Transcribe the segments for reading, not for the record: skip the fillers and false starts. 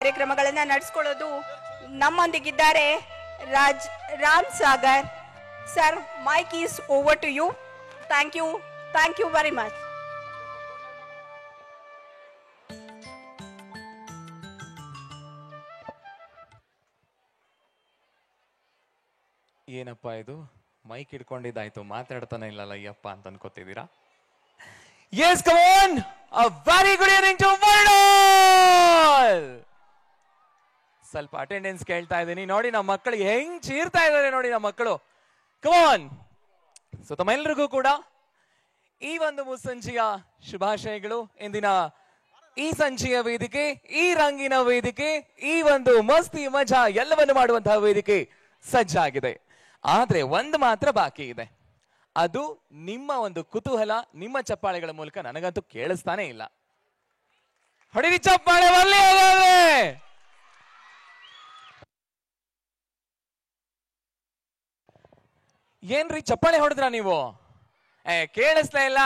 ಕಾರ್ಯಕ್ರಮಗಳನ್ನ ನಡೆಸಿಕೊಳ್ಳೋದು ನಮ್ಮೊಂದಿಗಿದ್ದಾರೆ Ram Sagar sir. Mike is over to you. Thank you very much. ಏನಪ್ಪ ಇದು ಮೈಕ್ ಇಟ್ಕೊಂಡಿದ್ದಾಯ್ತು ಮಾತಾಡ್ತಾನೆ ಇಲ್ಲಲ್ಲ ಅಯ್ಯಪ್ಪ ಅಂತ ಅನ್ಕೋತಿದ್ದೀರಾ? Yes, come on! A very good evening to one all! ಸ್ವಲ್ಪ ಅಟೆಂಡೆನ್ಸ್ ಕೇಳ್ತಾ ಇದ್ದೀನಿ ನೋಡಿ. ನಮ್ಮ ಮಕ್ಕಳು ಹೆಂಗ್ ಚೀರ್ತಾ ಇದ್ದಾರೆ ನೋಡಿ ನಮ್ಮ ಮಕ್ಕಳು. Come on! ಸೊ ತಮ್ಮೆಲ್ಲರಿಗೂ ಕೂಡ ಈ ಒಂದು ಮುಸ್ಸಂಜೆಯ ಶುಭಾಶಯಗಳು. ಇಂದಿನ ಈ ಸಂಜೆಯ ವೇದಿಕೆ, ಈ ರಂಗಿನ ವೇದಿಕೆ, ಈ ಒಂದು ಮಸ್ತಿ ಮಜಾ ಎಲ್ಲವನ್ನು ಮಾಡುವಂತಹ ವೇದಿಕೆ ಸಜ್ಜಾಗಿದೆ. ಆದ್ರೆ ಒಂದು ಮಾತ್ರ ಬಾಕಿ ಇದೆ. ಅದು ನಿಮ್ಮ ಒಂದು ಕುತೂಹಲ. ನಿಮ್ಮ ಚಪ್ಪಾಳೆಗಳ ಮೂಲಕ ನನಗಂತೂ ಕೇಳಿಸ್ತಾನೆ ಇಲ್ಲ. ಹೊಡಿರಿ ಚಪ್ಪಾಳೆ ಬರ್ಲಿ. ಏನ್ರಿ ಚಪ್ಪಾಳೆ ಹೊಡೆದ್ರ ನೀವು? ಕೇಳಿಸ್ತಾ ಇಲ್ಲ.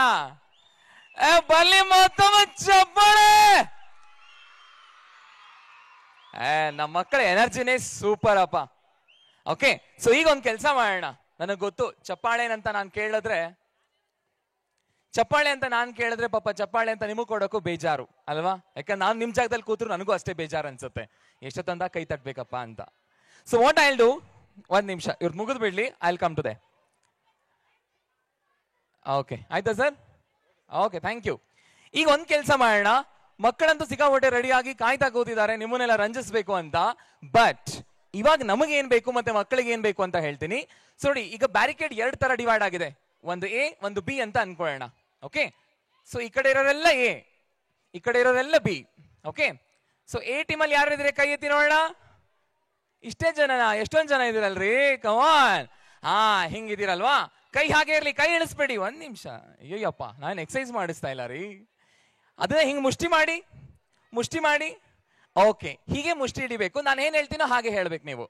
ಬರ್ಲಿ ಮತ್ತೊಮ್ಮೆ ಚಪ್ಪಾಳೆ. ನಮ್ಮ ಮಕ್ಕಳ ಎನರ್ಜಿನೇ ಸೂಪರ್ ಅಪ್ಪ. ಓಕೆ, ಸೊ ಈಗ ಒಂದ್ ಕೆಲಸ ಮಾಡೋಣ. ನನಗೆ ಗೊತ್ತು ಚಪ್ಪಾಳೆ ಅಂತ ನಾನು ಕೇಳಿದ್ರೆ ಪಾಪ ಚಪ್ಪಾಳೆ ಅಂತ ನಿಮಗ್ ಕೊಡೋಕು ಬೇಜಾರು ಅಲ್ವಾ? ಯಾಕಂದ್ರೆ ನಾನು ನಿಮ್ ಜಾಗದಲ್ಲಿ ಕೂತ್ರು ನನಗೂ ಅಷ್ಟೇ ಬೇಜಾರು ಅನ್ಸುತ್ತೆ. ಎಷ್ಟೊತ್ತಂದ ಕೈ ತಟ್ಬೇಕಪ್ಪ ಅಂತ. So what I will do, ಒಂದ್ ನಿಮಿಷ ಇವ್ರು ಮುಗಿದು ಬಿಡ್ಲಿ, I will come to them. Okay ಆಯ್ತಾ ಸರ್? Okay, thank you. ಈಗ ಒಂದ್ ಕೆಲಸ ಮಾಡೋಣ. ಮಕ್ಕಳಂತೂ ಸಿಕ್ಕಾಪಟ್ಟೆ ರೆಡಿಯಾಗಿ ಕಾಯ್ತಾ ಕೂತಿದ್ದಾರೆ ನಿಮ್ಮನ್ನೆಲ್ಲ ರಂಜಿಸ್ಬೇಕು ಅಂತ. ಬಟ್ ಇವಾಗ ನಮಗೆ ಏನ್ ಬೇಕು ಮತ್ತೆ ಮಕ್ಕಳಿಗೆ ಏನ್ ಬೇಕು ಅಂತ ಹೇಳ್ತೀನಿ. ಸೊ ನೋಡಿ, ಈಗ ಬ್ಯಾರಿಕೇಡ್ 2 ತರ ಡಿವೈಡ್ ಆಗಿದೆ. ಒಂದು ಎ ಒಂದು ಬಿ ಅಂತ ಅನ್ಕೊಳ್ಳೋಣ. ಓಕೆ, ಸೊ ಈ ಕಡೆ ಇರೋರೆಲ್ಲ ಎ, ಈ ಕಡೆ ಇರೋರೆಲ್ಲ ಬಿ. ಓಕೆ, ಸೊ ಎ ಟೀಮಲ್ಲಿ ಯಾರು ಇದ್ರೆ ಕೈ ಎತ್ತಿ ನೋಡೋಣ. ಇಷ್ಟೇ ಜನನ? ಎಷ್ಟೊಂದು ಜನ ಇದಿರಲ್ರಿ? ಕಮಾನ್. ಹಿಂಗಿದ್ದೀರಲ್ವಾ? ಕೈ ಹಾಗೆ ಇರ್ಲಿ, ಕೈ ಇಳಿಸ್ಬೇಡಿ. ಒಂದ್ ನಿಮಿಷ. ಅಯ್ಯಪ್ಪ, ನಾನು ಎಕ್ಸಸೈಸ್ ಮಾಡಿಸ್ತಾ ಇಲ್ಲ ರೀ. ಅದನ್ನ ಹಿಂಗ್ ಮುಷ್ಟಿ ಮಾಡಿ. ಓಕೆ, ಹೀಗೆ ಮುಷ್ಟಿ ಹಿಡಿಬೇಕು. ನಾನು ಏನ್ ಹೇಳ್ತೀನೋ ಹಾಗೆ ಹೇಳ್ಬೇಕು ನೀವು.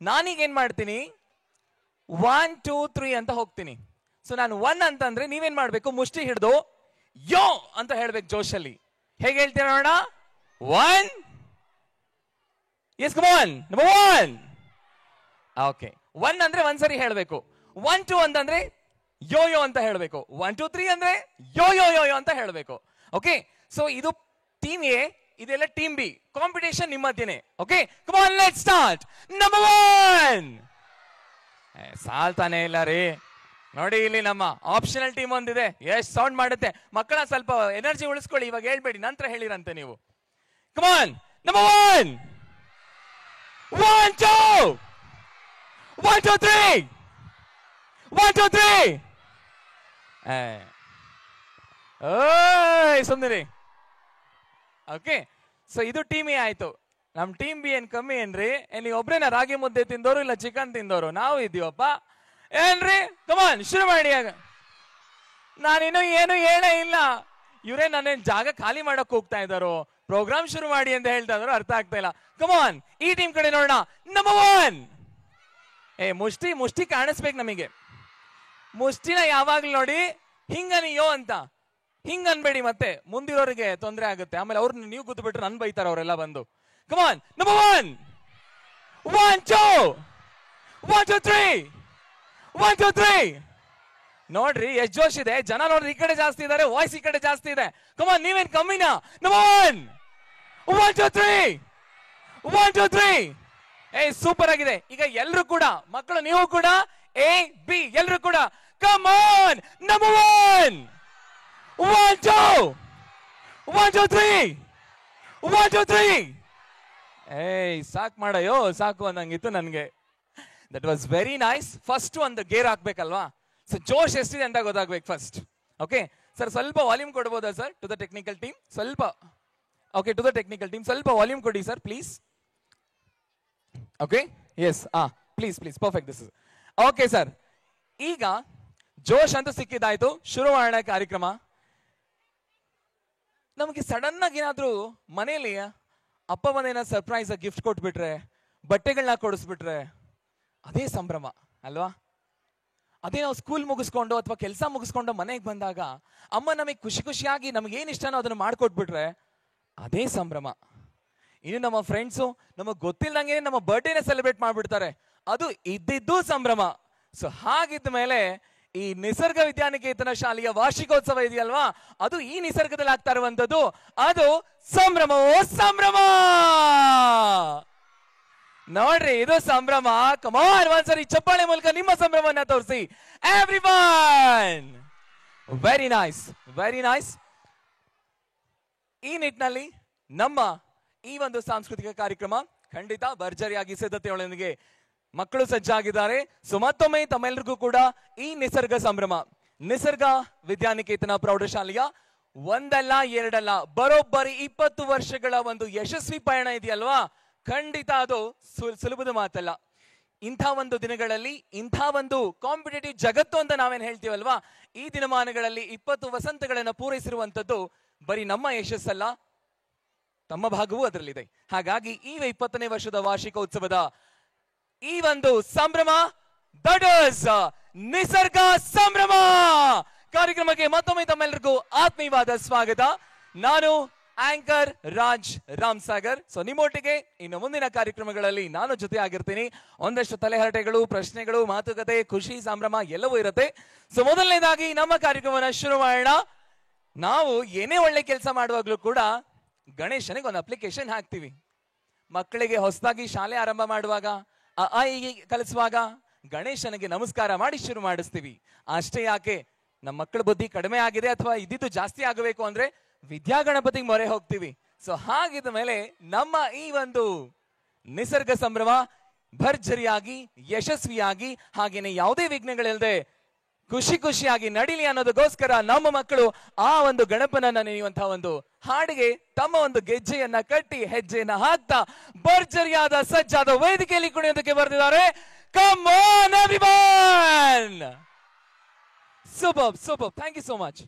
ನಾನೀಗ ಏನ್ ಮಾಡ್ತೀನಿ, 1 2 3 ಅಂತ ಹೋಗ್ತೀನಿ. ಸೊ ನಾನು 1 ಅಂತಂದ್ರೆ ನೀವೇನ್ ಮಾಡ್ಬೇಕು, ಮುಷ್ಟಿ ಹಿಡಿದು ಯೋ ಅಂತ ಹೇಳ್ಬೇಕು ಜೋಶಲ್ಲಿ. ಹೇಗೆ ಹೇಳ್ತೀರ ನೋಡೋಣ? 1. Yes, come on. Number 1. Okay, 1 ಅಂದ್ರೆ ಒಂದ್ಸರಿ ಹೇಳ್ಬೇಕು. 1 2 ಅಂತಂದ್ರೆ ಯೋ ಯೋ ಅಂತ ಹೇಳ್ಬೇಕು. 1 2 3 ಅಂದ್ರೆ ಯೋ ಯೋ ಯೋ ಯೋ ಅಂತ ಹೇಳ್ಬೇಕು. ಓಕೆ, ಸೊ ಇದು ಟೀಮ್ ಎ, ಇದೆಲ್ಲ ಟೀಮ್ ಬಿ. ಕಾಂಪಿಟೇಷನ್ ನಿಮ್ಮ ಮಧ್ಯೆ. Okay, come on, let's start. Number 1. ಸಾಲ್ತಾನೆ ಇಲ್ಲ ರೀ. ನೋಡಿ, ಇಲ್ಲಿ ನಮ್ಮ ಆಪ್ಷನಲ್ ಟೀಮ್ ಒಂದಿದೆ. ಎಷ್ಟು ಸೌಂಡ್ ಮಾಡುತ್ತೆ. ಮಕ್ಕಳ ಸ್ವಲ್ಪ ಎನರ್ಜಿ ಉಳಿಸ್ಕೊಳ್ಳಿ. ಇವಾಗ ಹೇಳ್ಬೇಡಿ, ನಂತರ ಹೇಳಿರಂತೆ ನೀವು. Come on, number 1. 1 2 1 2 3 1 2 3. ಓಯ್ ಸುಮ್ಮನೆ. ಓಕೆ, ಸೊ ಇದು ಟೀಮ್ ಎ ಆಯ್ತು. ನಮ್ ಟೀಮ್ ಬಿ ಏನ್ ಕಮ್ಮಿ ಏನ್ರಿ? ನೀವು ಒಬ್ರೇನ ರಾಗಿ ಮುದ್ದೆ ತಿಂದವರು ಇಲ್ಲ ಚಿಕನ್ ತಿಂದವರು? ನಾವು ಇದೀವಪ್ಪ ಏನ್ರಿ? ಕಮಾನ್, ಶುರು ಮಾಡಿ. ಆಗ ನಾನಿನ್ನು ಏನು ಹೇಳೇ ಇಲ್ಲ. ಇವರೇ ನನ್ನ ಜಾಗ ಖಾಲಿ ಮಾಡಕ್ ಹೋಗ್ತಾ ಇದ್ದಾರೋ, ಪ್ರೋಗ್ರಾಮ್ ಶುರು ಮಾಡಿ ಅಂತ ಹೇಳ್ತಾ ಇದ್ರು, ಅರ್ಥ ಆಗ್ತಾ ಇಲ್ಲ. ಕಮಾನ್, ಈ ಟೀಮ್ ಕಡೆ ನೋಡೋಣ. ನಂಬರ್ 1. ಮುಷ್ಟಿ ಕಾಣಿಸ್ಬೇಕು ನಮಗೆ. ಮುಷ್ಟಿನ ಯಾವಾಗ್ಲೂ ನೋಡಿ ಹಿಂಗನಿಯೋ ಅಂತ ಹಿಂಗ ಅನ್ಬೇಡಿ, ಮತ್ತೆ ಮುಂದಿರೋರಿಗೆ ತೊಂದರೆ ಆಗುತ್ತೆ. ಆಮೇಲೆ ಅವ್ರನ್ನ ನೀವು ಕೂತು ಬಿಟ್ರೆ ನನ್ ಬೈತಾರ ಅವರೆಲ್ಲ ಬಂದು. ಕಮಾನ್, ನಂಬರ್ 1. 1 2 1 2 3 1 2 3. ನೋಡ್ರಿ ಎಷ್ಟು ಜೋಶ್ ಇದೆ. ಜನ ನೋಡ್ರಿ ಈ ಕಡೆ ಜಾಸ್ತಿ ಇದಾರೆ, ವಾಯ್ಸ್ ಈ ಕಡೆ ಜಾಸ್ತಿ ಇದೆ. ಕಮಾನ್, ನೀವೇನ್ ಕಮ್ಮಿನಾ? ನಂಬರ್ 1 1 2 3 1 2 3. ಸೂಪರ್ ಆಗಿದೆ. ಈಗ ಎಲ್ರು ಕೂಡ ಮಕ್ಕಳು, ನೀವು ಕೂಡ ಎ ಬಿ ಎಲ್ರು ಕೂಡ ಕಮಾನ್. ನಂಬರ್ 1 1 2 1 2 3 1 2 3. ಸಾಕು ಮಾಡಯ್ಯೋ, ಸಾಕು ಅನ್ನಂಗಿತ್ತು ನನ್ಗೆ. That was very nice. First ಒಂದು ಗೇರ್ ಹಾಕ್ಬೇಕಲ್ವಾ? ಸೊ ಜೋಶ್ ಎಷ್ಟಿದೆ ಅಂತ ಗೊತ್ತಾಗ್ಬೇಕು ಫಸ್ಟ್. ಓಕೆ ಸರ್, ಸ್ವಲ್ಪ ವಾಲ್ಯೂಮ್ ಕೊಡ್ಬೋದಾ sir to the technical team? ಸ್ವಲ್ಪ. Okay, to the technical team ಸ್ವಲ್ಪ ವಾಲ್ಯೂಮ್ ಕೊಡಿ sir please. Okay, yes, please perfect. This is okay sir. ಈಗ ಜೋಶ್ ಅಂತೂ ಸಿಕ್ಕಿದ್ದಾಯ್ತು. ಶುರು ಮಾಡೋಣ ಕಾರ್ಯಕ್ರಮ. ನಮಗೆ ಸಡನ್ ಆಗಿ ಏನಾದ್ರು ಮನೇಲಿ ಅಪ್ಪ ಮನೇನ ಸರ್ಪ್ರೈಸ್ ಗಿಫ್ಟ್ ಕೊಟ್ಬಿಟ್ರೆ, ಬಟ್ಟೆಗಳನ್ನ ಕೊಡಿಸ್ಬಿಟ್ರೆ ಅದೇ ಸಂಭ್ರಮ ಅಲ್ವಾ? ಅದೇ ನಾವು ಸ್ಕೂಲ್ ಮುಗಿಸ್ಕೊಂಡು ಅಥವಾ ಕೆಲಸ ಮುಗಿಸ್ಕೊಂಡು ಮನೆಗೆ ಬಂದಾಗ ಅಮ್ಮ ನಮಗೆ ಖುಷಿಯಾಗಿ ನಮ್ಗೆ ಏನ್ ಇಷ್ಟನೋ ಅದನ್ನ ಮಾಡ್ಕೊಟ್ಬಿಟ್ರೆ ಅದೇ ಸಂಭ್ರಮ. ಇನ್ನು ನಮ್ಮ ಫ್ರೆಂಡ್ಸು ನಮಗ್ ಗೊತ್ತಿಲ್ಲದಂಗೆ ನಮ್ಮ ಬರ್ಡೇನ ಸೆಲೆಬ್ರೇಟ್ ಮಾಡ್ಬಿಡ್ತಾರೆ. ಅದು ಇದ್ದಿದ್ದು ಸಂಭ್ರಮ. ಸೊ ಹಾಗಿದ್ದ ಮೇಲೆ ಈ ನಿಸರ್ಗ ವಿದ್ಯಾನಿಕೇತನ ಶಾಲೆಯ ವಾರ್ಷಿಕೋತ್ಸವ ಇದೆಯಲ್ವಾ, ಅದು ಈ ನಿಸರ್ಗದಲ್ಲಿ ಆಗ್ತಾ ಇರುವಂತದ್ದು. ಅದು ಸಂಭ್ರಮವೋ ಸಂಭ್ರಮ. ನೋಡ್ರಿ, ಇದು ಸಂಭ್ರಮ. ಕಮಾನ್, ಒಂದ್ಸರಿ ಚಪ್ಪಾಳೆ ಮೂಲಕ ನಿಮ್ಮ ಸಂಭ್ರಮವನ್ನ ತೋರಿಸಿ everyone. Very nice, very nice. ಈ ನಿಟ್ಟಿನಲ್ಲಿ ನಮ್ಮ ಈ ಒಂದು ಸಾಂಸ್ಕೃತಿಕ ಕಾರ್ಯಕ್ರಮ ಖಂಡಿತ ಭರ್ಜರಿಯಾಗಿ ಸಿದ್ಧತೆಯೊಳಗೆ ಮಕ್ಕಳು ಸಜ್ಜಾಗಿದ್ದಾರೆ. ಸೊ ಮತ್ತೊಮ್ಮೆ ತಮ್ಮೆಲ್ಲರಿಗೂ ಕೂಡ ಈ ನಿಸರ್ಗ ಸಂಭ್ರಮ, ನಿಸರ್ಗ ವಿದ್ಯಾನಿಕೇತನ ಪ್ರೌಢಶಾಲೆಯ ಒಂದಲ್ಲ ಎರಡಲ್ಲ ಬರೋಬ್ಬರಿ 20 ವರ್ಷಗಳ ಒಂದು ಯಶಸ್ವಿ ಪಯಣ ಇದೆಯಲ್ವಾ, ಖಂಡಿತ ಅದು ಸುಲಭದ ಮಾತಲ್ಲ. ಇಂಥ ಒಂದು ದಿನಗಳಲ್ಲಿ, ಇಂಥ ಒಂದು ಕಾಂಪಿಟೇಟಿವ್ ಜಗತ್ತು ಅಂತ ನಾವೇನ್ ಹೇಳ್ತೀವಲ್ವಾ, ಈ ದಿನಮಾನಗಳಲ್ಲಿ 20 ವಸಂತಗಳನ್ನ ಪೂರೈಸಿರುವಂತದ್ದು ಬರೀ ನಮ್ಮ ಯಶಸ್ಸಲ್ಲ, ತಮ್ಮ ಭಾಗವೂ ಅದರಲ್ಲಿದೆ. ಹಾಗಾಗಿ ಈ 20ನೇ ವರ್ಷದ ವಾರ್ಷಿಕೋತ್ಸವದ ಈ ಒಂದು ಸಂಭ್ರಮ, ದಟ್ ಇಸ್ ನಿಸರ್ಗ ಸಂಭ್ರಮ ಕಾರ್ಯಕ್ರಮಕ್ಕೆ ಮತ್ತೊಮ್ಮೆ ತಮ್ಮೆಲ್ಲರಿಗೂ ಆತ್ಮೀಯವಾದ ಸ್ವಾಗತ. ನಾನು ಆಂಕರ್ ರಾಜ್ ರಾಮ್ಸಾಗರ್. ಸೊ ನಿಮ್ಮೊಟ್ಟಿಗೆ ಇನ್ನು ಮುಂದಿನ ಕಾರ್ಯಕ್ರಮಗಳಲ್ಲಿ ನಾನು ಜೊತೆ ಆಗಿರ್ತೀನಿ. ಒಂದಷ್ಟು ತಲೆಹರಟೆಗಳು, ಪ್ರಶ್ನೆಗಳು, ಮಾತುಕತೆ, ಖುಷಿ, ಸಂಭ್ರಮ ಎಲ್ಲವೂ ಇರುತ್ತೆ. ಸೊ ಮೊದಲನೇದಾಗಿ ನಮ್ಮ ಕಾರ್ಯಕ್ರಮವನ್ನು ಶುರು ಮಾಡೋಣ. ನಾವು ಏನೇ ಒಳ್ಳೆ ಕೆಲಸ ಮಾಡುವಾಗ್ಲೂ ಕೂಡ ಗಣೇಶನಿಗೆ ಒಂದು ಅಪ್ಲಿಕೇಶನ್ ಹಾಕ್ತಿವಿ. ಮಕ್ಕಳಿಗೆ ಹೊಸದಾಗಿ ಶಾಲೆ ಆರಂಭ ಮಾಡುವಾಗ, ಕಲಿಸುವಾಗ ಗಣೇಶನಿಗೆ ನಮಸ್ಕಾರ ಮಾಡಿ ಶುರು ಮಾಡಿಸ್ತೀವಿ. ಅಷ್ಟೇ ಯಾಕೆ, ನಮ್ಮ ಮಕ್ಕಳ ಬುದ್ಧಿ ಕಡಿಮೆ ಆಗಿದೆ ಅಥವಾ ಇದ್ದಿದ್ದು ಜಾಸ್ತಿ ಆಗಬೇಕು ಅಂದ್ರೆ ವಿದ್ಯಾಗಣಪತಿಗೆ ಮೊರೆ ಹೋಗ್ತೀವಿ. ಸೊ ಹಾಗಿದ ಮೇಲೆ ನಮ್ಮ ಈ ಒಂದು ನಿಸರ್ಗ ಸಂಭ್ರಮ ಭರ್ಜರಿಯಾಗಿ, ಯಶಸ್ವಿಯಾಗಿ, ಹಾಗೇನೆ ಯಾವುದೇ ವಿಘ್ನಗಳಿಲ್ಲದೆ ಖುಷಿ ಖುಷಿಯಾಗಿ ನಡೀಲಿ ಅನ್ನೋದಕ್ಕೋಸ್ಕರ ನಮ್ಮ ಮಕ್ಕಳು ಆ ಒಂದು ಗಣಪನನ್ನ ನೆನೆಯುವಂತಹ ಒಂದು ಹಾಡಿಗೆ ತಮ್ಮ ಒಂದು ಗೆಜ್ಜೆಯನ್ನ ಕಟ್ಟಿ ಹೆಜ್ಜೆಯನ್ನ ಹಾಕ್ತಾ ಭರ್ಜರಿಯಾದ ಸಜ್ಜಾದ ವೇದಿಕೆಯಲ್ಲಿ ಕುಣಿಯೋದಕ್ಕೆ ಬರೆದಿದ್ದಾರೆ. Come on everyone. Super, super, thank you so much.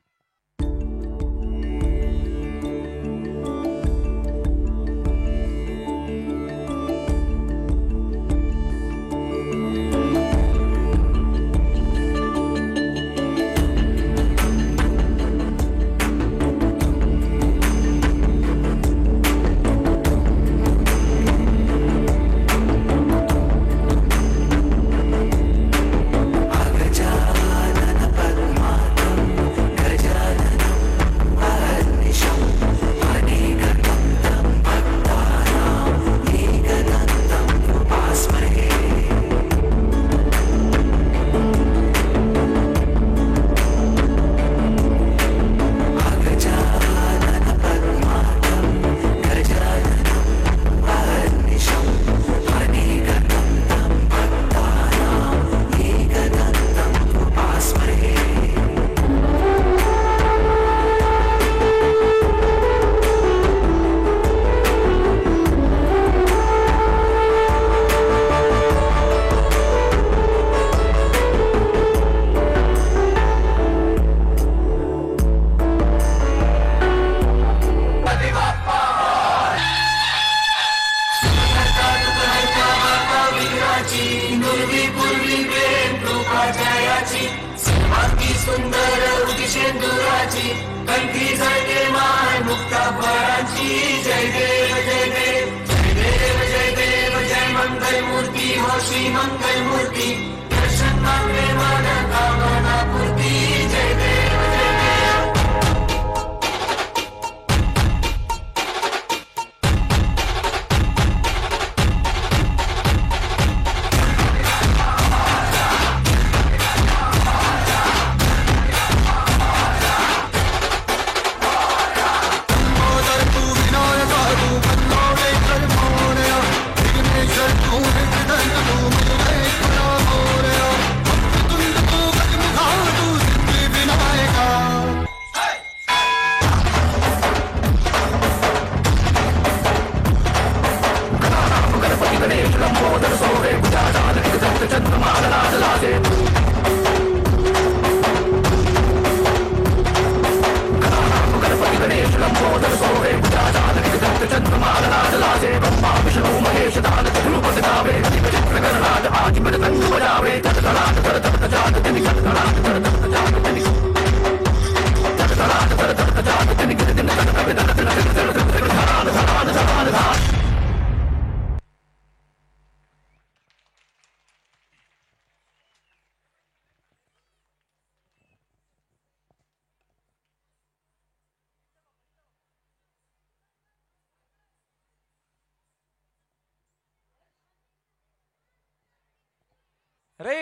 ರೀ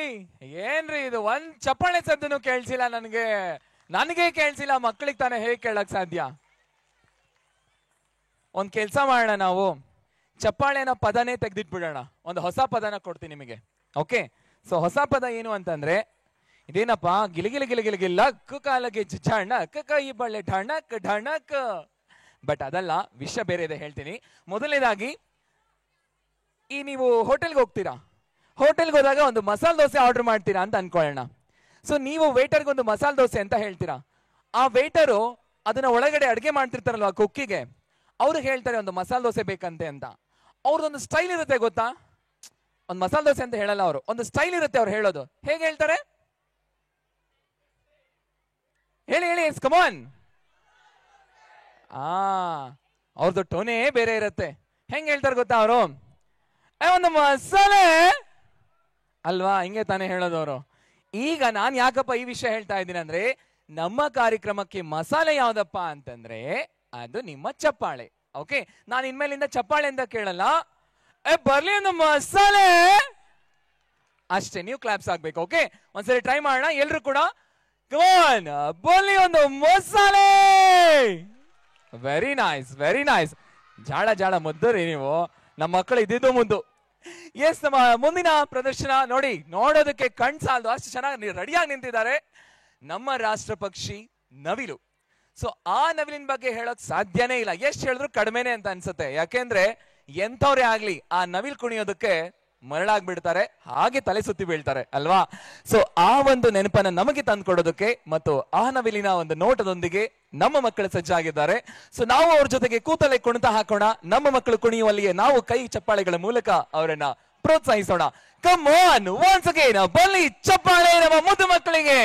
ಏನ್ರಿ ಇದು ಒಂದ್ ಚಪ್ಪಾಳೆ ಸದ್ದನು ಕೇಳ್ಸಿಲ್ಲ ನನಗೆ ಕೇಳ್ಸಿಲ್ಲ, ಮಕ್ಕಳಿಗೆ ತಾನೇ ಹೇಗೆ ಕೇಳಕ್ ಸಾಧ್ಯ? ಒಂದ್ ಕೆಲ್ಸ ಮಾಡೋಣ, ನಾವು ಚಪ್ಪಾಳೆನ ಪದನೇ ತೆಗ್ದಿಟ್ಬಿಡೋಣ, ಒಂದು ಹೊಸ ಪದನ ಕೊಡ್ತೀನಿ ನಿಮಗೆ. ಓಕೆ, ಸೊ ಹೊಸ ಪದ ಏನು ಅಂತಂದ್ರೆ ಇದೇನಪ್ಪ, ಗಿಲಿಗಿಲಿ ಗಿಲಿಗಿಲಿಗಿಲ್ಲ ಕಾಲಗೆ ಝಣಕ್ ಕೈ ಬಳ್ಳೆ ಢಣಕ್ ಢಣಕ್. ಬಟ್ ಅದಲ್ಲ, ವಿಷಯ ಬೇರೆ ಇದೆ, ಹೇಳ್ತೀನಿ. ಮೊದಲನೇದಾಗಿ, ಈ ನೀವು ಹೋಟೆಲ್ಗೆ ಹೋಗ್ತೀರಾ, ಹೋಟೆಲ್ಗೆ ಹೋದಾಗ ಒಂದು ಮಸಾಲೆ ದೋಸೆ ಆರ್ಡರ್ ಮಾಡ್ತೀರಾ ಅಂತ ಅನ್ಕೊಳ್ಳೋಣ. ಸೊ ನೀವು ವೇಟರ್ಗೆ ಒಂದು ಮಸಾಲೆ ದೋಸೆ ಅಂತ ಹೇಳ್ತೀರಾ. ಆ ವೇಟರು ಅದನ್ನ ಒಳಗಡೆ ಅಡುಗೆ ಮಾಡ್ತಿರ್ತಾರಲ್ವಾ ಕುಕ್ಕಿಗೆ, ಅವ್ರು ಹೇಳ್ತಾರೆ ಒಂದು ಮಸಾಲೆ ದೋಸೆ ಬೇಕಂತೆ ಅಂತ. ಅವ್ರದೊಂದು ಸ್ಟೈಲ್ ಇರುತ್ತೆ ಗೊತ್ತಾ, ಒಂದು ಮಸಾಲೆ ದೋಸೆ ಅಂತ ಹೇಳಲ್ಲ ಅವರು, ಒಂದು ಸ್ಟೈಲ್ ಇರುತ್ತೆ ಅವ್ರು ಹೇಳೋದು. ಹೇಗೆ ಹೇಳ್ತಾರೆ ಹೇಳಿ ಹೇಳಿ, ಕಮಾನ್. ಅವ್ರದ್ದು ಟೋನೇ ಬೇರೆ ಇರುತ್ತೆ. ಹೆಂಗ್ ಹೇಳ್ತಾರೆ ಗೊತ್ತಾ ಅವರು, ಒಂದು ಮಸಾಲೆ ಅಲ್ವಾ, ಹಿಂಗೆ ತಾನೇ ಹೇಳೋದು ಅವರು. ಈಗ ನಾನು ಯಾಕಪ್ಪ ಈ ವಿಷಯ ಹೇಳ್ತಾ ಇದ್ದೀನಿ ಅಂದ್ರೆ, ನಮ್ಮ ಕಾರ್ಯಕ್ರಮಕ್ಕೆ ಮಸಾಲೆ ಯಾವ್ದಪ್ಪ ಅಂತಂದ್ರೆ ಅದು ನಿಮ್ಮ ಚಪ್ಪಾಳೆ. ಓಕೆ, ನಾನು ಇನ್ಮೇಲಿಂದ ಚಪ್ಪಾಳೆ ಅಂತ ಕೇಳಲ್ಲ, ಬರ್ಲಿ ಒಂದು ಮಸಾಲೆ ಅಷ್ಟೇ, ನೀವು ಕ್ಲಾಪ್ಸ್ ಆಗ್ಬೇಕು. ಓಕೆ, ಒಂದ್ಸರಿ ಟ್ರೈ ಮಾಡೋಣ ಎಲ್ರು ಕೂಡ. ಬರ್ಲಿ ಒಂದು ಮಸಾಲೆ. Very nice, very nice. ಜಾಳ ಜಾಳ ಮುದ್ದುರಿ ನೀವು, ನಮ್ಮ ಮಕ್ಕಳು ಇದ್ದಿದ್ದು ಮುದ್ದು. ಎಸ್, ನಮ್ಮ ಮುಂದಿನ ಪ್ರದರ್ಶನ ನೋಡಿ, ನೋಡೋದಕ್ಕೆ ಕಣ್ ಸಾಲದು, ಅಷ್ಟು ಚೆನ್ನಾಗಿ ರೆಡಿಯಾಗಿ ನಿಂತಿದ್ದಾರೆ. ನಮ್ಮ ರಾಷ್ಟ್ರ ಪಕ್ಷಿ ನವಿಲು. ಸೊ ಆ ನವಿಲಿನ ಬಗ್ಗೆ ಹೇಳೋಕ್ ಸಾಧ್ಯನೇ ಇಲ್ಲ, ಎಷ್ಟು ಹೇಳಿದ್ರು ಕಡಿಮೆನೆ ಅಂತ ಅನ್ಸುತ್ತೆ. ಯಾಕೆಂದ್ರೆ ಎಂಥವ್ರೇ ಆಗ್ಲಿ ಆ ನವಿಲ್ ಕುಣಿಯೋದಕ್ಕೆ ಮರಳಾಗ್ಬಿಡ್ತಾರೆ, ಹಾಗೆ ತಲೆ ಸುತ್ತಿ ಬೀಳ್ತಾರೆ ಅಲ್ವಾ. ಸೊ ಆ ಒಂದು ನೆನಪನ್ನ ನಮಗೆ ತಂದ್ಕೊಡೋದಕ್ಕೆ ಮತ್ತು ಆ ನವಿಲಿನ ಒಂದು ನೋಟದೊಂದಿಗೆ ನಮ್ಮ ಮಕ್ಕಳು ಸಜ್ಜಾಗಿದ್ದಾರೆ. ಸೊ ನಾವು ಅವ್ರ ಜೊತೆಗೆ ಕೂತಲ್ಲೇ ಕುಣಿತ ಹಾಕೋಣ, ನಮ್ಮ ಮಕ್ಕಳು ಕುಣಿಯುವಲ್ಲಿಯೇ ನಾವು ಕೈ ಚಪ್ಪಾಳೆಗಳ ಮೂಲಕ ಅವರನ್ನ ಪ್ರೋತ್ಸಾಹಿಸೋಣ. ಕಮ್ ಆನ್, ಒನ್ಸ್ ಅಗೇನ್ ಬನ್ನಿ ಚಪ್ಪಾಳೆ ನಮ್ಮ ಮುದ್ದು ಮಕ್ಕಳಿಗೆ.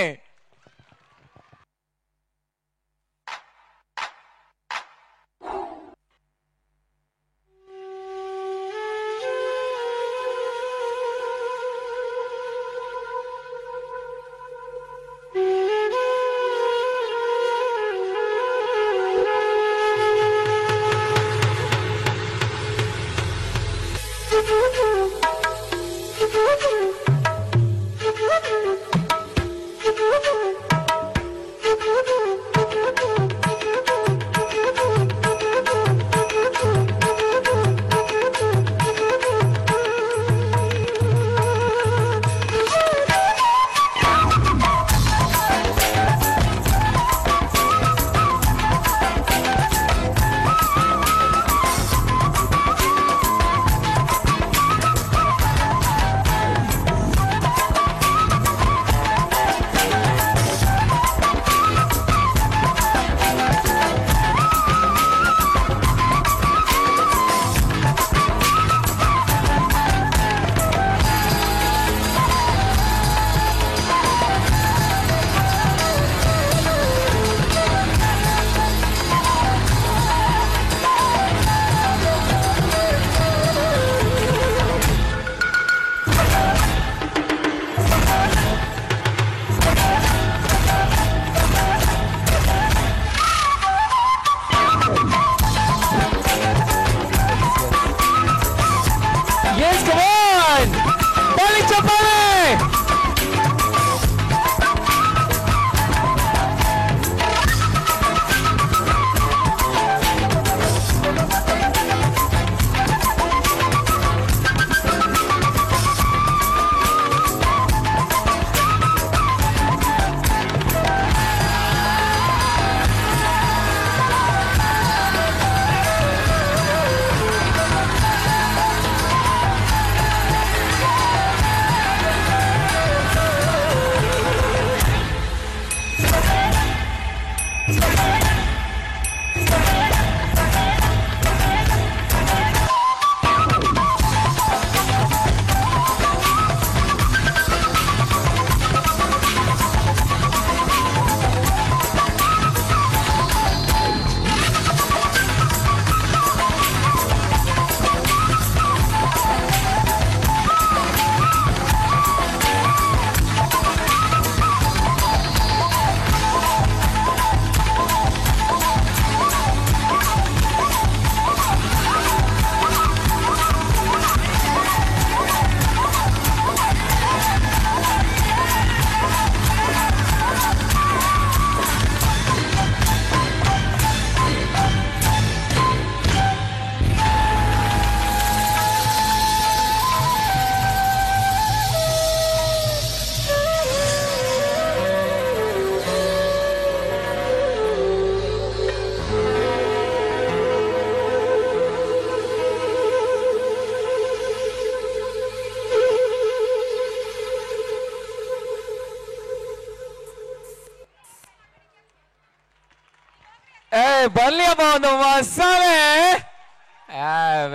ಬರ್ಲಿ ಅಮ್ಮ ಒಂದು ಮಸಾಲೆ.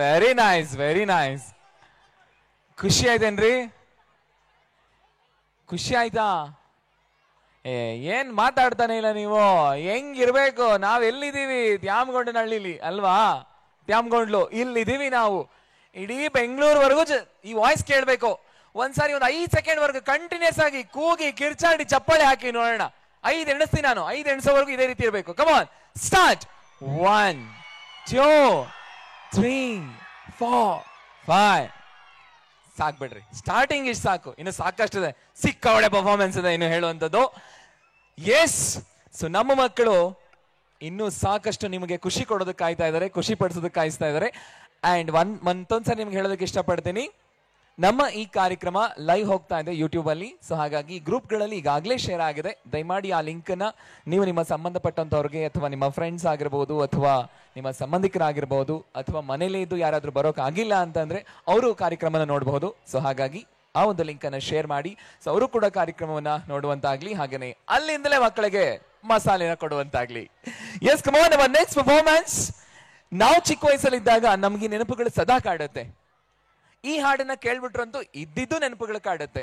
Very nice, very nice. ಖುಷಿ ಆಯ್ತೇನ್ರಿ? ಖುಷಿ ಆಯ್ತಾ? ಏನ್ ಮಾತಾಡ್ತಾನೆ ಇಲ್ಲ ನೀವು. ಹೆಂಗಿರ್ಬೇಕು? ನಾವ್ ಎಲ್ಲಿದ್ದೀವಿ? ತ್ಯಾಮಗೊಂಡನಹಳ್ಳಿಲಿ ಅಲ್ವಾ? ತ್ಯಾಮಗೊಂಡ್ಲು ಇಲ್ಲಿದ್ದೀವಿ ನಾವು. ಇಡೀ ಬೆಂಗಳೂರುವರೆಗೂ ಈ ವಾಯ್ಸ್ ಕೇಳ್ಬೇಕು. ಒಂದ್ಸಾರಿ ಒಂದು 5 ಸೆಕೆಂಡ್ ವರ್ಗು ಕಂಟಿನ್ಯೂಸ್ ಆಗಿ ಕೂಗಿ ಕಿರ್ಚಾಡಿ ಚಪ್ಪಾಳೆ ಹಾಕಿ ನೋಡೋಣ. 5 ಎಣಿಸ್ತೀನಿ ನಾನು. 5 ಎಣಿಸೋವರೆಗೂ ಇದೇ ರೀತಿ ಇರ್ಬೇಕು. ಕಮಾನ್ ಸ್ಟಾರ್ಟ್. 1 2 3 4 5. ಸಾಕ್ಬಿಡ್ರಿ, ಸ್ಟಾರ್ಟಿಂಗ್ ಇಷ್ಟು ಸಾಕು. ಇನ್ನು ಸಾಕಷ್ಟಿದೆ, ಸಿಕ್ಕಾವಳೆ ಪರ್ಫಾರ್ಮೆನ್ಸ್ ಇದೆ ಇನ್ನು ಹೇಳುವಂಥದ್ದು. ಎಸ್, ಸೊ ನಮ್ಮ ಮಕ್ಕಳು ಇನ್ನೂ ಸಾಕಷ್ಟು ನಿಮಗೆ ಖುಷಿ ಕೊಡೋದಕ್ಕೆ ಕಾಯ್ತಾ ಇದ್ದಾರೆ, ಖುಷಿ ಪಡಿಸೋದಕ್ಕೆ ಕಾಯಿಸ್ತಾ ಇದ್ದಾರೆ. ಅಂಡ್ ಮತ್ತೊಂದ್ಸರಿ ನಿಮ್ಗೆ ಹೇಳೋದಕ್ಕೆ ಇಷ್ಟಪಡ್ತೀನಿ, ನಮ್ಮ ಈ ಕಾರ್ಯಕ್ರಮ ಲೈವ್ ಹೋಗ್ತಾ ಇದೆ ಯೂಟ್ಯೂಬ್ ಅಲ್ಲಿ. ಸೊ ಹಾಗಾಗಿ ಗ್ರೂಪ್ಗಳಲ್ಲಿ ಈಗಾಗಲೇ ಶೇರ್ ಆಗಿದೆ. ದಯಮಾಡಿ ಆ ಲಿಂಕ್ ಅನ್ನ ನೀವು ನಿಮ್ಮ ಸಂಬಂಧಪಟ್ಟಂತವ್ರಿಗೆ ಅಥವಾ ನಿಮ್ಮ ಫ್ರೆಂಡ್ಸ್ ಆಗಿರ್ಬೋದು ಅಥವಾ ನಿಮ್ಮ ಸಂಬಂಧಿಕರಾಗಿರ್ಬೋದು ಅಥವಾ ಮನೇಲಿ ಇದ್ದು ಯಾರಾದ್ರೂ ಬರೋಕ್ ಆಗಿಲ್ಲ ಅಂತಂದ್ರೆ ಅವರು ಕಾರ್ಯಕ್ರಮನ ನೋಡಬಹುದು. ಸೊ ಹಾಗಾಗಿ ಆ ಒಂದು ಲಿಂಕ್ ಅನ್ನ ಶೇರ್ ಮಾಡಿ, ಸೊ ಅವರು ಕೂಡ ಕಾರ್ಯಕ್ರಮವನ್ನ ನೋಡುವಂತಾಗ್ಲಿ, ಹಾಗೇನೆ ಅಲ್ಲಿಂದಲೇ ಮಕ್ಕಳಿಗೆ ಮಸಾಲೆನ ಕೊಡುವಂತಾಗ್ಲಿ. Yes, come on, our next performance. ನಾವು ಚಿಕ್ಕ ವಯಸ್ಸಲ್ಲಿದ್ದಾಗ ನಮ್ಗೆ ನೆನಪುಗಳು ಸದಾ ಕಾಡುತ್ತೆ. ಈ ಹಾಡನ್ನ ಕೇಳ್ಬಿಟ್ರಂತೂ ಇದ್ದಿದ್ದು ನೆನಪುಗಳು ಕಾಡುತ್ತೆ.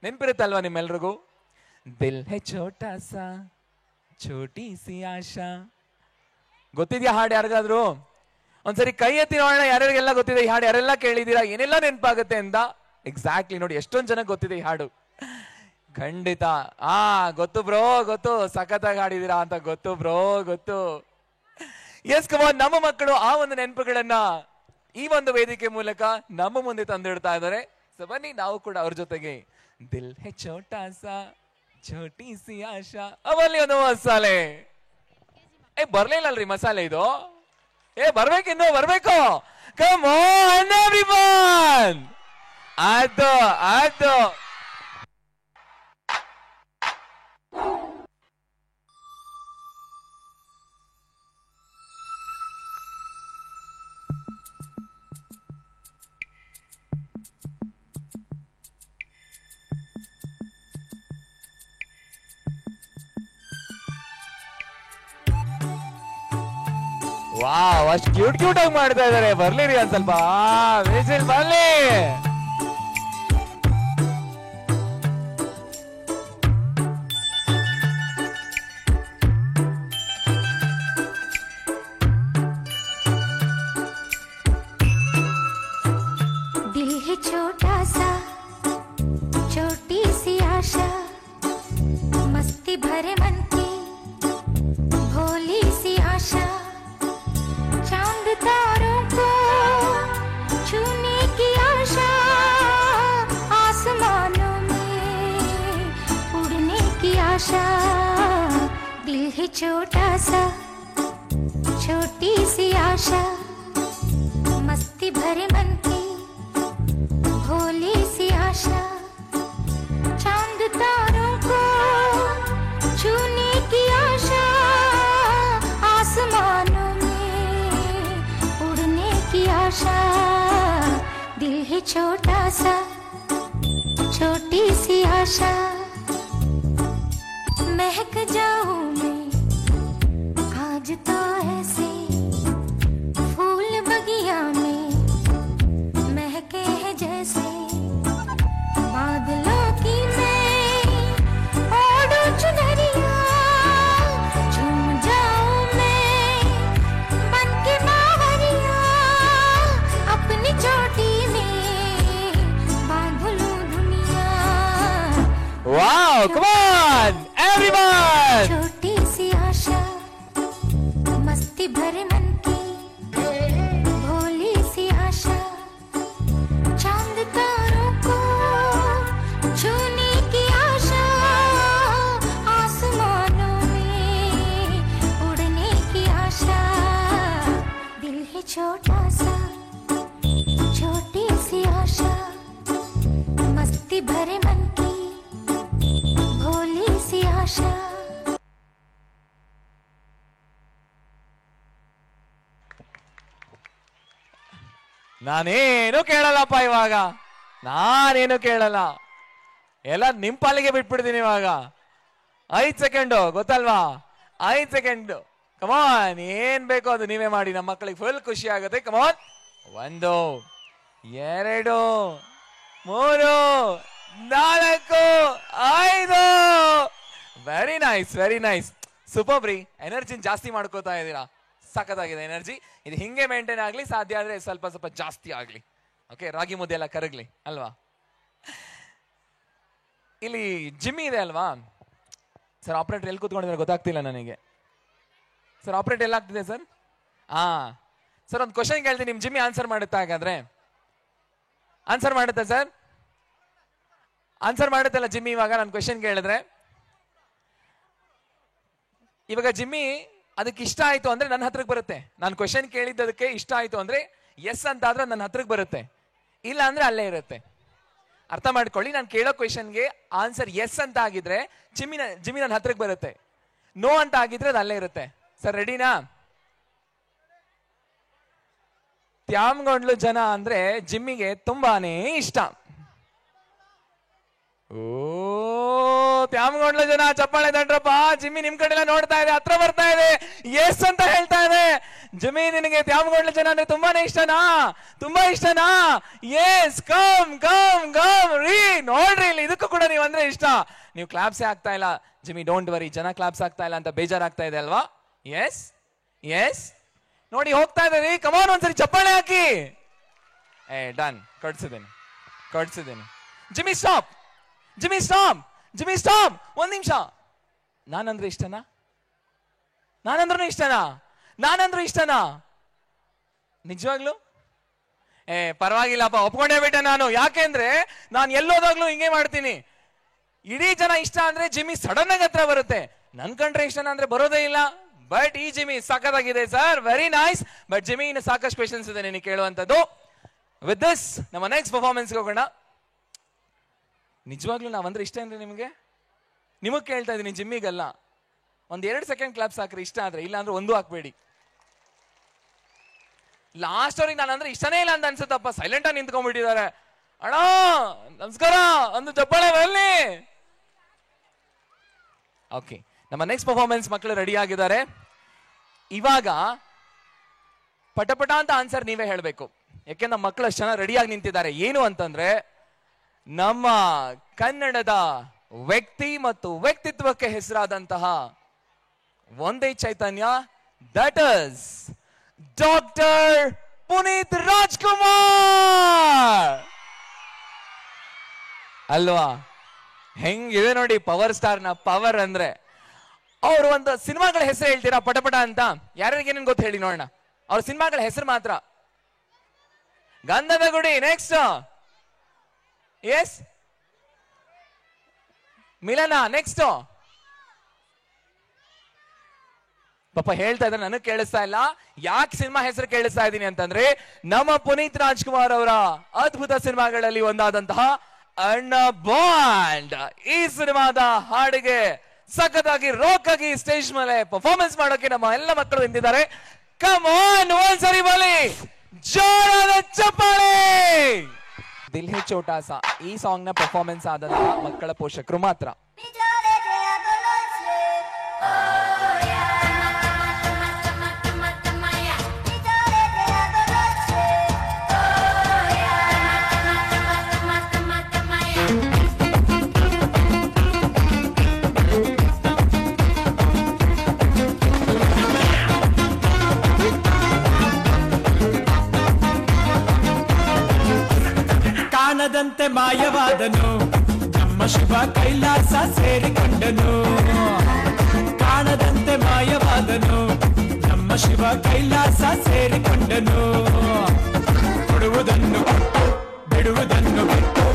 ನೆನಪಿರುತ್ತಲ್ವಾ ನಿಮ್ಮೆಲ್ರಿಗೂ? ದಿಲ್ ಹೇ ಛೋಟಾ ಸಾ ಛೋಟಿ ಸಿ ಆಶಾ. ಗೊತ್ತಿದ್ಯಾ ಹಾಡು ಯಾರಿಗಾದ್ರು? ಒಂದ್ಸರಿ ಕೈ ಎತ್ತಿ ನೋಡೋಣ ಯಾರ್ಯಾರಿಗೆಲ್ಲ ಗೊತ್ತಿದೆ ಈ ಹಾಡು. ಯಾರೆಲ್ಲ ಕೇಳಿದೀರಾ? ಏನೆಲ್ಲ ನೆನಪಾಗುತ್ತೆ ಅಂತ. ಎಕ್ಸಾಕ್ಟ್ಲಿ ನೋಡಿ, ಎಷ್ಟೊಂದು ಜನ ಗೊತ್ತಿದೆ ಈ ಹಾಡು. ಖಂಡಿತ ಗೊತ್ತು ಬ್ರೋ, ಗೊತ್ತು, ಸಖತ್ತಾಗಿ ಹಾಡಿದೀರಾ ಅಂತ ಗೊತ್ತು ಬ್ರೋ, ಗೊತ್ತು. ಎಸ್, ಕಮಾನ್, ನಮ್ಮ ಮಕ್ಕಳು ಆ ಒಂದು ನೆನಪುಗಳನ್ನ ಈ ಒಂದು ವೇದಿಕೆ ಮೂಲಕ ನಮ್ಮ ಮುಂದೆ ತಂದಿಡ್ತಾ ಇದ್ದಾರೆ. ಸೊ ಬನ್ನಿ ನಾವು ಕೂಡ ಅವ್ರ ಜೊತೆಗೆ ದಿಲ್ ಹೇ ಛೋಟಾ ಸಾ ಛೋಟಿ ಸಿ ಆಶಾ. ಅವಲ್ಲಿ ಒಂದು ಮಸಾಲೆ. ಬರ್ಲಿಲ್ಲಲ್ರಿ ಮಸಾಲೆ ಇದು? ಬರ್ಬೇಕಿನ್ನು, ಬರ್ಬೇಕು. Come on everyone. ಅದು ಅದು ವಾವ್, ಅಷ್ಟು ಕ್ಯೂಟ್ ಆಗಿ ಮಾಡ್ತಾ ಇದಾರೆ. ಬರ್ಲಿರಿ ಒಂದ್ ಸ್ವಲ್ಪ ವಿಸಿಲ್ ಬರ್ಲಿ. दिल है छोटा सा छोटी सी आशा, मस्ती भरे मन की भोली सी आशा, चांद तारों को छूने की आशा, आसमानों में उड़ने की आशा। दिल है छोटा सा छोटी सी आशा, मस्ती भरे मन की भोली सी आशा, चांद तारों को छूने की आशा, आसमानों में उड़ने की आशा। दिल है छोटा सा छोटी सी आशा, महक जाऊं मैं आज तो ऐसे फूल बगिया में महके हैं जैसे, बादलों की मैं ओढ़ूं चुनरिया, झूम जाऊं मैं बन के बावरिया, अपनी चोटी में बांध लूं दुनिया। Wow, come on everyone. छोटी सी आशा, मस्ती भरे मन की भोली सी आशा, चांद तारों को छूने की आशा, आसमानों में उड़ने की आशा। दिल है छोटा सा छोटी सी आशा, मस्ती भरे मन की भोली सी आशा। ನಾನೇನು ಕೇಳಲ್ಲಪ್ಪ ಇವಾಗ, ನಾನೇನು ಕೇಳಲ್ಲ, ಎಲ್ಲ ನಿಮ್ ಪಾಲಿಗೆ ಬಿಟ್ಬಿಡ್ತೀನಿ ಇವಾಗ. 5 ಸೆಕೆಂಡು ಗೊತ್ತಲ್ವಾ? 5 ಸೆಕೆಂಡ್ ಕಮಾನ್, ಏನ್ ಬೇಕೋ ಅದು ನೀವೇ ಮಾಡಿ, ನಮ್ಮ ಮಕ್ಕಳಿಗೆ ಫುಲ್ ಖುಷಿ ಆಗುತ್ತೆ. Come on, 1 2 3 4 5. Very nice, very nice, super ಬ್ರಿ. ಎನರ್ಜಿನ ಜಾಸ್ತಿ ಮಾಡ್ಕೋತಾ ಇದ್ದೀರಾ, ಸಖತ್ತಾಗಿದೆ ಎನರ್ಜಿ. ಇದು ಹಿಂಗೆ ಮೇಂಟೈನ್ ಆಗ್ಲಿ, ಸಾಧ್ಯ ಆದ್ರೆ ಸ್ವಲ್ಪ ಸ್ವಲ್ಪ ಜಾಸ್ತಿ ಆಗ್ಲಿ. ಓಕೆ, ರಾಗಿ ಮುದ್ದೆ ಎಲ್ಲ ಕರಗ್ಲಿ ಅಲ್ವಾ. ಇಲ್ಲಿ ಜಿಮ್ಮಿ ಇದೆ ಅಲ್ವಾ ಸರ್? ಆಪರೇಟರ್ ಎಲ್ಲಿ ಕೂತ್ಕೊಂಡಿದ್ರೆ ಗೊತ್ತಾಗ್ತಿಲ್ಲ ನನಗೆ. ಸರ್ ಆಪರೇಟರ್ ಎಲ್ಲ ಆಗ್ತಿದೆ ಸರ್? ಸರ್ ಒಂದು ಕ್ವಶನ್ ಕೇಳ್ತೀನಿ, ನಿಮ್ ಜಿಮ್ಮಿ ಆನ್ಸರ್ ಮಾಡುತ್ತಾ? ಹಾಗಾದ್ರೆ ಆನ್ಸರ್ ಮಾಡುತ್ತಾ ಸರ್? ಆನ್ಸರ್ ಮಾಡುತ್ತಲ್ಲ ಜಿಮ್ಮಿ ಇವಾಗ ನಾನು ಕ್ವಶನ್ ಕೇಳಿದ್ರೆ? ಇವಾಗ ಜಿಮ್ಮಿ ಅದಕ್ಕೆ ಇಷ್ಟ ಆಯ್ತು ಅಂದ್ರೆ ನನ್ನ ಹತ್ರಕ್ಕೆ ಬರುತ್ತೆ. ನಾನು ಕ್ವಶನ್ ಕೇಳಿದ್ದಕ್ಕೆ ಇಷ್ಟ ಆಯ್ತು ಅಂದ್ರೆ ಎಸ್ ಅಂತ ಆದ್ರೆ ನನ್ನ ಹತ್ರಕ್ಕೆ ಬರುತ್ತೆ, ಇಲ್ಲ ಅಂದ್ರೆ ಅಲ್ಲೇ ಇರುತ್ತೆ. ಅರ್ಥ ಮಾಡ್ಕೊಳ್ಳಿ, ನಾನು ಕೇಳೋ ಕ್ವಶನ್ಗೆ ಆನ್ಸರ್ ಎಸ್ ಅಂತ ಆಗಿದ್ರೆ ಜಿಮ್ಮಿ ನನ್ನ ಹತ್ರಕ್ಕೆ ಬರುತ್ತೆ, ನೋ ಅಂತ ಆಗಿದ್ರೆ ಅದು ಅಲ್ಲೇ ಇರುತ್ತೆ. ಸರ್ ರೆಡಿನಾ? ತ್ಯಾಮಗೊಂಡ್ಲು ಜನ ಅಂದ್ರೆ ಜಿಮ್ಮಿಗೆ ತುಂಬಾನೇ ಇಷ್ಟ. ಓ ತ್ಯಾಮಗೊಂಡ್ಲು ಜನ ಚಪ್ಪಾಳೆ ತಟ್ರಪ್ಪ. ಜಿಮ್ಮಿ ನಿಮ್ ಕಡೆ ಎಲ್ಲ ನೋಡ್ತಾ ಇದೆ, ಹತ್ರ ಬರ್ತಾ ಇದೆ, ಎಸ್ ಅಂತ ಹೇಳ್ತಾ ಇದೆ. ಜಿಮ್ಮಿ ನಿನಗೆ ತ್ಯಾಮಗೊಂಡ್ಲು ಜನ ಅಂದ್ರೆ ತುಂಬಾನೇ ಇಷ್ಟನಾ? ತುಂಬಾ ಇಷ್ಟನಾ? ಎಸ್, ಕಮ್ ಕಮ್ ಕಮ್ ರೀ. ನೋಡ್ರಿ ಇಲ್ಲಿ ಇದಕ್ಕೂ ಕೂಡ ನೀವು ಅಂದ್ರೆ ಇಷ್ಟ. ನೀವು ಕ್ಲಾಪ್ಸೇ ಆಗ್ತಾ ಇಲ್ಲ ಜಿಮ್ಮಿ, ಡೋಂಟ್ ವರಿ, ಜನ ಕ್ಲಾಪ್ಸ್ ಆಗ್ತಾ ಇಲ್ಲ ಅಂತ ಬೇಜಾರಾಗ್ತಾ ಇದೆ ಅಲ್ವಾ? ಎಸ್ ಎಸ್, ನೋಡಿ ಹೋಗ್ತಾ ಇದ್ದೀರಿ. ಕಮಾನ್, ಒಂದ್ಸರಿ ಚಪ್ಪಾಳೆ ಹಾಕಿ. ಡನ್, ಕಟ್ಸಿದ್ದೀನಿ. Jimmy stop, Jimmy stop, Jimmy stop. ಒಂದ್ ನಿಮಿಷ, ನಾನಂದ್ರೆ ಇಷ್ಟನಾ? ನಾನಂದ್ರೂ ಇಷ್ಟನಾ ನಿಜವಾಗ್ಲು? ಪರವಾಗಿಲ್ಲಪ್ಪ, ಒಪ್ಕೊಂಡೇ ಬಿಟ್ಟೆ ನಾನು. ಯಾಕೆಂದ್ರೆ ನಾನು ಎಲ್ಲೋದಾಗ್ಲೂ ಹಿಂಗೆ ಮಾಡ್ತೀನಿ. ಇಡೀ ಜನ ಇಷ್ಟ ಅಂದ್ರೆ ಜಿಮ್ಮಿ ಸಡನ್ ಆಗಿ ಹತ್ರ ಬರುತ್ತೆ, ನನ್ ಕಂಡ್ರೆ ಇಷ್ಟನಾ ಅಂದ್ರೆ ಬರೋದೇ ಇಲ್ಲ. ಬಟ್ ಈ ಜಿಮ್ಮಿ ಸಖತ್ತಾಗಿದೆ sir, very nice. But Jimmy ಇನ್ನು ಸಾಕಷ್ಟು ಕ್ವೆಶನ್ಸ್ ಇದೆ ನಿನಗೆ ಕೇಳುವಂತದ್ದು. ವಿತ್ ದಿಸ್ ನಮ್ಮ ನೆಕ್ಸ್ಟ್ ಪರ್ಫಾರ್ಮೆನ್ಸ್ ಹೋಗೋಣ. ನಿಜವಾಗ್ಲೂ ನಾವಂದ್ರೆ ಇಷ್ಟ ಅಂದ್ರೆ ನಿಮಗ್ ಕೇಳ್ತಾ ಇದೀನಿ, ಜಿಮ್ಮಿಗಲ್ಲ. ಒಂದ್ 2 ಸೆಕೆಂಡ್ ಕ್ಲಾಪ್ಸ್ ಹಾಕ್ರಿ ಇಷ್ಟ ಆದ್ರೆ, ಇಲ್ಲ ಅಂದ್ರೆ ಒಂದು ಹಾಕ್ಬೇಡಿ. ಲಾಸ್ಟ್ ಅವ್ರಿಗೆ ನಾನಂದ್ರೆ ಇಷ್ಟನೇ ಇಲ್ಲ ಅಂತ ಅನ್ಸುತ್ತಪ್ಪ, ಸೈಲೆಂಟ್ ಆಗಿ ನಿಂತ್ಕೊಂಡ್ಬಿಟ್ಟಿದ್ದಾರೆ. ಅಣ್ಣ ನಮಸ್ಕಾರ, ಒಂದು ಚಪ್ಪಾಳೆ ಬರಲಿ. ಓಕೆ, ನಮ್ಮ ನೆಕ್ಸ್ಟ್ ಪರ್ಫಾರ್ಮೆನ್ಸ್ ಮಕ್ಕಳು ರೆಡಿ ಆಗಿದ್ದಾರೆ. ಇವಾಗ ಪಟಪಟ ಅಂತ ಆನ್ಸರ್ ನೀವೇ ಹೇಳ್ಬೇಕು, ಯಾಕೆಂದ್ರೆ ನಮ್ಮ ಮಕ್ಕಳು ಅಷ್ಟು ಚೆನ್ನಾಗಿ ರೆಡಿಯಾಗಿ ನಿಂತಿದ್ದಾರೆ. ಏನು ಅಂತಂದ್ರೆ, ನಮ್ಮ ಕನ್ನಡದ ವ್ಯಕ್ತಿ ಮತ್ತು ವ್ಯಕ್ತಿತ್ವಕ್ಕೆ ಹೆಸರಾದಂತಹ ಒಂದೇ ಚೈತನ್ಯ, that is doctor Puneeth Rajkumar ಅಲ್ವಾ? ಹೆಂಗಿದೆ ನೋಡಿ ಪವರ್ ಸ್ಟಾರ್ ನ ಪವರ್ ಅಂದ್ರೆ. ಅವ್ರು ಒಂದು ಸಿನಿಮಾಗಳ ಹೆಸರು ಹೇಳ್ತೀರಾ ಪಟಪಟ ಅಂತ? ಯಾರ್ಯಾರಿಗೆ ಏನೇನು ಗೊತ್ತು ಹೇಳಿ ನೋಡೋಣ. ಅವ್ರ ಸಿನಿಮಾಗಳ ಹೆಸರು ಮಾತ್ರ. ಗಂಧದ ಗುಡಿ, ನೆಕ್ಸ್ಟ್ ಎಸ್ ಮಿಲನ, ನೆಕ್ಸ್ಟ್ ಪಾಪ ಹೇಳ್ತಾ ಇದ್ರೆ ನನಗೆ ಕೇಳಿಸ್ತಾ ಇಲ್ಲ. ಯಾಕೆ ಸಿನಿಮಾ ಹೆಸರು ಕೇಳಿಸ್ತಾ ಇದ್ದೀನಿ ಅಂತಂದ್ರೆ, ನಮ್ಮ ಪುನೀತ್ ರಾಜ್ಕುಮಾರ್ ಅವರ ಅದ್ಭುತ ಸಿನಿಮಾಗಳಲ್ಲಿ ಒಂದಾದಂತಹ ಅಣ್ಣ ಬಾಂಡ್, ಈ ಸಿನಿಮಾದ ಹಾಡಿಗೆ ಸಖತ್ತಾಗಿ ರಾಕ್ ಆಗಿ ಸ್ಟೇಜ್ ಮೇಲೆ ಪರ್ಫಾರ್ಮೆನ್ಸ್ ಮಾಡೋಕೆ ನಮ್ಮ ಎಲ್ಲ ಮಕ್ಕಳು ನಿಂತಿದ್ದಾರೆ. ಕಮ್ ಆನ್, ಒಂದ್ಸರಿ ಬಲಿ ಜೋರಾದ ಚಪ್ಪಾಳೆ. ದಿಲ್ ಹೇ ಚೋಟಾ ಸಾ ಈ ಸಾಂಗ್ ನ ಪರ್ಫಾರ್ಮೆನ್ಸ್ ಆದಂತಹ ಮಕ್ಕಳ ಪೋಷಕರು ಮಾತ್ರ. ಕಾಣದಂತೆ ಮಾಯವಾದನು, ನಮ್ಮ ಶಿವ ಕೈಲಾಸ ಸೇರಿಕೊಂಡನು. ಕಾಣದಂತೆ ಮಾಯವಾದನು, ನಮ್ಮ ಶಿವ ಕೈಲಾಸ ಸೇರಿಕೊಂಡನು. ಕೊಡುವುದನ್ನು ಕೊಟ್ಟು ಬಿಡುವುದನ್ನು ಬಿಟ್ಟು,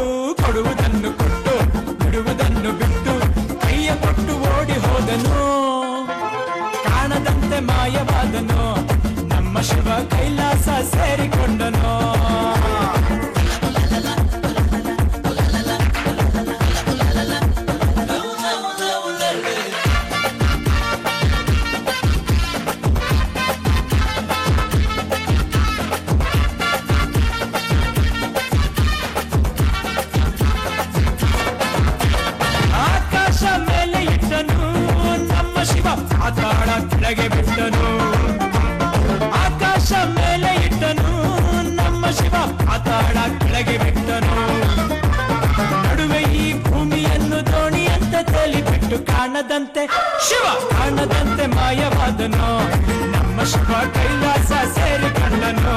ಕೊಡುವುದನ್ನು ಕೊಟ್ಟು ಬಿಡುವುದನ್ನು ಬಿಟ್ಟು, ಕೈಯ ಕೊಟ್ಟು ಓಡಿ ಹೋದನು. ಕಾಣದಂತೆ ಮಾಯವಾದನು, ನಮ್ಮ ಶಿವ ಕೈಲಾಸ ಸೇರಿಕೊಂಡನು. ಪಾತಾಳ ಕೆಳಗೆ ಬಿಟ್ಟನು. ನಡುವೆ ಈ ಭೂಮಿಯನ್ನು ದೋಣಿಯಂತೆ ತೇಲಿಬಿಟ್ಟು ಕಾಣದಂತೆ ಶಿವ ಕಾಣದಂತೆ ಮಾಯವಾದನು. ನಮ್ಮ ಶಿವ ಕೈಲಾಸ ಸೇರಿಕೊಂಡನು.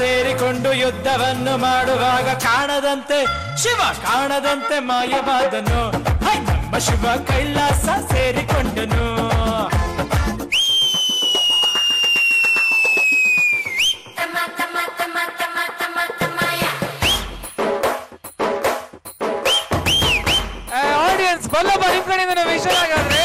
ಸೇರಿಕೊಂಡು ಯುದ್ಧವನ್ನು ಮಾಡುವಾಗ ಕಾಣದಂತೆ ಶಿವ ಕಾಣದಂತೆ ಮಾಯವಾದನು. ನಮ್ಮ ಶಿವ ಕೈಲಾಸ ಸೇರಿಕೊಂಡನು. ಆಡಿಯನ್ಸ್ ಬಲ್ಲಪ್ಪ ನಿಮ್ ಕಡೆಯಿಂದ ವಿಷಯ ಆಗಾದ್ರೆ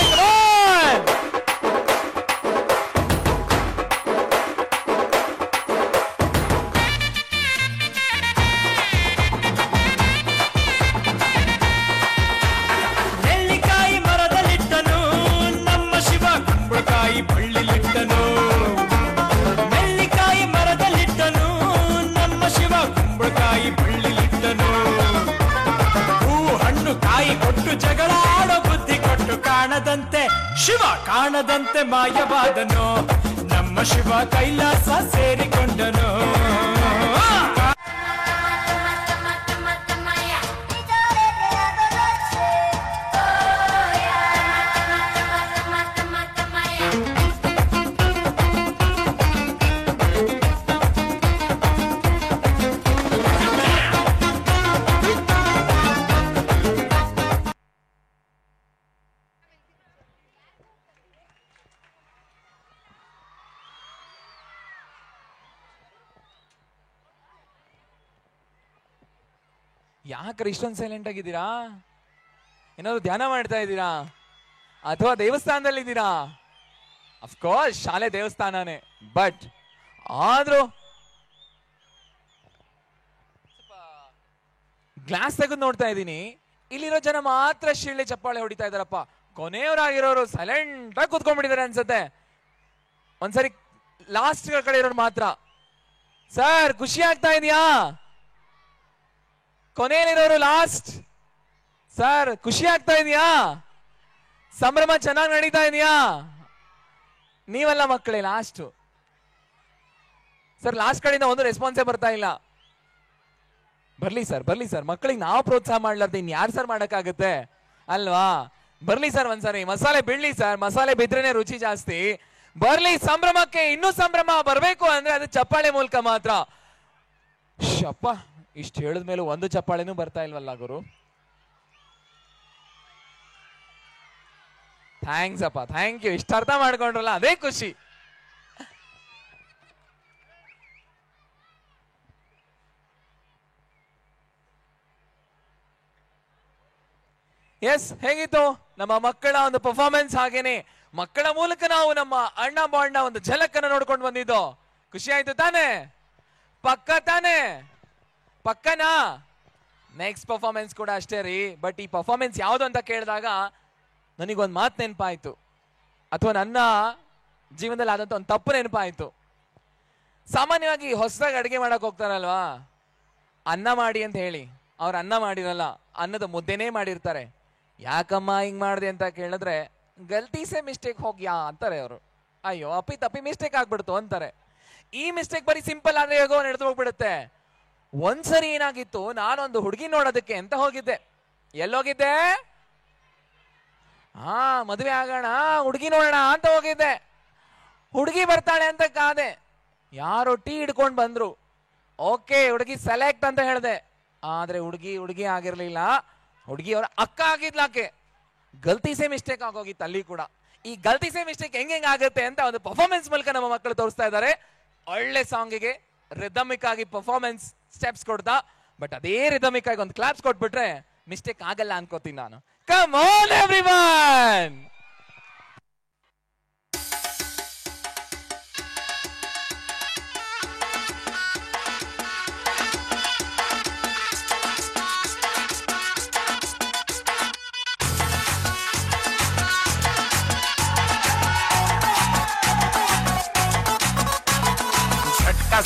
ಶಿವ ಕಾಣದಂತೆ ಮಾಯವಾದನು. ನಮ್ಮ ಶಿವ ಕೈಲಾಸ ಸೇರಿಕೊಂಡನು. ಯಾಕ್ರೆ ಇಷ್ಟೊಂದು ಸೈಲೆಂಟ್ ಆಗಿದ್ದೀರಾ? ಏನಾದ್ರು ಧ್ಯಾನ ಮಾಡ್ತಾ ಇದ್ದೀರಾ ಅಥವಾ ದೇವಸ್ಥಾನದಲ್ಲಿ ಇದ್ದೀರಾ? ಅಫ್ಕೋರ್ಸ್ ಶಾಲೆ ದೇವಸ್ಥಾನನೇ, ಬಟ್ ಆದ್ರೂ ಗ್ಲಾಸ್ ತೆಗೆದು ನೋಡ್ತಾ ಇದ್ದೀನಿ, ಇಲ್ಲಿರೋ ಜನ ಮಾತ್ರ ಶಿಳ್ಳೆ ಚಪ್ಪಾಳೆ ಹೊಡಿತಾ ಇದಾರಪ್ಪ. ಕೊನೆಯವರಾಗಿರೋರು ಸೈಲೆಂಟ್ ಆಗಿ ಕೂತ್ಕೊಂಡ್ಬಿಟ್ಟಿದ್ದಾರೆ ಅನ್ಸುತ್ತೆ. ಒಂದ್ಸರಿ ಲಾಸ್ಟ್ ಕಡೆ ಇರೋರು ಮಾತ್ರ. ಸರ್ ಖುಷಿ ಆಗ್ತಾ ಇದೆಯಾ? ಕೊನೆಯಲ್ಲಿರೋರು ಲಾಸ್ಟ್. ಸರ್ ಖುಷಿ ಆಗ್ತಾ ಇದೆಯಾ? ಸಂಭ್ರಮ ಚೆನ್ನಾಗಿ ನಡೀತಾ ಇದೆಯಾ? ನೀವಲ್ಲ ಮಕ್ಕಳೇ ಲಾಸ್ಟ್. ಸರ್ ಲಾಸ್ಟ್ ಕಡೆಯಿಂದ ಒಂದು ರೆಸ್ಪಾನ್ಸೇ ಬರ್ತಾ ಇಲ್ಲ. ಬರ್ಲಿ ಸರ್, ಬರ್ಲಿ ಸರ್. ಮಕ್ಕಳಿಗೆ ನಾವು ಪ್ರೋತ್ಸಾಹ ಮಾಡ್ಲಾರ್ದೆ ಇನ್ ಯಾರು ಸರ್ ಮಾಡಕ್ಕಾಗತ್ತೆ ಅಲ್ವಾ? ಬರ್ಲಿ ಸರ್ ಒಂದ್ಸರಿ. ಮಸಾಲೆ ಬಿಡ್ಲಿ ಸರ್, ಮಸಾಲೆ ಬಿದ್ರೇನೆ ರುಚಿ ಜಾಸ್ತಿ. ಬರ್ಲಿ ಸಂಭ್ರಮಕ್ಕೆ. ಇನ್ನೂ ಸಂಭ್ರಮ ಬರ್ಬೇಕು ಅಂದ್ರೆ ಅದು ಚಪ್ಪಾಳೆ ಮೂಲಕ ಮಾತ್ರ. ಶಪ್ಪ, ಇಷ್ಟು ಹೇಳಿದ್ಮೇಲೆ ಒಂದು ಚಪ್ಪಾಳೆನೂ ಬರ್ತಾ ಇಲ್ವಲ್ಲ ಗುರು. ಥ್ಯಾಂಕ್ಸ್ ಅಪ್ಪ, ಥ್ಯಾಂಕ್ ಯು. ಇಷ್ಟ ಅರ್ಥ ಮಾಡ್ಕೊಂಡ್ರಲ್ಲ, ಅದೇ ಖುಷಿ. ಎಸ್, ಹೇಗಿತ್ತು ನಮ್ಮ ಮಕ್ಕಳ ಒಂದು ಪರ್ಫಾರ್ಮೆನ್ಸ್? ಹಾಗೇನೆ ಮಕ್ಕಳ ಮೂಲಕ ನಾವು ನಮ್ಮ ಅಣ್ಣ ಬಾಂಡ್ನ ಒಂದು ಝಲಕನ್ನು ನೋಡ್ಕೊಂಡು ಬಂದಿದ್ದು. ಖುಷಿ ಆಯ್ತು ತಾನೆ? ಪಕ್ಕ ತಾನೆ? ಪಕ್ಕನಾ? ನೆಕ್ಸ್ಟ್ ಪರ್ಫಾರ್ಮೆನ್ಸ್ ಕೂಡ ಅಷ್ಟೇ ರೀ. ಬಟ್ ಈ ಪರ್ಫಾರ್ಮೆನ್ಸ್ ಯಾವುದು ಅಂತ ಕೇಳಿದಾಗ ನನಗೊಂದು ಮಾತು ನೆನಪಾಯ್ತು, ಅಥವಾ ನನ್ನ ಜೀವನದಲ್ಲಿ ಆದಂತ ಒಂದು ತಪ್ಪು ನೆನಪಾಯ್ತು. ಸಾಮಾನ್ಯವಾಗಿ ಹೊಸದಾಗಿ ಅಡುಗೆ ಮಾಡಕ್ ಹೋಗ್ತಾರಲ್ವಾ, ಅನ್ನ ಮಾಡಿ ಅಂತ ಹೇಳಿ ಅವ್ರು ಅನ್ನ ಮಾಡಿರಲ್ಲ, ಅನ್ನದ ಮುದ್ದೆನೇ ಮಾಡಿರ್ತಾರೆ. ಯಾಕಮ್ಮ ಹಿಂಗ್ ಮಾಡಿದೆ ಅಂತ ಕೇಳಿದ್ರೆ ಗಲ್ತಿ ಸೆ ಮಿಸ್ಟೇಕ್ ಹೋಗ್ಯಾ ಅಂತಾರೆ ಅವರು. ಅಯ್ಯೋ ಅಪ್ಪಿ ತಪ್ಪಿ ಮಿಸ್ಟೇಕ್ ಆಗ್ಬಿಡ್ತು ಅಂತಾರೆ. ಈ ಮಿಸ್ಟೇಕ್ ಬರೀ ಸಿಂಪಲ್ ಆದ್ರೆ ಹೇಗೋ ನಡೆದು ಹೋಗ್ಬಿಡುತ್ತೆ. ಒಂದ್ಸರಿ ಏನಾಗಿತ್ತು, ನಾನೊಂದು ಹುಡುಗಿ ನೋಡೋದಕ್ಕೆ ಅಂತ ಹೋಗಿದ್ದೆ. ಎಲ್ಲೋಗಿದ್ದೆ? ಮದುವೆ ಆಗೋಣ, ಹುಡುಗಿ ನೋಡೋಣ ಅಂತ ಹೋಗಿದ್ದೆ. ಹುಡುಗಿ ಬರ್ತಾಳೆ ಅಂತ ಕಾದೆ. ಯಾರೋ ಟೀ ಹಿಡ್ಕೊಂಡು ಬಂದ್ರು. ಓಕೆ ಹುಡುಗಿ ಸೆಲೆಕ್ಟ್ ಅಂತ ಹೇಳ್ದೆ. ಆದ್ರೆ ಹುಡುಗಿ ಆಗಿರ್ಲಿಲ್ಲ, ಹುಡುಗಿ ಅವರ ಅಕ್ಕ ಆಗಿದ್ಲಾಕೆ. ಗಲ್ತಿ ಸೇ ಮಿಸ್ಟೇಕ್ ಆಗೋಗಿತ್ತು ಅಲ್ಲಿ ಕೂಡ. ಈ ಗಲ್ತಿ ಸೇ ಮಿಸ್ಟೇಕ್ ಹೆಂಗ್ ಆಗುತ್ತೆ ಅಂತ ಒಂದು ಪರ್ಫಾರ್ಮೆನ್ಸ್ ಮೂಲಕ ನಮ್ಮ ಮಕ್ಕಳು ತೋರಿಸ್ತಾ ಇದ್ದಾರೆ. ಒಳ್ಳೆ ಸಾಂಗಿಗೆ ರಿದಮಿಕ್ ಆಗಿ ಪರ್ಫಾರ್ಮೆನ್ಸ್ ಸ್ಟೆಪ್ಸ್ ಕೊಡ್ತಾ, ಬಟ್ ಅದೇ ರಿದಮಿಕ್ ಆಗಿ ಒಂದು ಕ್ಲಾಪ್ಸ್ ಕೊಟ್ಬಿಟ್ರೆ ಮಿಸ್ಟೇಕ್ ಆಗಲ್ಲ ಅನ್ಕೋತೀನಿ ನಾನು. Come on everyone.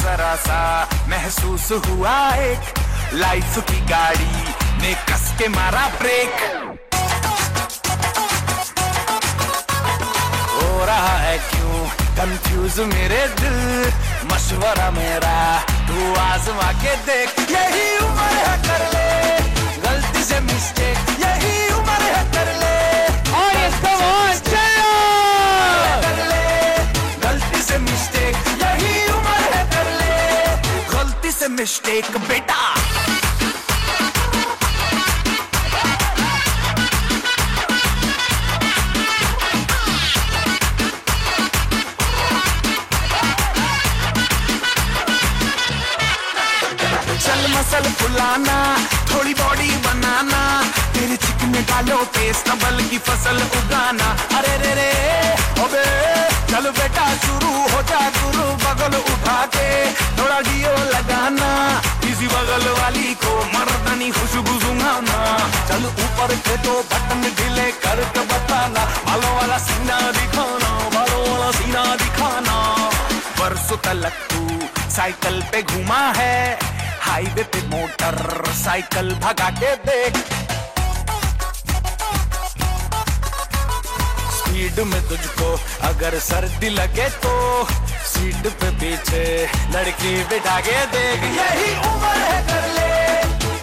जरा सा महसूस हुआ एक लाइफ की गाड़ी ने कस के मारा ब्रेक. हो रहा है क्यों कंफ्यूज मेरे दिल, मशवरा मेरा तू आजमा के देख. यही उम्र है कर ले गलती से मिस्टेक, यही उम्र है कर ले कर ले गलती से मिस्टेक, यही उम्र है कर ले गलती से मिस्टेक बेटा. चल मसल फुलाना, थोड़ी बॉडी बनाना, तेरे चिकने डालो पेस्ट नबल की फसल उगाना. अरे रे रे ओबे चल बेटा शुरू हो जा गुरु, बगल उठा के थोड़ा डियो लगाना, किसी बगल वाली को मर्दानी खुशबू सुंघाना. चल ऊपर के तो बटन ढीले करके बताना, बालों वाला सीना दिखाना, बालों वाला सीना दिखाना. बरसों तलक तू साइकिल पे घुमा है, हाईवे पे मोटर साइकिल भगा के देख. स्पीड में तुझको अगर सर्दी लगे तो सीट पे पीछे लड़की बिठा के देख. यही उम्र है कर ले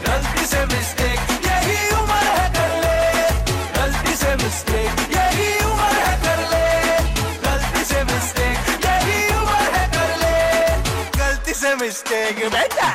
गलती से मिस्टेक, यही उम्र है कर ले गलती से मिस्टेक, यही उम्र है कर ले गलती से मिस्टेक, यही उम्र है कर ले गलती से मिस्टेक बेटा.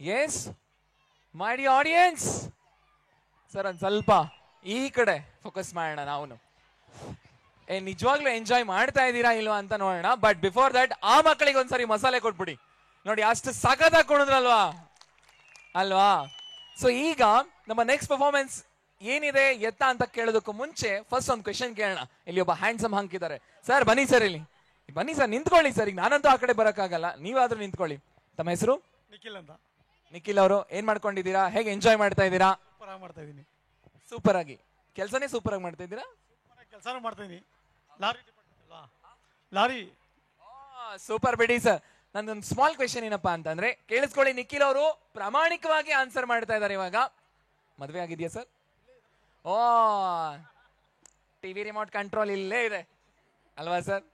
Yes my dear audience, sir ಒಂದು ಸ್ವಲ್ಪ ಈ ಕಡೆ ಫೋಕಸ್ ಮಾಡೋಣ. ನಾವು ನಿಜವಾಗ್ಲೂ ಎಂಜಾಯ್ ಮಾಡ್ತಾ ಇದ್ದೀರಾ ಇಲ್ವಾ ಅಂತ ನೋಡೋಣ. ಬಟ್ ಬಿಫೋರ್ ದಟ್ ಆ ಮಕ್ಕಳಿಗೆ ಒಂದ್ಸರಿ ಮಸಾಲೆ ಕೊಟ್ಬಿಡಿ ನೋಡಿ, ಅಷ್ಟು ಸಖತ್ತಾಗಿ ಕೊಡಿದ್ರಲ್ವಾ ಅಲ್ವಾ. ಸೊ ಈಗ ನಮ್ಮ ನೆಕ್ಸ್ಟ್ ಪರ್ಫಾರ್ಮೆನ್ಸ್ ಏನಿದೆ ಎತ್ತ ಅಂತ ಕೇಳೋದಕ್ಕೂ ಮುಂಚೆ ಫಸ್ಟ್ ಒಂದು ಕ್ವೆಶನ್ ಕೇಳೋಣ. ಇಲ್ಲಿ ಒಬ್ಬ ಹ್ಯಾಂಡ್ಸಮ್ ಹಂಕಿದ್ದಾರೆ. ಸರ್ ಬನ್ನಿ ಸರ್, ಇಲ್ಲಿ ಬನ್ನಿ ಸರ್, ನಿಂತ್ಕೊಳ್ಳಿ ಸರ್. ಈಗ ನಾನಂತೂ ಆ ಕಡೆ ಬರೋಕ್ಕಾಗಲ್ಲ, ನೀವಾದ್ರೂ ನಿಂತ್ಕೊಳ್ಳಿ. ತಮ್ಮ ಹೆಸರು? ನಿಖಿಲ್ ಅಂತ. ನಿಖಿಲ್ ಅವರು ಏನ್ ಮಾಡ್ಕೊಂಡಿದ್ದೀರಾ? ಹೇಗೆ ಎಂಜಾಯ್ ಮಾಡ್ತಾ ಇದ್ದೀರಾ? ಮಾಡ್ತಾ ಇದ್ದೀನಿ. ಸೂಪರ್ ಆಗಿ ಕೆಲಸನೇ ಸೂಪರ್ ಆಗಿ ಮಾಡ್ತಾ ಇದ್ದೀರಾ? ಕೆಲಸನೂ ಮಾಡ್ತಾ ಇದ್ದೀನಿ. ಲಾರಿ ಸೂಪರ್ ಬಿಡಿ ಸರ್. ನಂದೊಂದು ಸ್ಮಾಲ್ ಕ್ವೆಶನ್ ಏನಪ್ಪಾ ಅಂತಂದ್ರೆ, ಕೇಳಿಸ್ಕೊಳ್ಳಿ. ನಿಖಿಲ್ ಅವರು ಪ್ರಾಮಾಣಿಕವಾಗಿ ಆನ್ಸರ್ ಮಾಡ್ತಾ ಇದ್ದಾರೆ. ಇವಾಗ ಮದುವೆ ಆಗಿದೆಯಾ ಸರ್? ಓ, ಟಿವಿ ರಿಮೋಟ್ ಕಂಟ್ರೋಲ್ ಇಲ್ಲೇ ಇದೆ ಅಲ್ವಾ ಸರ್?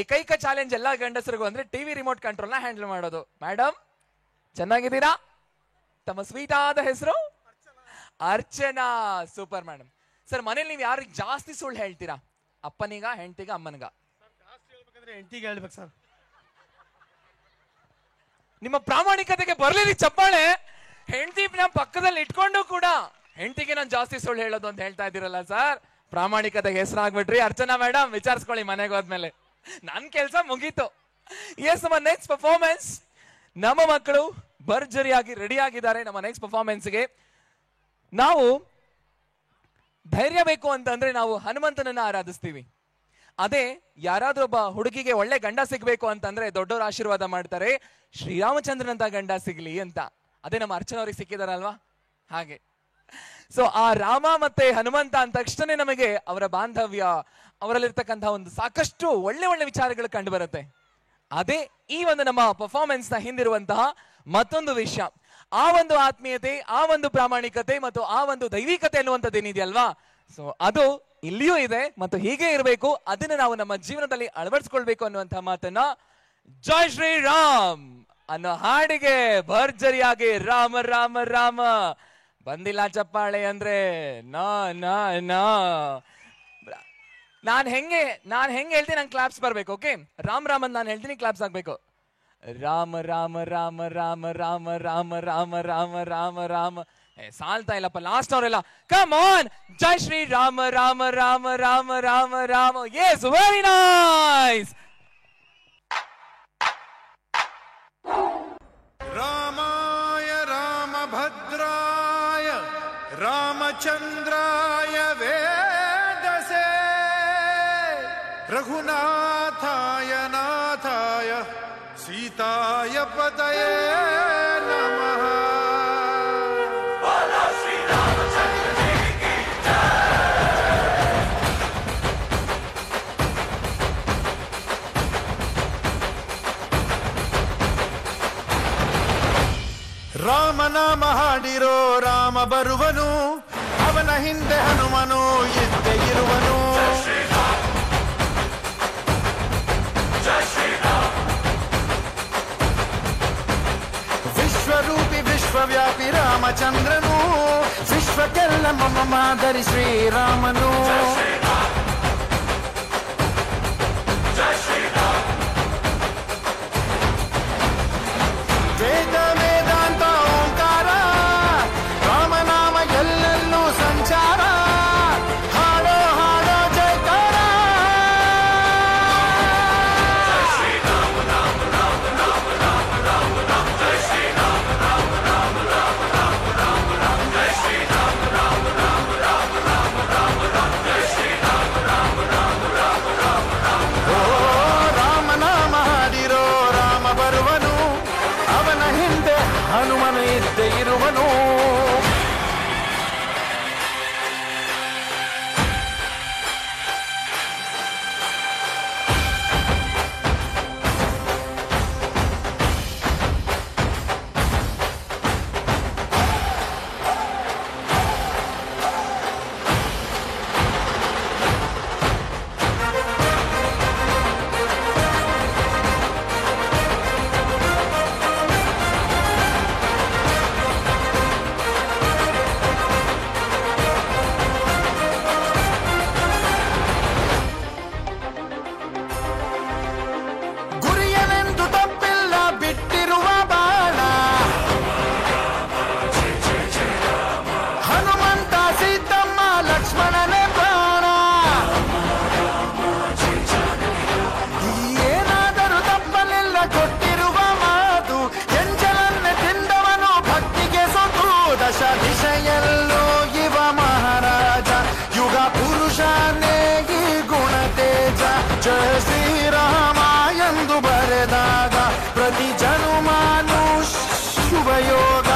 ಏಕೈಕ ಚಾಲೆಂಜ್ ಎಲ್ಲಾ ಗಂಡಸರಿಗೂ ಅಂದ್ರೆ ಟಿವಿ ರಿಮೋಟ್ ಕಂಟ್ರೋಲ್ ನ ಹ್ಯಾಂಡಲ್ ಮಾಡೋದು. ಮೇಡಮ್ ಚೆನ್ನಾಗಿದ್ದೀರಾ? ತಮ್ಮ ಸ್ವೀಟ್ ಆದ ಹೆಸರು ಅರ್ಚನಾ. Super madam. ಸರ್ ಮನೇಲಿ ನೀವು ಯಾರಿಗೆ ಜಾಸ್ತಿ ಸುಳ್ಳು ಹೇಳ್ತೀರಾ? ಅಪ್ಪನಿಗ, ಹೆಂಡತಿಗ, ಅಮ್ಮನಿಗ? ಹೆಂಡತಿಗೆ ಹೇಳ್ಬೇಕು ಸರ್. ನಿಮ್ಮ ಪ್ರಾಮಾಣಿಕತೆಗೆ ಬರ್ಲಿ ಚಪ್ಪಾಳೆ. ಹೆಂಡತಿ ನಮ್ಮ ಪಕ್ಕದಲ್ಲಿ ಇಟ್ಕೊಂಡು ಕೂಡ ಹೆಂಡತಿಗೆ ನಾನು ಜಾಸ್ತಿ ಸುಳ್ಳು ಹೇಳೋದು ಅಂತ ಹೇಳ್ತಾ ಇದ್ದೀರಲ್ಲ ಸರ್, ಪ್ರಾಮಾಣಿಕತೆಗೆ ಹೆಸರಾಗ್ಬಿಟ್ರಿ. ಅರ್ಚನಾ ಮೇಡಮ್ ವಿಚಾರಿಸ್ಕೊಳ್ಳಿ ಮನೆಗೆ ಹೋದ್ಮೇಲೆ. ನನ್ ಕೆಲಸ ಮುಗೀತು. ಎಸ್, ನಮ್ಮ ನೆಕ್ಸ್ಟ್ ಪರ್ಫಾರ್ಮೆನ್ಸ್, ನಮ್ಮ ಮಕ್ಕಳು ಭರ್ಜರಿಯಾಗಿ ರೆಡಿ ಆಗಿದ್ದಾರೆ. ನಮ್ಮ ನೆಕ್ಸ್ಟ್ ಪರ್ಫಾರ್ಮೆನ್ಸ್ಗೆ ನಾವು ಧೈರ್ಯ ಬೇಕು ಅಂತಂದ್ರೆ ನಾವು ಹನುಮಂತನನ್ನ ಆರಾಧಿಸ್ತೀವಿ. ಅದೇ ಯಾರಾದ್ರೂ ಒಬ್ಬ ಹುಡುಗಿಗೆ ಒಳ್ಳೆ ಗಂಡ ಸಿಗ್ಬೇಕು ಅಂತಂದ್ರೆ ದೊಡ್ಡವರು ಆಶೀರ್ವಾದ ಮಾಡ್ತಾರೆ, ಶ್ರೀರಾಮಚಂದ್ರನಂತ ಗಂಡ ಸಿಗ್ಲಿ ಅಂತ. ಅದೇ ನಮ್ಮ ಅರ್ಚನಾ ಅವ್ರಿಗೆ ಸಿಕ್ಕಿದಾರಲ್ವಾ ಹಾಗೆ. ಸೊ ಆ ರಾಮ ಮತ್ತೆ ಹನುಮಂತ ಅಂದ ತಕ್ಷಣ ನಮಗೆ ಅವರ ಬಾಂಧವ್ಯ, ಅವರಲ್ಲಿರ್ತಕ್ಕಂತಹ ಒಂದು ಸಾಕಷ್ಟು ಒಳ್ಳೆ ಒಳ್ಳೆ ವಿಚಾರಗಳು ಕಂಡು ಬರುತ್ತೆ. ಅದೇ ಈ ಒಂದು ನಮ್ಮ ಪರ್ಫಾರ್ಮೆನ್ಸ್ ನ ಹಿಂದಿರುವಂತಹ ಮತ್ತೊಂದು ವಿಷಯ. ಆ ಒಂದು ಆತ್ಮೀಯತೆ, ಆ ಒಂದು ಪ್ರಾಮಾಣಿಕತೆ ಮತ್ತು ಆ ಒಂದು ದೈವಿಕತೆ ಅನ್ನುವಂಥದ್ದು ಏನಿದೆಯಲ್ವಾ, ಸೊ ಅದು ಇಲ್ಲಿಯೂ ಇದೆ ಮತ್ತು ಹೀಗೆ ಇರಬೇಕು. ಅದನ್ನ ನಾವು ನಮ್ಮ ಜೀವನದಲ್ಲಿ ಅಳವಡಿಸ್ಕೊಳ್ಬೇಕು ಅನ್ನುವಂತಹ ಮಾತನ್ನ ಜೈ ಶ್ರೀರಾಮ್ ಅನ್ನೋ ಹಾಡಿಗೆ ಭರ್ಜರಿಯಾಗಿ ರಾಮ ರಾಮ ರಾಮ ಬಂದಿಲ್ಲ ಚಪ್ಪಾಳೆ ಅಂದ್ರೆ ನಾ ನಾ ನಾ ನಾನ್ ಹೆಂಗೆ ಹೇಳ್ತೀನಿ, ನಂಗೆ ಕ್ಲಾಪ್ಸ್ ಬರ್ಬೇಕು. ಓಕೆ, ರಾಮ್ ರಾಮ್ ಅಂತ ನಾನು ಹೇಳ್ತೀನಿ, ಕ್ಲಾಪ್ಸ್ ಆಗ್ಬೇಕು. ರಾಮ ರಾಮ ರಾಮ ರಾಮ ರಾಮ ರಾಮ ರಾಮ ರಾಮ ರಾಮ ರಾಮ ಸಾಲ್ತಾ ಇಲ್ಲಪ್ಪ ಲಾಸ್ಟ್ ಅವರೆಲ್ಲ. ಕಮ್ ಆನ್, ಜೈ Shri Rama Rama Rama Rama Rama Rama. Yes, very nice. ರಾಮಾಯ ರಾಮಭದ್ರಾಯ ರಾಮಚಂದ್ರಾಯ ವೇದಸೇ ರಘುನಾಥಾಯ ನಾಥಾಯ ಸೀತಾಯ ಪತಯೇ ನಮಃ. ರಾಮನಾಮ ಹಾಡಿರೋ ರಾಮ ಬರುವನು, ಅವನ ಹಿಂದೆ ಹನುಮನು ಇದ್ದೇ ಇರುವನು. ವಿಶ್ವರೂಪಿ ವಿಶ್ವವ್ಯಾಪಿ ರಾಮಚಂದ್ರನು, ವಿಶ್ವಕ್ಕೆಲ್ಲ ಮಮ ಮಾದರಿ ಶ್ರೀರಾಮನು. ವೇದ ವೇದಾಂತ ಓಂಕಾರ, ರಾಮನಾಮ ಎಲ್ಲೆಲ್ಲೂ ಸಂಚಾರ. ಹಾಡೋ ಹಾಡೋ ಜಯಕಾರ. ಓ ರಾಮನಾಮ ಹಾಡಿರೋ ರಾಮ ಬರುವನು, ಅವನ ಹಿಂದೆ ಹನುಮನು ಇದ್ದೇ ಇರುವನು. ಗುರಿಯನೆಂದು ತಪ್ಪಿಲ್ಲ ಬಿಟ್ಟಿರುವ ಬಾಣ, ಹನುಮಂತ ಸೀತಮ್ಮ ಲಕ್ಷ್ಮಣನೇ ಪ್ರಾಣ. ಏನಾದರೂ ತಪ್ಪಲಿಲ್ಲ ಕೊಟ್ಟಿರುವ ಮಾತು, ಎಂಜಲನ್ನೇ ತಿಂದವನು ಭಕ್ತಿಗೆ ಸೊತ್ತು. ದಶ ದಿಶೆಯಲ್ಲೂ ಇವ ಮಹಾರಾಜ, ಯುಗ ಪುರುಷನೇ ಈ ಗುಣ ತೇಜ. ಜಯ ಶ್ರೀರಾಮ ಎಂದು ಬರೆದಾಗ ಪ್ರತಿ ಜನುಮಾನು ಶುಭಯೋಗ.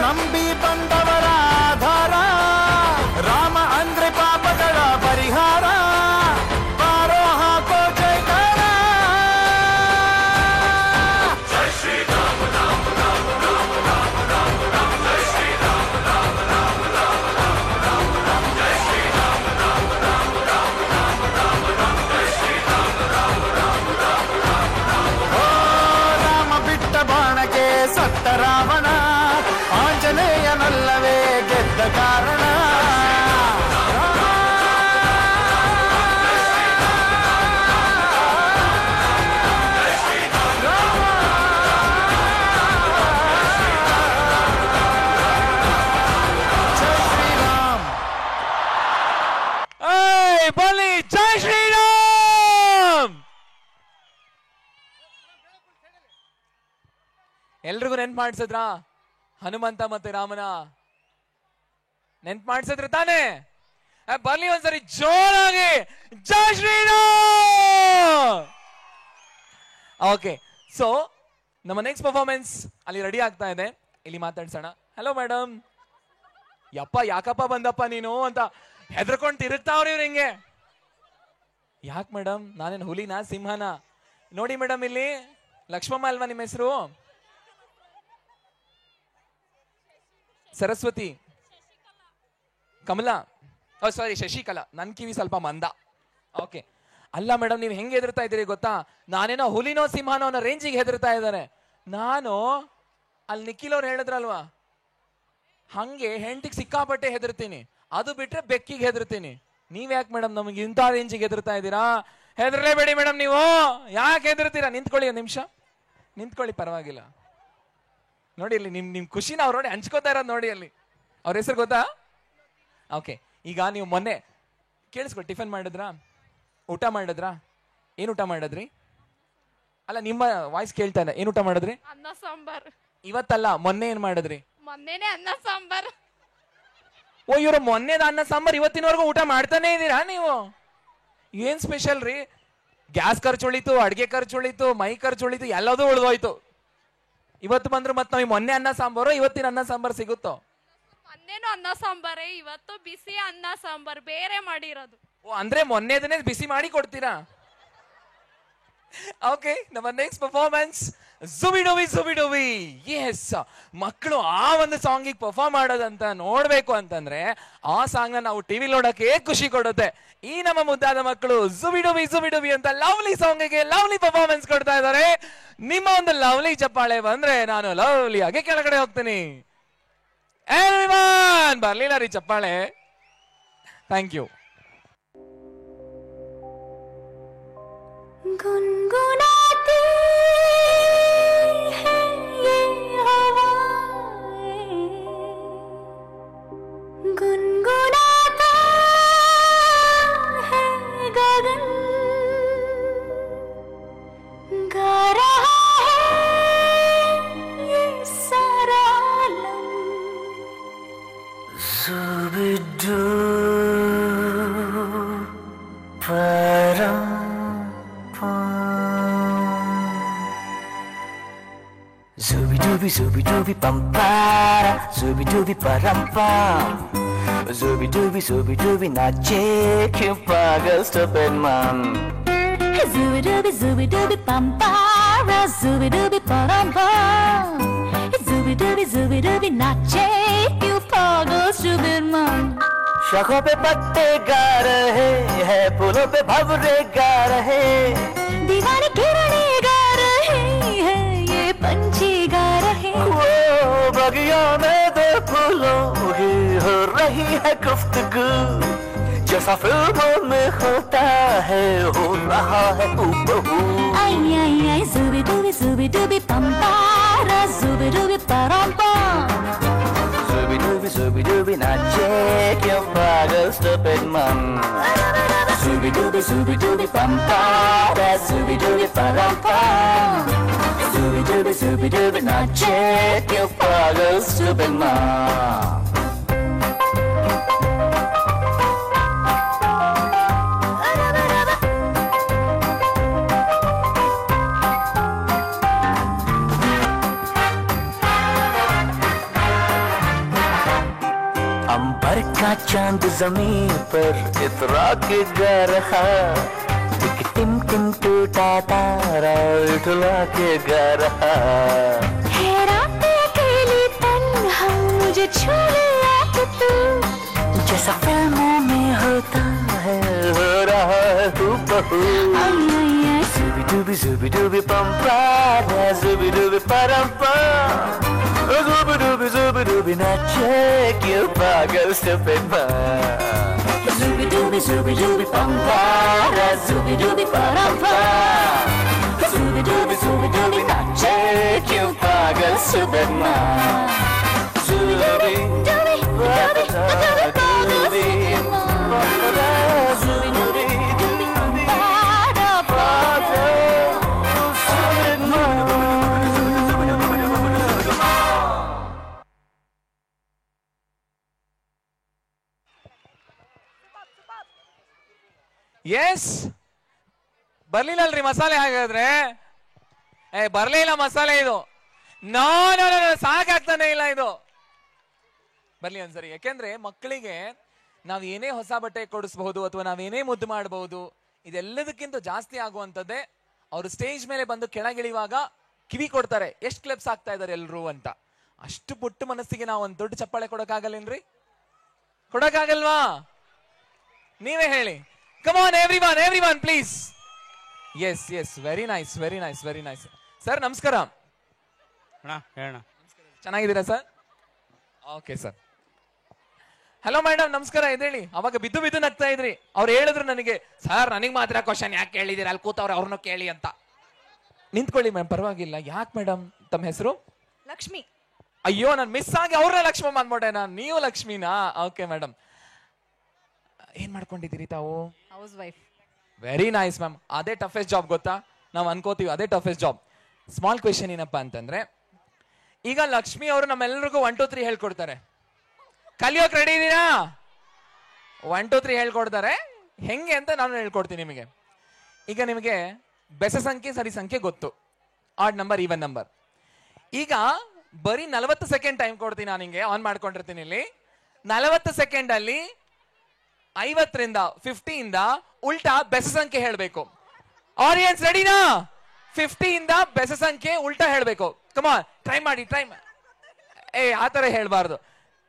ನಂಬಿ ಬಂದವರ ಆಧಾರ, ರಾಮ ಅಂದ್ರೆ ಪಾಪಗಳ ಪರಿಹಾರ. ಬಾರೋ ಹಾಕೋ ಜಯಕಾರ. ಓ ರಾಮ ಬಿಟ್ಟ ಬಾಣಕ್ಕೆ ಸತ್ತ ರಾವಣ, ಆಂಜನೇಯನಲ್ಲವೇ ಗೆದ್ದ ಕಾರಣ. ಜೈ ಶ್ರೀರಾಮ್. ಏಯ್ ಬನ್ನಿ, ಜೈ ಶ್ರೀರಾಮ್. ಎಲ್ರಿಗೂ ನೆನ್ಪು ಮಾಡಿಸಿದ್ರಾ ಹನುಮಂತ ಮತ್ತೆ ರಾಮನ? ನೆನ್ಪು ಮಾಡಿಸಿದ್ರೆ ತಾನೇ? ಬರ್ಲಿ ಒಂದ್ಸರಿ ಜೋರಾಗಿ ಜೈ ಶ್ರೀರಾಮ್. ಓಕೆ, ಸೊ ನಮ್ಮ ನೆಕ್ಸ್ಟ್ ಪರ್ಫಾರ್ಮೆನ್ಸ್ ಅಲ್ಲಿ ರೆಡಿ ಆಗ್ತಾ ಇದೆ. ಇಲ್ಲಿ ಮಾತಾಡ್ಸೋಣ. Hello madam. ಯಪ್ಪ ಯಾಕಪ್ಪ ಬಂದಪ್ಪ ನೀನು ಅಂತ ಹೆದರ್ಕೊಂಡು ತಿರುಗ್ತಾವ್ರಿ ಇವ್ರು ಹಿಂಗೆ. ಯಾಕೆ ಮೇಡಮ್, ನಾನೇನು ಹುಲಿನಾ ಸಿಂಹನ? ನೋಡಿ ಮೇಡಮ್, ಇಲ್ಲಿ ಲಕ್ಷ್ಮಮ್ಮ ಅಲ್ವಾ ನಿಮ್ಮ ಹೆಸರು? ಸರಸ್ವತಿ, ಕಮಲಾ, ಸಾರಿ ಶಶಿಕಲಾ. ನನ್ ಕಿವಿ ಸ್ವಲ್ಪ ಮಂದ. ಓಕೆ. ಅಲ್ಲ ಮೇಡಮ್, ನೀವು ಹೆಂಗೆ ಹೆದರ್ತಾ ಇದ್ದೀರಿ ಗೊತ್ತಾ? ನಾನೇನೋ ಹುಲಿನೋ ಸಿಂಹನೋ ಅನ್ನೋ ರೇಂಜಿಗೆ ಹೆದರ್ತಾ ಇದ್ದಾರೆ. ನಾನು ಅಲ್ಲಿ ನಿಖಿಲ್ ಅವ್ರು ಹೇಳಿದ್ರಲ್ವಾ, ಹಂಗೆ ಹೆಂಡತಿಗೆ ಸಿಕ್ಕಾಪಟ್ಟೆ ಹೆದರ್ತೀನಿ, ಅದು ಬಿಟ್ರೆ ಬೆಕ್ಕಿಗೆ ಹೆದರ್ತೀನಿ. ನೀವ್ ಯಾಕೆ ಮೇಡಮ್ ನಮಗೆ ಇಂಥ ರೇಂಜಿಗೆ ಹೆದರ್ತಾ ಇದ್ದೀರಾ? ಹೆದರ್ಲೇಬೇಡಿ ಮೇಡಮ್. ನೀವು ಯಾಕೆ ಹೆದರ್ತೀರಾ? ನಿಂತ್ಕೊಳ್ಳಿ ಒಂದು ನಿಮಿಷ, ನಿಂತ್ಕೊಳ್ಳಿ, ಪರವಾಗಿಲ್ಲ. ನೋಡಿ ಅಲ್ಲಿ ನಿಮ್ ಖುಷಿನ ಅವ್ರ ನೋಡಿ ಹಂಚ್ಕೋತಾ ಇರೋದು ನೋಡಿ. ಅಲ್ಲಿ ಅವ್ರ ಹೆಸರು ಗೊತ್ತಾ? ಓಕೆ. ಈಗ ನೀವು ಮೊನ್ನೆ ಕೇಳಿಸ್ಕೊ, ಟಿಫನ್ ಮಾಡಿದ್ರಾ? ಊಟ ಮಾಡಿದ್ರಾ? ಏನ್ ಊಟ ಮಾಡಿದ್ರಿ? ಅಲ್ಲ, ನಿಮ್ಮ ವಾಯ್ಸ್ ಕೇಳ್ತಾ ಇದೆ. ಏನ್ ಊಟ ಮಾಡಿದ್ರಿ? ಅನ್ನ ಸಾಂಬಾರ್. ಇವತ್ತಲ್ಲ, ಮೊನ್ನೆ ಏನ್ ಮಾಡಿದ್ರಿ? ಮೊನ್ನೆನೆ ಅನ್ನ ಸಾಂಬಾರ್. ಓ, ಇವ್ರು ಮೊನ್ನೆದ ಅನ್ನ ಸಾಂಬಾರ್ ಇವತ್ತಿನವರೆಗೂ ಊಟ ಮಾಡ್ತಾನೆ ಇದ್ದೀರಾ ನೀವು? ಏನ್ ಸ್ಪೆಷಲ್ ರೀ? ಗ್ಯಾಸ್ ಖರ್ಚು ಉಳಿತು, ಅಡ್ಗೆ ಖರ್ಚು ಉಳಿತು, ಮೈ ಖರ್ಚು ಉಳಿತು, ಎಲ್ಲದೂ ಉಳಿದೋಯ್ತು. ಇವತ್ತು ಬಂದ್ರು ಮತ್ತೆ ನಮಗೆ ಮೊನ್ನೆ ಅನ್ನ ಸಾಂಬಾರು, ಇವತ್ತಿನ ಅನ್ನ ಸಾಂಬಾರು ಸಿಗುತ್ತೋ? ಮೊನ್ನೆನೂ ಅನ್ನ ಸಾಂಬಾರೇ, ಇವತ್ತು ಬಿಸಿ ಅನ್ನ ಸಾಂಬಾರ್ ಬೇರೆ ಮಾಡಿರೋದು. ಓ, ಅಂದ್ರೆ ಮೊನ್ನೆದನ್ನೇ ಬಿಸಿ ಮಾಡಿ ಕೊಡ್ತೀರಾ? ಓಕೆ, ನಮ್ಮ ನೆಕ್ಸ್ಟ್ ಪರ್ಫಾರ್ಮೆನ್ಸ್ ಜುಬಿಡುವಿ ಜುಬಿಡುವಿ. ಎಸ್, ಮಕ್ಕಳು ಆ ಒಂದು ಸಾಂಗಿಗೆ ಪರ್ಫಾರ್ಮ್ ಮಾಡೋದಂತ ನೋಡ್ಬೇಕು ಅಂತಂದ್ರೆ ಆ ಸಾಂಗ್ ನ ನಾವು ಟಿವಿ ನೋಡಕ್ಕೆ ಖುಷಿ ಕೊಡುತ್ತೆ. ಈ ನಮ್ಮ ಮುದ್ದಾದ ಮಕ್ಕಳು ಜುಬಿಡುವಿ ಜುಬಿಡುವಿ ಅಂತ ಲವ್ಲಿ ಸಾಂಗಿಗೆ ಲವ್ಲಿ ಪರ್ಫಾರ್ಮೆನ್ಸ್ ಕೊಡ್ತಾ ಇದ್ದಾರೆ. ನಿಮ್ಮ ಒಂದು ಲವ್ಲಿ ಚಪ್ಪಾಳೆ ಬಂದ್ರೆ ನಾನು ಲವ್ಲಿ ಆಗಿ ಕೆಳಗಡೆ ಹೋಗ್ತೀನಿ. ಎವ್ರಿವನ್, ಬರ್ಲಿಲ್ಲ ರೀ ಚಪ್ಪಾಳೆ. Thank you. गुनगुनाती है ये हवाएं, गुनगुनाता है गगन, गा रहा है ये सारा आलम. जुबिडू परम Zubi dubi pampara, zubi dubi parampam. Zubi dubi nache kyun pagal stupid man. Zubi dubi pampara, zubi dubi parampam. Zubi dubi nache you pagal stupid man. शाखों पे पत्ते गा रहे हैं, फूलों पे भंवरे गा रहे, दीवानी किरणें गा रहे हैं, ये पंछी गा रहे. वो बगिया में दो फूलों की हो रही है गुफ्तगू, जैसा फिल्मों में होता है हो रहा है हूबहू. आई आई आई zubi dubi pampara, zubi dubi parampam. Zubi dubi nache kyun pagal stupid man. Zubi dubi pampara, zubi dubi parampam. Zubi dubi nache kyun pagal stupid man. अंबर का चांद जमीन पर इतरा के गा रहा, एक टिम टिम टूटा तारा उठला के गा रहा. हैरान अकेली तन्हा मुझे छू लिया कि तू, जैसा फिल्मों में होता है हो रहा है हूबहू. आई आई आई Zubi dubi pampara, zubi dubi parampam. Zubi dubi nache kyun pagal stupid man. Zubi dubi pampara, zubi dubi parampam. Zubi dubi nache kyun pagal stupid man. Zubi dubi yes, ಬರ್ಲಿಲ್ಲಲ್ರಿ ಮಸಾಲೆ. ಹಾಗಾದ್ರೆ ಬರ್ಲೇ ಇಲ್ಲ ಮಸಾಲೆ ಇದು. ನೋ ನೋ ನೋ ಸಾಕಾಗ್ತಾನೆ ಇಲ್ಲ ಇದು. ಬರ್ಲಿ ಒಂದ್ಸರಿ. ಯಾಕೆಂದ್ರೆ ಮಕ್ಕಳಿಗೆ ನಾವ್ ಏನೇ ಹೊಸ ಬಟ್ಟೆ ಕೊಡಿಸಬಹುದು ಅಥವಾ ನಾವೇನೇ ಮುದ್ದು ಮಾಡಬಹುದು, ಇದೆಲ್ಲದಕ್ಕಿಂತ ಜಾಸ್ತಿ ಆಗುವಂತದ್ದೇ ಅವ್ರು ಸ್ಟೇಜ್ ಮೇಲೆ ಬಂದು ಕೆಳಗಿಳಿಯುವಾಗ ಕಿವಿ ಕೊಡ್ತಾರೆ, ಎಷ್ಟು ಕ್ಲಿಪ್ಸ್ ಆಗ್ತಾ ಇದಾರೆ ಎಲ್ರು ಅಂತ. ಅಷ್ಟು ಪುಟ್ಟ ಮನಸ್ಸಿಗೆ ನಾವು ಒಂದ್ ದೊಡ್ಡ ಚಪ್ಪಾಳೆ ಕೊಡಕ್ಕಾಗಲ್ಲೇನ್ರಿ? ಕೊಡಕ್ಕಾಗಲ್ವಾ? ನೀವೇ ಹೇಳಿ. Come on everyone please. Yes yes, very nice very nice very nice. ಸರ್ ನಮಸ್ಕಾರ. ಹೇಳ ಚೆನ್ನಾಗಿದ್ದೀರಾ sir? Okay sir. Hello madam ನಮಸ್ಕಾರ. ಇದೇಳಿ, ಅವಾಗ ಬಿದ್ದು ಬಿದ್ದು ನಗ್ತಾ ಇದ್ರಿ. ಅವ್ರು ಹೇಳಿದ್ರು ನನಗೆ, ಸರ್ ನನಗ್ ಮಾತ್ರ ಕ್ವಶನ್ ಯಾಕೆ ಕೇಳಿದಿರ, ಅಲ್ಲಿ ಕೂತವ್ರೆ ಅವ್ರನ್ನ ಕೇಳಿ ಅಂತ. ನಿಂತ್ಕೊಳ್ಳಿ ಮ್ಯಾಮ್, ಪರವಾಗಿಲ್ಲ. ಯಾಕೆ ಮೇಡಮ್? ತಮ್ಮ ಹೆಸರು? ಲಕ್ಷ್ಮಿ. ಅಯ್ಯೋ, ನಾನು ಮಿಸ್ ಆಗಿ ಅವ್ರನ್ನ ಲಕ್ಷ್ಮಮ್ಮ ಅಂದ್ಬಿಟ್ಟೆ ನಾನು. ನೀವು ಲಕ್ಷ್ಮಿನಾ? Okay madam. ಏನ್ ಮಾಡ್ಕೊಂಡಿದ್ದೀರಿ ತಾವು? House wife. Very nice ma'am. ಅದೇ ಟಫೆಸ್ಟ್ ಜಾಬ್ ಗೊತ್ತಾ? ನಾವು ಅನ್ಕೋತೀವಿ ಅದೇ ಟಫೆಸ್ಟ್ ಜಾಬ್. ಸ್ಮಾಲ್ ಕ್ವೆಶನ್ ಏನಪ್ಪಾ ಅಂತಂದ್ರೆ, ಈಗ ಲಕ್ಷ್ಮಿ ಅವರು ನಮ್ಮೆಲ್ಲರಿಗೂ 1 2 3 ಹೇಳ್ಕೊಡ್ತಾರೆ. ಕಲಿಯೋಕ್ ರೆಡಿ ಇದೀರಾ? 1 2 3 ಹೇಳ್ಕೊಡ್ತಾರೆ. ಹೆಂಗೆ ಅಂತ ನಾನು ಹೇಳ್ಕೊಡ್ತೀನಿ ನಿಮಗೆ. ಈಗ ನಿಮಗೆ ಬೆಸ ಸಂಖ್ಯೆ ಸರಿ ಸಂಖ್ಯೆ ಗೊತ್ತು, ಆಡ್ ನಂಬರ್ ಈವನ್ ನಂಬರ್. ಈಗ ಬರೀ 40 ಸೆಕೆಂಡ್ ಟೈಮ್ ಕೊಡ್ತೀನಿ ನಾನು. ನಿಂಗೆ ಆನ್ ಮಾಡ್ಕೊಂಡಿರ್ತೀನಿ ಇಲ್ಲಿ. 40 ಸೆಕೆಂಡ್ ಅಲ್ಲಿ 50 ರಿಂದ 50 ಇಂದ ಉಲ್ಟಾ ಬೆಸ ಸಂಖ್ಯೆ ಹೇಳ್ಬೇಕು. ಆಡಿಯನ್ಸ್ ರೆಡಿನಾ? 50 ಇಂದ ಬೆಸ ಸಂಖ್ಯೆ ಉಲ್ಟಾ ಹೇಳ್ಬೇಕು. ಕಮಾನ್, ಟ್ರೈ ಮಾಡಿ. ಆತರ ಹೇಳ್ಬಾರ್ದು.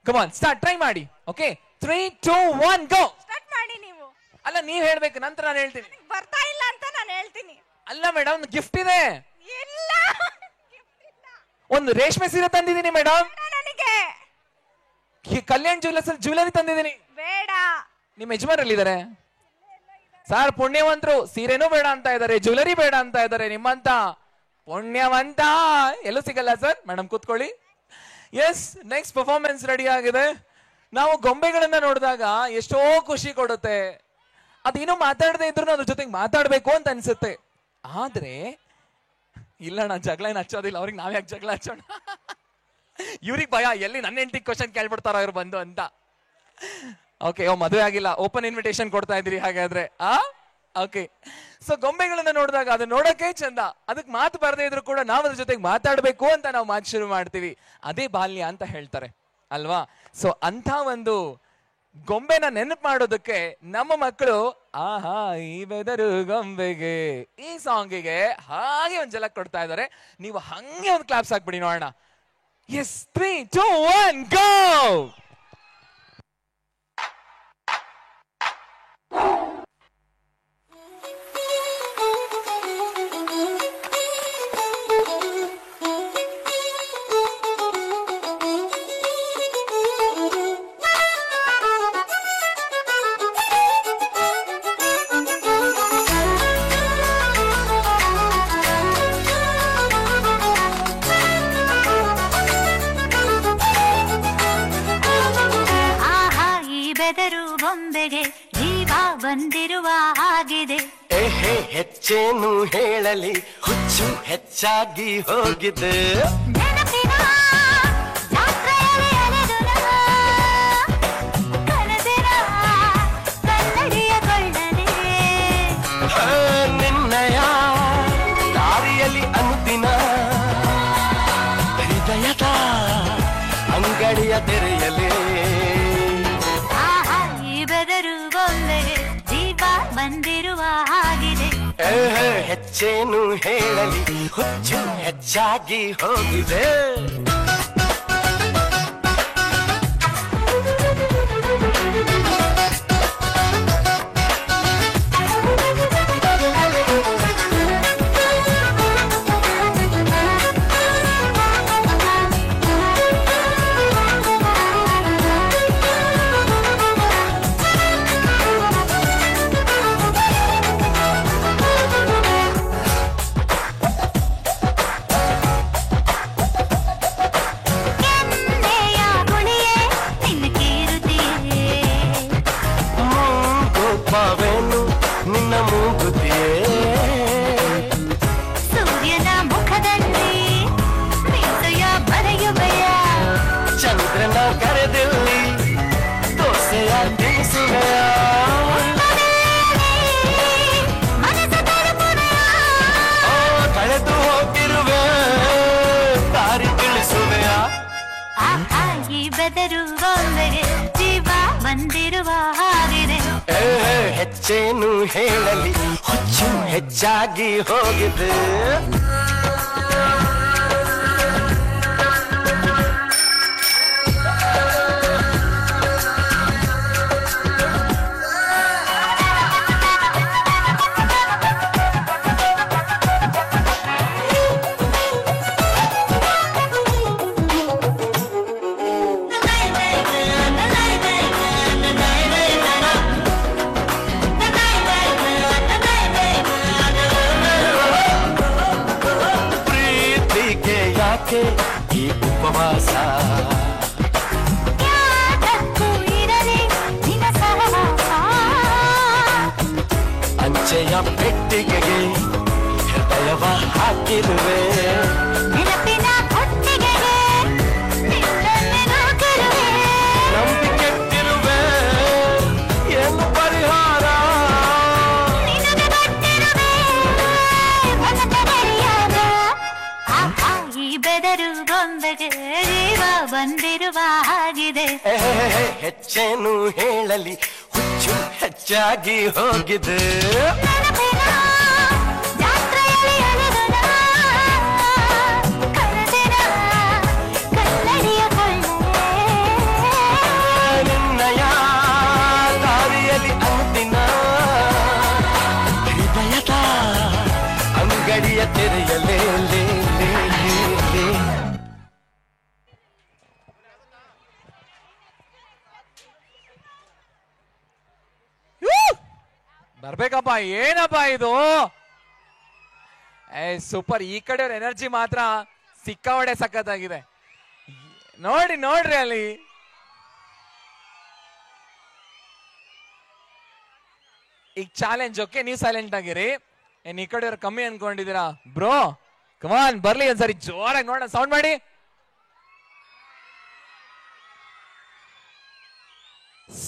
ಕಮಾನ್ ಸ್ಟಾರ್ಟ್, ಟ್ರೈ ಮಾಡಿ. ಓಕೆ, 3 2 1 ಗೋ. ಸ್ಟಾರ್ಟ್ ಮಾಡಿ ನೀವು. ಅಲ್ಲ, ನೀವ್ ಹೇಳ್ಬೇಕು, ನಂತರ ನಾನು ಹೇಳ್ತೀನಿ. ಬರ್ತಾ ಇಲ್ಲ ಅಂತ ನಾನು ಹೇಳ್ತೀನಿ. ಅಲ್ಲ ಮೇಡಮ್, ಗಿಫ್ಟ್ ಇದೆ. ಇಲ್ಲ, ಒಂದು ರೇಷ್ಮೆ ಸೀರೆ ತಂದಿದ್ದೀನಿ ಮೇಡಮ್. ನನಗೆ ಕಲ್ಯಾಣ್ ಜ್ಯುವೆಲರ್ಸ್ ಅಲ್ಲಿ ಜ್ಯುವೆಲರಿ ತಂದಿದ್ದೀನಿ. ಬೇಡ. ನಿಮ್ ಯಜಮಾನರಲ್ಲಿದ್ದಾರೆ ಸರ್, ಪುಣ್ಯವಂತರು. ಸೀರೆನೂ ಬೇಡ ಅಂತ ಇದಾರೆ, ಜ್ಯುವೆಲರಿ ಬೇಡ ಅಂತ ಇದಾರೆ. ನಿಮ್ಮಂತ ಪುಣ್ಯವಂತ ಎಲ್ಲೂ ಸಿಗಲ್ಲ ಸರ್. ಮೇಡಮ್ ಕೂತ್ಕೊಳ್ಳಿ. ಎಸ್, ನೆಕ್ಸ್ಟ್ ಪರ್ಫಾರ್ಮೆನ್ಸ್ ರೆಡಿ ಆಗಿದೆ. ನಾವು ಗೊಂಬೆಗಳನ್ನ ನೋಡಿದಾಗ ಎಷ್ಟೋ ಖುಷಿ ಕೊಡುತ್ತೆ. ಅದೇನೋ ಮಾತಾಡದೆ ಇದ್ರು ಅದ್ರ ಜೊತೆಗೆ ಮಾತಾಡ್ಬೇಕು ಅಂತ ಅನ್ಸುತ್ತೆ. ಆದ್ರೆ ಇಲ್ಲ, ನಾನು ಜಗಳ ಏನು ಹಚ್ಚೋದಿಲ್ಲ. ಅವ್ರಿಗೆ ನಾವ್ ಯಾಕೆ ಜಗಳ ಹಚ್ಚೋಣ? ಇವ್ರಿಗೆ ಭಯ, ಎಲ್ಲಿ ನನ್ನ ಹೆಂಡತಿ ಕ್ವಶನ್ ಕೇಳ್ಬಿಡ್ತಾರ ಅವ್ರು ಬಂದು ಅಂತ. ಓಕೆ, ಮದುವೆ ಆಗಿಲ್ಲ, ಓಪನ್ ಇನ್ವಿಟೇಷನ್ ಕೊಡ್ತಾ ಇದ್ರಿ ಹಾಗಾದ್ರೆ. ಓಕೆ, ಸೊ ಗೊಂಬೆಗಳನ್ನ ನೋಡಿದಾಗ ಅದು ನೋಡಕ್ಕೆ ಚಂದ. ಅದಕ್ಕೆ ಮಾತು ಬರದೇ ಇದ್ರು ಕೂಡ ನಾವು ಅದ್ರ ಜೊತೆಗೆ ಮಾತಾಡ್ಬೇಕು ಅಂತ ನಾವು ಮಾತು ಶುರು ಮಾಡ್ತೀವಿ. ಅದೇ ಬಾಲ್ಯ ಅಂತ ಹೇಳ್ತಾರೆ ಅಲ್ವಾ? ಸೊ ಅಂತ ಒಂದು ಗೊಂಬೆನ ನೆನಪು ಮಾಡೋದಕ್ಕೆ ನಮ್ಮ ಮಕ್ಕಳು ಆಹಾ ಈ ಬೆದರು ಗೊಂಬೆಗೆ ಈ ಸಾಂಗಿಗೆ ಹಾಗೆ ಒಂದ್ ಜಲಕ್ ಕೊಡ್ತಾ ಇದಾರೆ. ನೀವು ಹಂಗೆ ಒಂದು ಕ್ಲಾಪ್ಸ್ ಹಾಕ್ಬಿಡಿ ನೋಡೋಣ. ಎಸ್, 3 2 1 ಗೋ. ಜೀವ ಬಂದಿರುವ ಹಾಗಿದೆ. ಹೆಚ್ಚೇನು ಹೇಳಲಿ, ಹುಚ್ಚು ಹೆಚ್ಚಾಗಿ ಹೋಗಿದೆ. ನೆನಪಿನ ಜಾತ್ರೆಯಲ್ಲಿ ಅಲೆದು ಕನಸಿನ ಕನ್ನಡಿಯ ಕೊಳ್ಳದೆ ನಿನ್ನಯ ದಾರಿಯಲ್ಲಿ ಅನುದಿನ ಹೃದಯದ ಅಂಗಡಿಯ ತೆರೆಯಲೇ. ಬೆದರು ಗೊಂಬೆಗೆ ಜೀವ ಬಂದಿರುವ ಹಾಗಿದೆ. ಹೆಚ್ಚೇನು ಹೇಳಲಿ, ಹುಚ್ಚು ಹೆಚ್ಚಾಗಿ ಹೋಗಿದೆ. ಸೂರ್ಯನ ಮುಖದಲ್ಲಿ ಮೀಸೆಯ ಬರೆಯುವೆಯ, ಚಂದ್ರನ ಕರೆದಲ್ಲಿ ದೋಸೆಯ ತಿನಿಸುವೆಯ, ಕಳೆದು ಹೋಗಿರುವೆ ದಾರಿ ಬೆದರು ಗೊಂಬೆಗೆ ಜೀವ ಬಂದಿರುವ ಹಾಗಿದೆ. ಹೆಚ್ಚೇನು ಹೇಳಲಿ ಹುಚ್ಚು ಹೆಚ್ಚಾಗಿ ಹೋಗಿದೆ. ಈ ಉಪವಾಸ ಯಾತಕ್ಕೂ ಇರಲಿ ನಿನ ಸಹವಾಸ. ಅಂಚೆಯ ಪೆಟ್ಟಿಗೆಗೆ ಹೃದಯವ ಹಾಕಿರುವೆ. ನೆನಪಿನ ಹೊತ್ತಿಗೆಗೆ ನಿನ್ನನ್ನೇ ನೂಕಿರುವೆ. ನಂಬಿಕೆಟ್ಟಿರುವೆ ಏನು ಪರಿಹಾರ ನಿನಗೆ ಗೊತ್ತಿರುವೆ ಮನದ ಮರ್ಯಾದ. ಆಹಾ ಈ ಬೆದರು ಗೊಂಬೆಗೆ ಜೀವ ಬಂದಿರುವ ಹಾಗಿದೆ. ಹೆಚ್ಚೇನು ಹೇಳಲಿ ಹುಚ್ಚು ಹೆಚ್ಚಾಗಿ ಹೋಗಿದೆ. ನೆನಪಿನ ಜಾತ್ರೆಯಲ್ಲಿ ಅಲೆದನ ಕನಸಿನ ಕನ್ನಡಿಯ ಕೊಳ್ಳೆ. ನಿನ್ನಯ ದಾರಿಯಲ್ಲಿ ಅಂತಿನ ಹೃದಯದ ಅಂಗಡಿಯ ತೆರೆಯಲೇ ಲೇ ಲೇ ಲೇ ಲೇ. ಬರ್ಬೇಕಪ್ಪ, ಏನಪ್ಪ ಇದು? ಸೂಪರ್. ಈ ಕಡೆಯವ್ರ ಎನರ್ಜಿ ಮಾತ್ರ ಸಿಕ್ಕಾವಡೆ ಸಖತ್ತಾಗಿದೆ. ನೋಡ್ರಿ ಅಲ್ಲಿ. ಈಗ ಚಾಲೆಂಜ್. ಓಕೆ, ನೀವು ಸೈಲೆಂಟ್ ಆಗಿರಿ. ಏನ್ ಈ ಕಡೆಯವ್ರು ಕಮ್ಮಿ ಅನ್ಕೊಂಡಿದ್ದೀರಾ? ಬ್ರೋ ಕಮಾನ್ ಬರ್ಲಿ ಒಂದ್ಸರಿ ಜೋರಾಗಿ ನೋಡೋಣ, ಸೌಂಡ್ ಮಾಡಿ.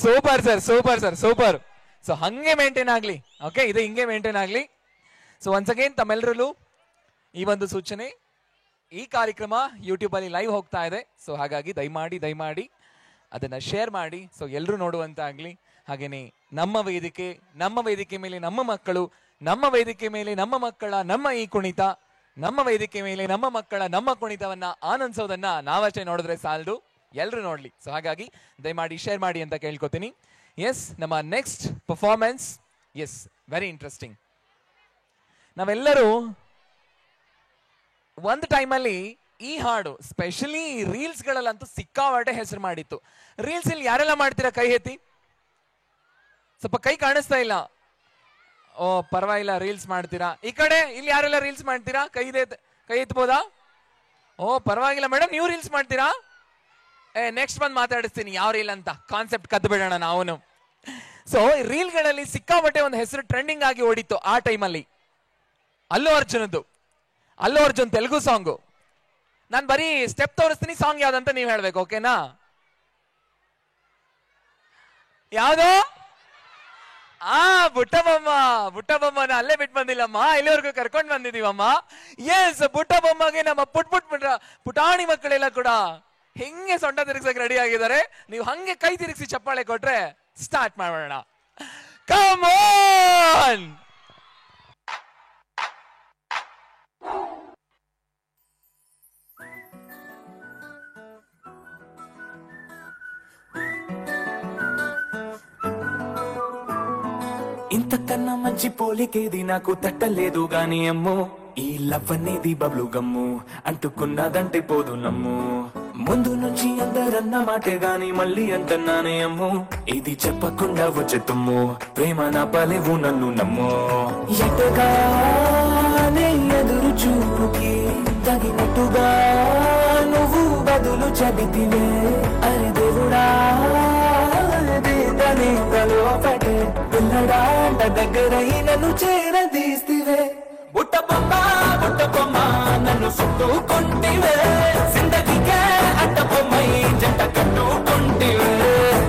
Super sir, super sir, super. So ಹಂಗೆ ಮೇಂಟೈನ್ ಆಗ್ಲಿ. ಓಕೆ, ಇದು ಹಿಂಗೆ ಮೇಂಟೈನ್ ಆಗ್ಲಿ. ಸೊ ಒನ್ಸ್ ಅಗೇನ್ ತಮ್ಮೆಲ್ಲರಲ್ಲೂ ಈ ಒಂದು ಸೂಚನೆ, ಈ ಕಾರ್ಯಕ್ರಮ ಯೂಟ್ಯೂಬ್ ಅಲ್ಲಿ ಲೈವ್ ಹೋಗ್ತಾ ಇದೆ. ಸೊ ಹಾಗಾಗಿ ದಯಮಾಡಿ ಅದನ್ನ ಶೇರ್ ಮಾಡಿ, ಸೊ ಎಲ್ಲರೂ ನೋಡುವಂತ ಆಗ್ಲಿ. ಹಾಗೇನೆ ನಮ್ಮ ವೇದಿಕೆ ಮೇಲೆ ನಮ್ಮ ಮಕ್ಕಳು, ನಮ್ಮ ವೇದಿಕೆ ಮೇಲೆ ನಮ್ಮ ಮಕ್ಕಳ ನಮ್ಮ ಈ ಕುಣಿತ, ನಮ್ಮ ವೇದಿಕೆ ಮೇಲೆ ನಮ್ಮ ಮಕ್ಕಳ ನಮ್ಮ ಕುಣಿತವನ್ನ ಆನಂದಿಸೋದನ್ನ ನಾವಷ್ಟೇ ನೋಡಿದ್ರೆ ಸಾಲದು, ಎಲ್ಲರೂ ನೋಡ್ಲಿ. ಸೊ ಹಾಗಾಗಿ ದಯಮಾಡಿ ಶೇರ್ ಮಾಡಿ ಅಂತ ಕೇಳ್ಕೊತೀನಿ. ಎಸ್, ನಮ್ಮ next performance, yes, very interesting. ನಾವೆಲ್ಲರೂ ಒಂದು ಟೈಮಲ್ಲಿ ಈ ಹಾಡು ಸ್ಪೆಷಲಿ ರೀಲ್ಸ್ ಗಳಲ್ಲಂತೂ ಸಿಕ್ಕಾಪಟ್ಟೆ ಹೆಸರು ಮಾಡಿತ್ತು. ರೀಲ್ಸ್ ಇಲ್ಲಿ ಯಾರೆಲ್ಲ ಮಾಡ್ತೀರಾ? ಕೈ ಎತ್ತಿ. ಸ್ವಲ್ಪ ಕೈ ಕಾಣಿಸ್ತಾ ಇಲ್ಲ. ಓ ಪರವಾಗಿಲ್ಲ, ರೀಲ್ಸ್ ಮಾಡ್ತೀರಾ. ಈ ಕಡೆ ಇಲ್ಲಿ ಯಾರೆಲ್ಲ ರೀಲ್ಸ್ ಮಾಡ್ತೀರಾ? ಕೈ ಎತ್ಬೋದಾ? ಓ ಪರವಾಗಿಲ್ಲ ಮೇಡಮ್, ನೀವು ರೀಲ್ಸ್ ಮಾಡ್ತೀರಾ? ನೆಕ್ಸ್ಟ್ ಬಂದು ಮಾತಾಡಿಸ್ತೀನಿ ಯಾವ ರೀಲ್ ಅಂತ, ಕಾನ್ಸೆಪ್ಟ್ ಕದ್ದು ಬಿಡೋಣ ನಾವು. ಸೊ ರೀಲ್ಗಳಲ್ಲಿ ಸಿಕ್ಕಾಪಟ್ಟೆ ಒಂದು ಹೆಸರು ಟ್ರೆಂಡಿಂಗ್ ಆಗಿ ಓಡಿತ್ತು ಆ ಟೈಮಲ್ಲಿ. ಅಲ್ಲು ಅರ್ಜುನ್ ತೆಲುಗು ಸಾಂಗು. ನಾನು ಬರೀ ಸ್ಟೆಪ್ ತೋರಿಸ್ತೀನಿ, ಸಾಂಗ್ ಯಾವ್ದಂತ ನೀವು ಹೇಳ್ಬೇಕು, ಓಕೆನಾ? ಯಾವ್ದು? ಬುಟ್ಟಬೊಮ್ಮನ ಅಲ್ಲೇ ಬಿಟ್ಟು ಬಂದಿಲ್ಲಮ್ಮ, ಇಲ್ಲಿವರೆಗೂ ಕರ್ಕೊಂಡು ಬಂದಿದೀವಮ್ಮ. ಎಸ್, ಬುಟ್ಟಬೊಮ್ಮಗೆ ನಮ್ಮ ಪುಟಾಣಿ ಮಕ್ಕಳೆಲ್ಲ ಕೂಡ ಹೆಂಗೆ ಸೊಂಟ ತಿರುಗಿಸಕ್ಕೆ ರೆಡಿ ಆಗಿದ್ದಾರೆ. ನೀವು ಹಂಗೆ ಕೈ ತಿರುಗಿಸಿ ಚಪ್ಪಾಳೆ ಕೊಟ್ರೆ ಸ್ಟಾರ್ಟ್ ಮಾಡೋಣ. Come on. ఇంతకన్నా మంచి పోలికేది నాకు తట్టలేదు గాని అమ్మో, ఈ లవ్ అనేది బబ్లు గమ్ము, అంటుకున్నదంటే పోదు నమ్ము. ముందు నుంచి అందరన్న మాటే గాని మళ్ళీ అంటున్నానే అమ్ము, ఇది చెప్పకుండా వచ్చే తుమ్ము, ప్రేమ నా పలేవు నన్ను నమ్ము. ఎటగానే ఎదురు చూపుకి తగినట్టుగా నువ్వు బదులు చెబితివే. అరే దేవుడా, లోపటే పిల్లడాంట దగ్గరై నన్ను చేరదీస్తివే. బుట్ట బొమ్మ నన్ను చుట్టుకుంటివే, జిందగీకే అడ్డ బొమ్మై జంట కట్టుకుంటివే.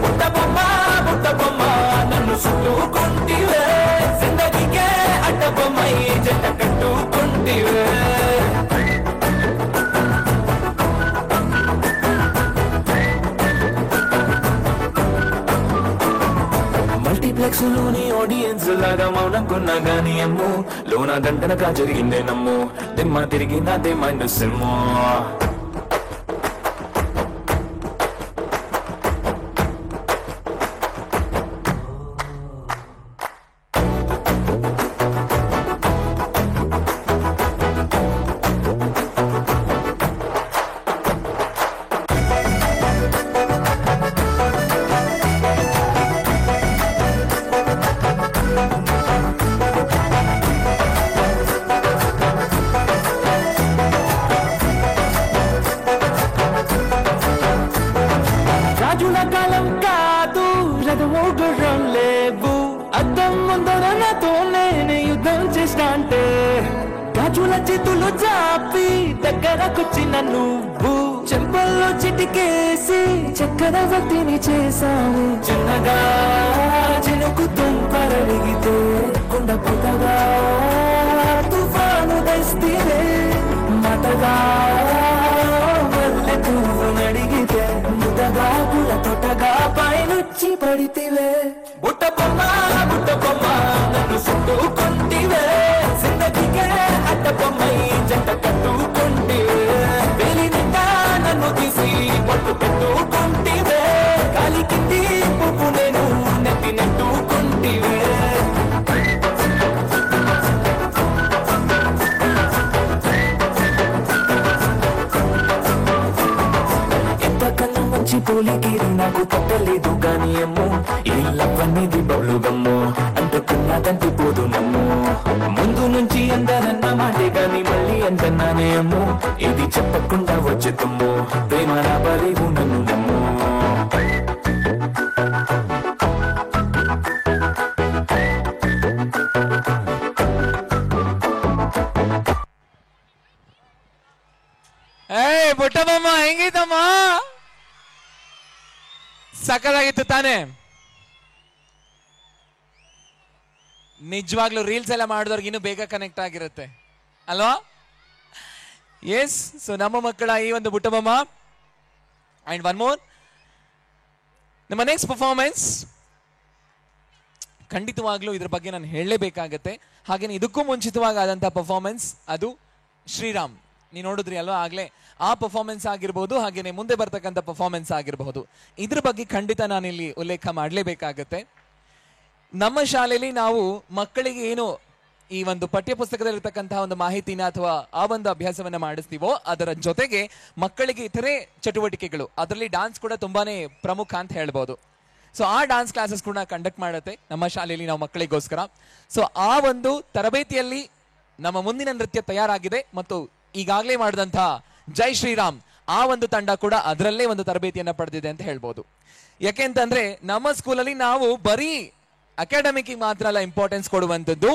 బుట్ట బొమ్మ నన్ను చుట్టుకుంటివే, జిందగీకే అడ్డ బొమ్మై జంట కట్టుకుంటివే. ఫ్లెక్స్ లోని ఆడియన్స్ లాగా మౌనంకున్నా గానీ అమ్ము లోన దండనగా జరిగిందే నమ్ము దిమ్మ తిరిగి నాదే మైండ్ సిమ్ము చేతులు చాపి దగ్గరకొచ్చిన నువ్వు చెంపల్లో చిటికేసి చక్కెర వత్తిని చేసావు చిన్నగా చినుకు తుంపరడిగితే కొండ పుట్టగా తుఫాను తెస్తే మతగా వల్లె పువ్వు నడిగితే ముతగా పుల తొట్టగా పైనుచ్చి పడితివే బుట్ట బొమ్మ నన్ను చుట్టుకుంటివే జిందగీకే అడ్డ బొమ్మై జంట కట్టుకుంటివే వేలి నిండా నన్ను తీసి పట్టు పెట్టుకుంటివే కాలి కింది పువ్వు నేను నెత్తి నెట్టుకుంటివే ఎంతకన్నా మంచి పోలికేది నాకు పట్టలేదు కానీ అమ్మో ఈ లవ్ అనేది బౌలు గమ్ము అంటుకున్నదంటే పోదు నమ్ము ముందు నుంచి అందరన్న మాటే గాని మళ్ళీ అంటన్నానే అమ్ము ఇది చెప్పకుండా వచ్చే తుమ్ము ప్రేమ నా బలివు నన్ను నమ్ము ಬುಟ್ಟಬಮ್ಮ ಹೆಂಗಿತಮ್ಮ ಸಕ್ಕದಾಗಿತ್ತು ತಾನೆ ನಿಜವಾಗ್ಲೂ ರೀಲ್ಸ್ ಎಲ್ಲ ಮಾಡಿದವ್ರಿಗೆ ಇನ್ನೂ ಬೇಗ ಕನೆಕ್ಟ್ ಆಗಿರುತ್ತೆ ಅಲ್ವಾ ಎಸ್ ಸೊ ನಮ್ಮ ಮಕ್ಕಳ ಈ ಒಂದು ಬುಟ್ಟಬಮ್ಮ ಅಂಡ್ ಒನ್ ಮೋರ್ ನಮ್ಮ ನೆಕ್ಸ್ಟ್ ಪರ್ಫಾರ್ಮೆನ್ಸ್ ಖಂಡಿತವಾಗ್ಲೂ ಇದ್ರ ಬಗ್ಗೆ ನಾನು ಹೇಳಲೇಬೇಕಾಗತ್ತೆ ಹಾಗೇನೆ ಇದಕ್ಕೂ ಮುಂಚಿತವಾದಂತಹ ಪರ್ಫಾರ್ಮೆನ್ಸ್ ಅದು ಶ್ರೀರಾಮ್ ನೀವು ನೋಡಿದ್ರಿ ಅಲ್ವಾ ಆಗ್ಲೇ ಆ ಪರ್ಫಾರ್ಮೆನ್ಸ್ ಆಗಿರ್ಬೋದು ಹಾಗೇನೆ ಮುಂದೆ ಬರ್ತಕ್ಕಂಥ ಪರ್ಫಾರ್ಮೆನ್ಸ್ ಆಗಿರಬಹುದು ಇದ್ರ ಬಗ್ಗೆ ಖಂಡಿತ ನಾನಿಲ್ಲಿ ಉಲ್ಲೇಖ ಮಾಡಲೇಬೇಕಾಗತ್ತೆ ನಮ್ಮ ಶಾಲೆಯಲ್ಲಿ ನಾವು ಮಕ್ಕಳಿಗೆ ಏನು ಈ ಒಂದು ಪಠ್ಯ ಪುಸ್ತಕದಲ್ಲಿರ್ತಕ್ಕಂತಹ ಒಂದು ಮಾಹಿತಿನ ಅಥವಾ ಆ ಒಂದು ಅಭ್ಯಾಸವನ್ನ ಮಾಡಿಸ್ತೀವೋ ಅದರ ಜೊತೆಗೆ ಮಕ್ಕಳಿಗೆ ಇತರೆ ಚಟುವಟಿಕೆಗಳು ಅದರಲ್ಲಿ ಡಾನ್ಸ್ ಕೂಡ ತುಂಬಾನೇ ಪ್ರಮುಖ ಅಂತ ಹೇಳ್ಬೋದು ಸೊ ಆ ಡಾನ್ಸ್ ಕ್ಲಾಸಸ್ ಕೂಡ ಕಂಡಕ್ಟ್ ಮಾಡುತ್ತೆ ನಮ್ಮ ಶಾಲೆಯಲ್ಲಿ ನಾವು ಮಕ್ಕಳಿಗೋಸ್ಕರ ಸೊ ಆ ಒಂದು ತರಬೇತಿಯಲ್ಲಿ ನಮ್ಮ ಮುಂದಿನ ನೃತ್ಯ ತಯಾರಾಗಿದೆ ಮತ್ತು ಈಗಾಗಲೇ ಮಾಡಿದಂತಹ ಜೈ ಶ್ರೀರಾಮ್ ಆ ಒಂದು ತಂಡ ಕೂಡ ಅದರಲ್ಲೇ ಒಂದು ತರಬೇತಿಯನ್ನ ಪಡೆದಿದೆ ಅಂತ ಹೇಳ್ಬೋದು ಯಾಕೆಂತಂದ್ರೆ ನಮ್ಮ ಸ್ಕೂಲಲ್ಲಿ ನಾವು ಬರೀ ಅಕಾಡೆಮಿಕ್ ಮಾತ್ರ ಅಲ್ಲ ಇಂಪಾರ್ಟೆನ್ಸ್ ಕೊಡುವಂಥದ್ದು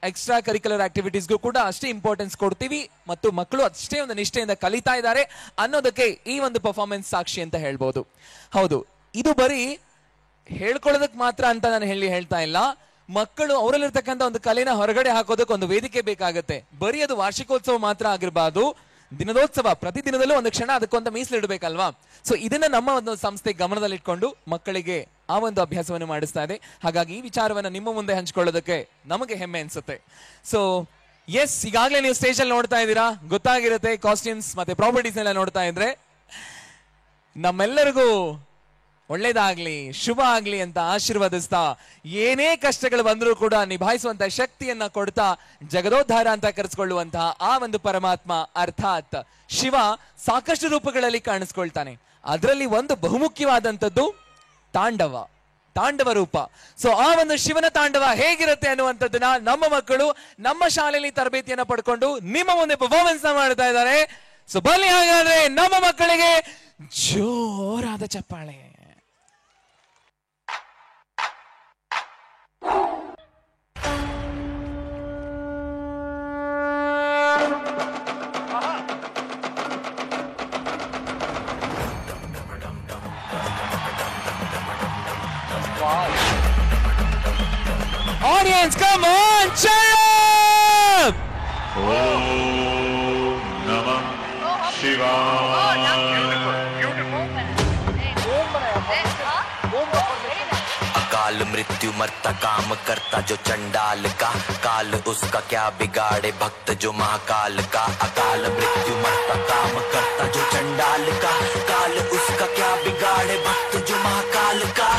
ಎಕ್ಸ್ಟ್ರಾ ಕರಿಕ್ಯುಲರ್ ಆಕ್ಟಿವಿಟೀಸ್ಗೂ ಕೂಡ ಅಷ್ಟೇ ಇಂಪಾರ್ಟೆನ್ಸ್ ಕೊಡ್ತೀವಿ ಮತ್ತು ಮಕ್ಕಳು ಅಷ್ಟೇ ಒಂದು ನಿಷ್ಠೆಯಿಂದ ಕಲಿತಾ ಇದ್ದಾರೆ ಅನ್ನೋದಕ್ಕೆ ಈ ಒಂದು ಪರ್ಫಾರ್ಮೆನ್ಸ್ ಸಾಕ್ಷಿ ಅಂತ ಹೇಳ್ಬೋದು ಹೌದು ಇದು ಬರೀ ಹೇಳ್ಕೊಳ್ಳೋದಕ್ಕೆ ಮಾತ್ರ ಅಂತ ನಾನು ಹೇಳ್ತಾ ಇಲ್ಲ ಮಕ್ಕಳು ಅವರಲ್ಲಿರ್ತಕ್ಕಂಥ ಒಂದು ಕಲೆನ ಹೊರಗಡೆ ಹಾಕೋದಕ್ಕೆ ಒಂದು ವೇದಿಕೆ ಬೇಕಾಗುತ್ತೆ ಬರೀ ಅದು ವಾರ್ಷಿಕೋತ್ಸವ ಮಾತ್ರ ಆಗಿರಬಾರ್ದು ದಿನದೋತ್ಸವ ಪ್ರತಿದಿನದಲ್ಲೂ ಒಂದು ಕ್ಷಣ ಅದಕ್ಕೊಂದು ಮೀಸಲಿಡಬೇಕಲ್ವಾ ಸೊ ಇದನ್ನ ನಮ್ಮ ಒಂದು ಸಂಸ್ಥೆ ಗಮನದಲ್ಲಿಟ್ಕೊಂಡು ಮಕ್ಕಳಿಗೆ ಆ ಒಂದು ಅಭ್ಯಾಸವನ್ನು ಮಾಡಿಸ್ತಾ ಇದೆ ಹಾಗಾಗಿ ಈ ವಿಚಾರವನ್ನ ನಿಮ್ಮ ಮುಂದೆ ಹಂಚ್ಕೊಳ್ಳೋದಕ್ಕೆ ನಮಗೆ ಹೆಮ್ಮೆ ಅನ್ಸುತ್ತೆ ಸೊ ಎಸ್ ಈಗಾಗಲೇ ನೀವು ಸ್ಟೇಜ್ ಅಲ್ಲಿ ನೋಡ್ತಾ ಇದ್ದೀರಾ ಗೊತ್ತಾಗಿರುತ್ತೆ ಕಾಸ್ಟ್ಯೂಮ್ಸ್ ಮತ್ತೆ ಪ್ರಾಪರ್ಟೀಸ್ ಎಲ್ಲ ನೋಡ್ತಾ ಇದ್ರೆ ನಮ್ಮೆಲ್ಲರಿಗೂ ಒಳ್ಳೇದಾಗ್ಲಿ ಶುಭ ಆಗ್ಲಿ ಅಂತ ಆಶೀರ್ವದಿಸ್ತಾ ಏನೇ ಕಷ್ಟಗಳು ಬಂದರೂ ಕೂಡ ನಿಭಾಯಿಸುವಂತ ಶಕ್ತಿಯನ್ನ ಕೊಡ್ತಾ ಜಗದೋದ್ಧಾರ ಅಂತ ಕರೆಸ್ಕೊಳ್ಳುವಂತಹ ಆ ಒಂದು ಪರಮಾತ್ಮ ಅರ್ಥಾತ್ ಶಿವ ಸಾಕಷ್ಟು ರೂಪಗಳಲ್ಲಿ ಕಾಣಿಸ್ಕೊಳ್ತಾನೆ ಅದರಲ್ಲಿ ಒಂದು ಬಹುಮುಖ್ಯವಾದಂಥದ್ದು ತಾಂಡವ ರೂಪ ಸೊ ಆ ಒಂದು ಶಿವನ ತಾಂಡವ ಹೇಗಿರುತ್ತೆ ಅನ್ನುವಂಥದ್ದನ್ನ ನಮ್ಮ ಮಕ್ಕಳು ನಮ್ಮ ಶಾಲೆಯಲ್ಲಿ ತರಬೇತಿಯನ್ನ ಪಡ್ಕೊಂಡು ನಿಮ್ಮ ಮುಂದೆ ಪರ್ಫಾರ್ಮೆನ್ಸ್ ಮಾಡ್ತಾ ಇದ್ದಾರೆ ಸೊ ಬನ್ನಿ ಹಾಗಾದ್ರೆ ನಮ್ಮ ಮಕ್ಕಳಿಗೆ ಜೋರಾದ ಚಪ್ಪಾಳೆ Audience, come on, cheer up! Om Namah Shivaya. अकाल अकाल मृत्यु मरता काम करता जो चंडाल का काल उसका क्या बिगाड़े भक्त जो महाकाल का अकाल मृत्यु मरता काम करता जो चंडाल का काल उसका क्या बिगाड़े भक्त जो महाकाल का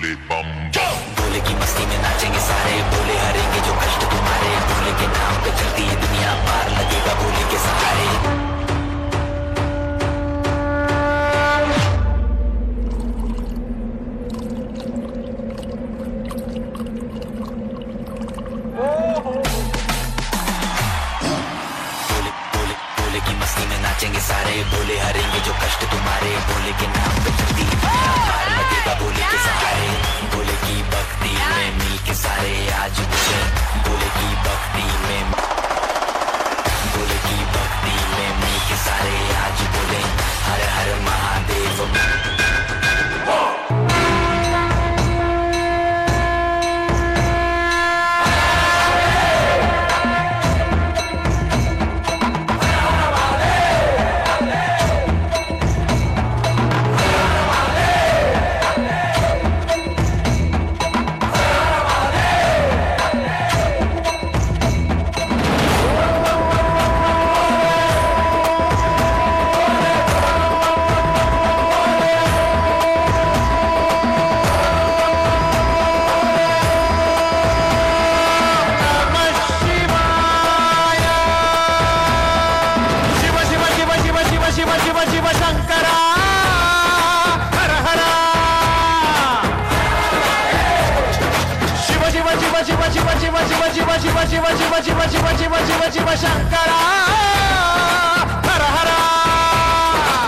बोले की मस्ती में नाचेंगे सारे बोले हरेंगे जो कष्ट तुम्हारे बोले के नाम पे चलती है दुनिया पार लगेगा बोले के सहारे बोले की मस्ती में नाचेंगे सारे बोले हरेंगे जो कष्ट तुम्हारे बोले के नाम पे चलती है दुनिया पार लगेगा बोले के सहारे बोले की भक्ति में मिल के सारे आज बोले बोले की भक्ति में मिल के सारे आज बोले हर हर महादेव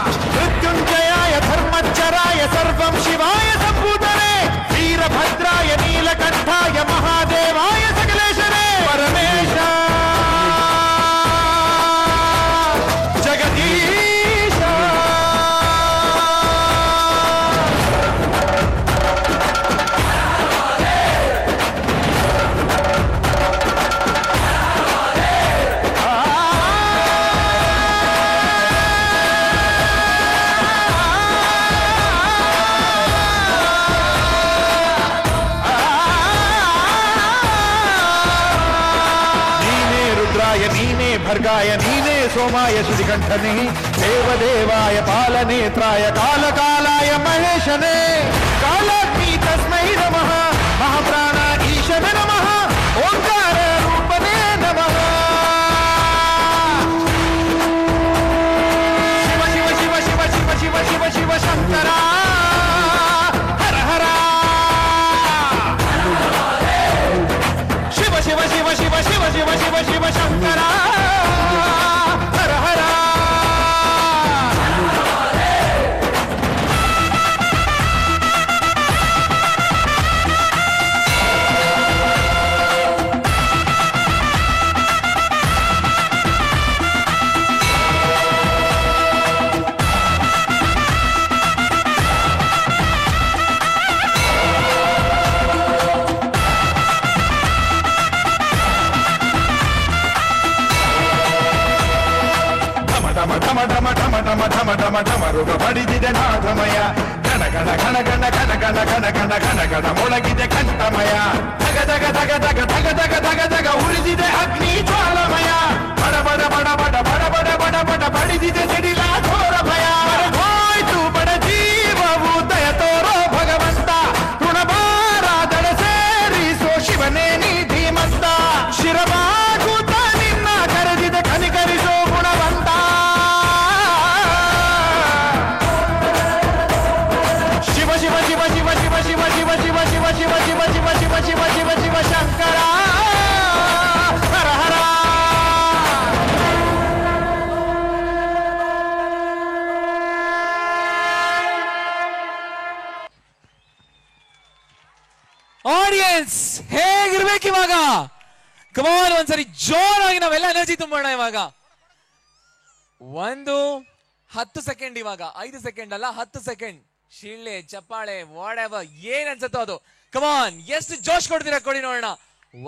मृत्युंजयाय धर्मचराय सर्वं शिवाय संभूतने वीरभद्राय नीलकंठाय महादेवाय सकलेशने परमेश जगदीश भर्गाय नीने सोमाय श्रीकंठने देवदेवाय पालनेत्राय कालकालाय महेशने कालाग्नि तस्मै नमः महाप्राण ईशने नमः ओंकार रूपने नमः शिव शिव शिव शिव शिव शिव शिव शिव शंकरा हर हर शिव शिव शिव शिव शिव शिव शिव शिव शंकरा हर हर ಢಮ ಢಮ ಢಮ ಢಮ ಢಮ ಢಮ ಢಮ ರುಗ ಬಡಿದಿದೆ ನಾದಮಯ ಘನ ಘನ ಘನ ಘನ ಘನ ಘನ ಘನ ಘನ ಘನ ಘನ ಮೊಳಗಿದೆ ಕಂಠಮಯ ಧಗ ಧಗ ಧಗ ಧಗ ಧಗ ಧಗ ಧಗ ಧಗ ಉರಿದಿದೆ ಅಗ್ನಿ ಜ್ವಾಲಮಯ ಬಡ ಬಡ ಬಡ ಬಡ ಬಡ ಬಡ ಬಡ ಬಡ ಬಡಿದಿದೆ ಸಿಡಿಲ ಘೋರ ಭಯ ಹೋಯ್ತು ಬಡ ಜೀವವು ದಯ ತೋರೋ ಭಗವಂತ ಋಣಭಾರಾದಳ ಸೇರಿಸೋ ಶಿವನೇ ನೀ ಧೀಮಂತ ಶಿರಬಾಗುತ್ತ ನಿನ್ನ ಕರೆದಿದೆ ಕನಿಕರಿಸೋ ಗುಣವಂತ ಶಿವ ಶಿವ ಶಿವ ಶಿವ ಶಿವ ಶಿವ ಶಿವ ಶಿವ ಶಿವ ಶಿವ ಶಿವ ಶಿವ ಶಿವ ಶಿವ ಶಿವ ಶಿವ ಶಂಕರ ಹರ ಹರ ಆಡಿಯನ್ಸ್ ಹೇಗಿರ್ಬೇಕು ಇವಾಗ? ಕಮಾನ್ ಒಂದ್ಸರಿ ಜೋರಾಗಿ ನಾವೆಲ್ಲ ಎನರ್ಜಿ ತುಂಬೋಣ ಇವಾಗ. 10 ಸೆಕೆಂಡ್ ಇವಾಗ 5 ಸೆಕೆಂಡ್ ಅಲ್ಲ 10 ಸೆಕೆಂಡ್. ಶಿಳ್ಳೆ ಚಪ್ಪಾಳೆ ವಾಟ್ ಎವರ್ ಏನ್ ಅನ್ಸತ್ತೋ ಅದು. ಕಮಾನ್, ಎಷ್ಟು ಜೋಶ್ ಕೊಡ್ತೀರಾ ಕೊಡಿ ನೋಡೋಣ.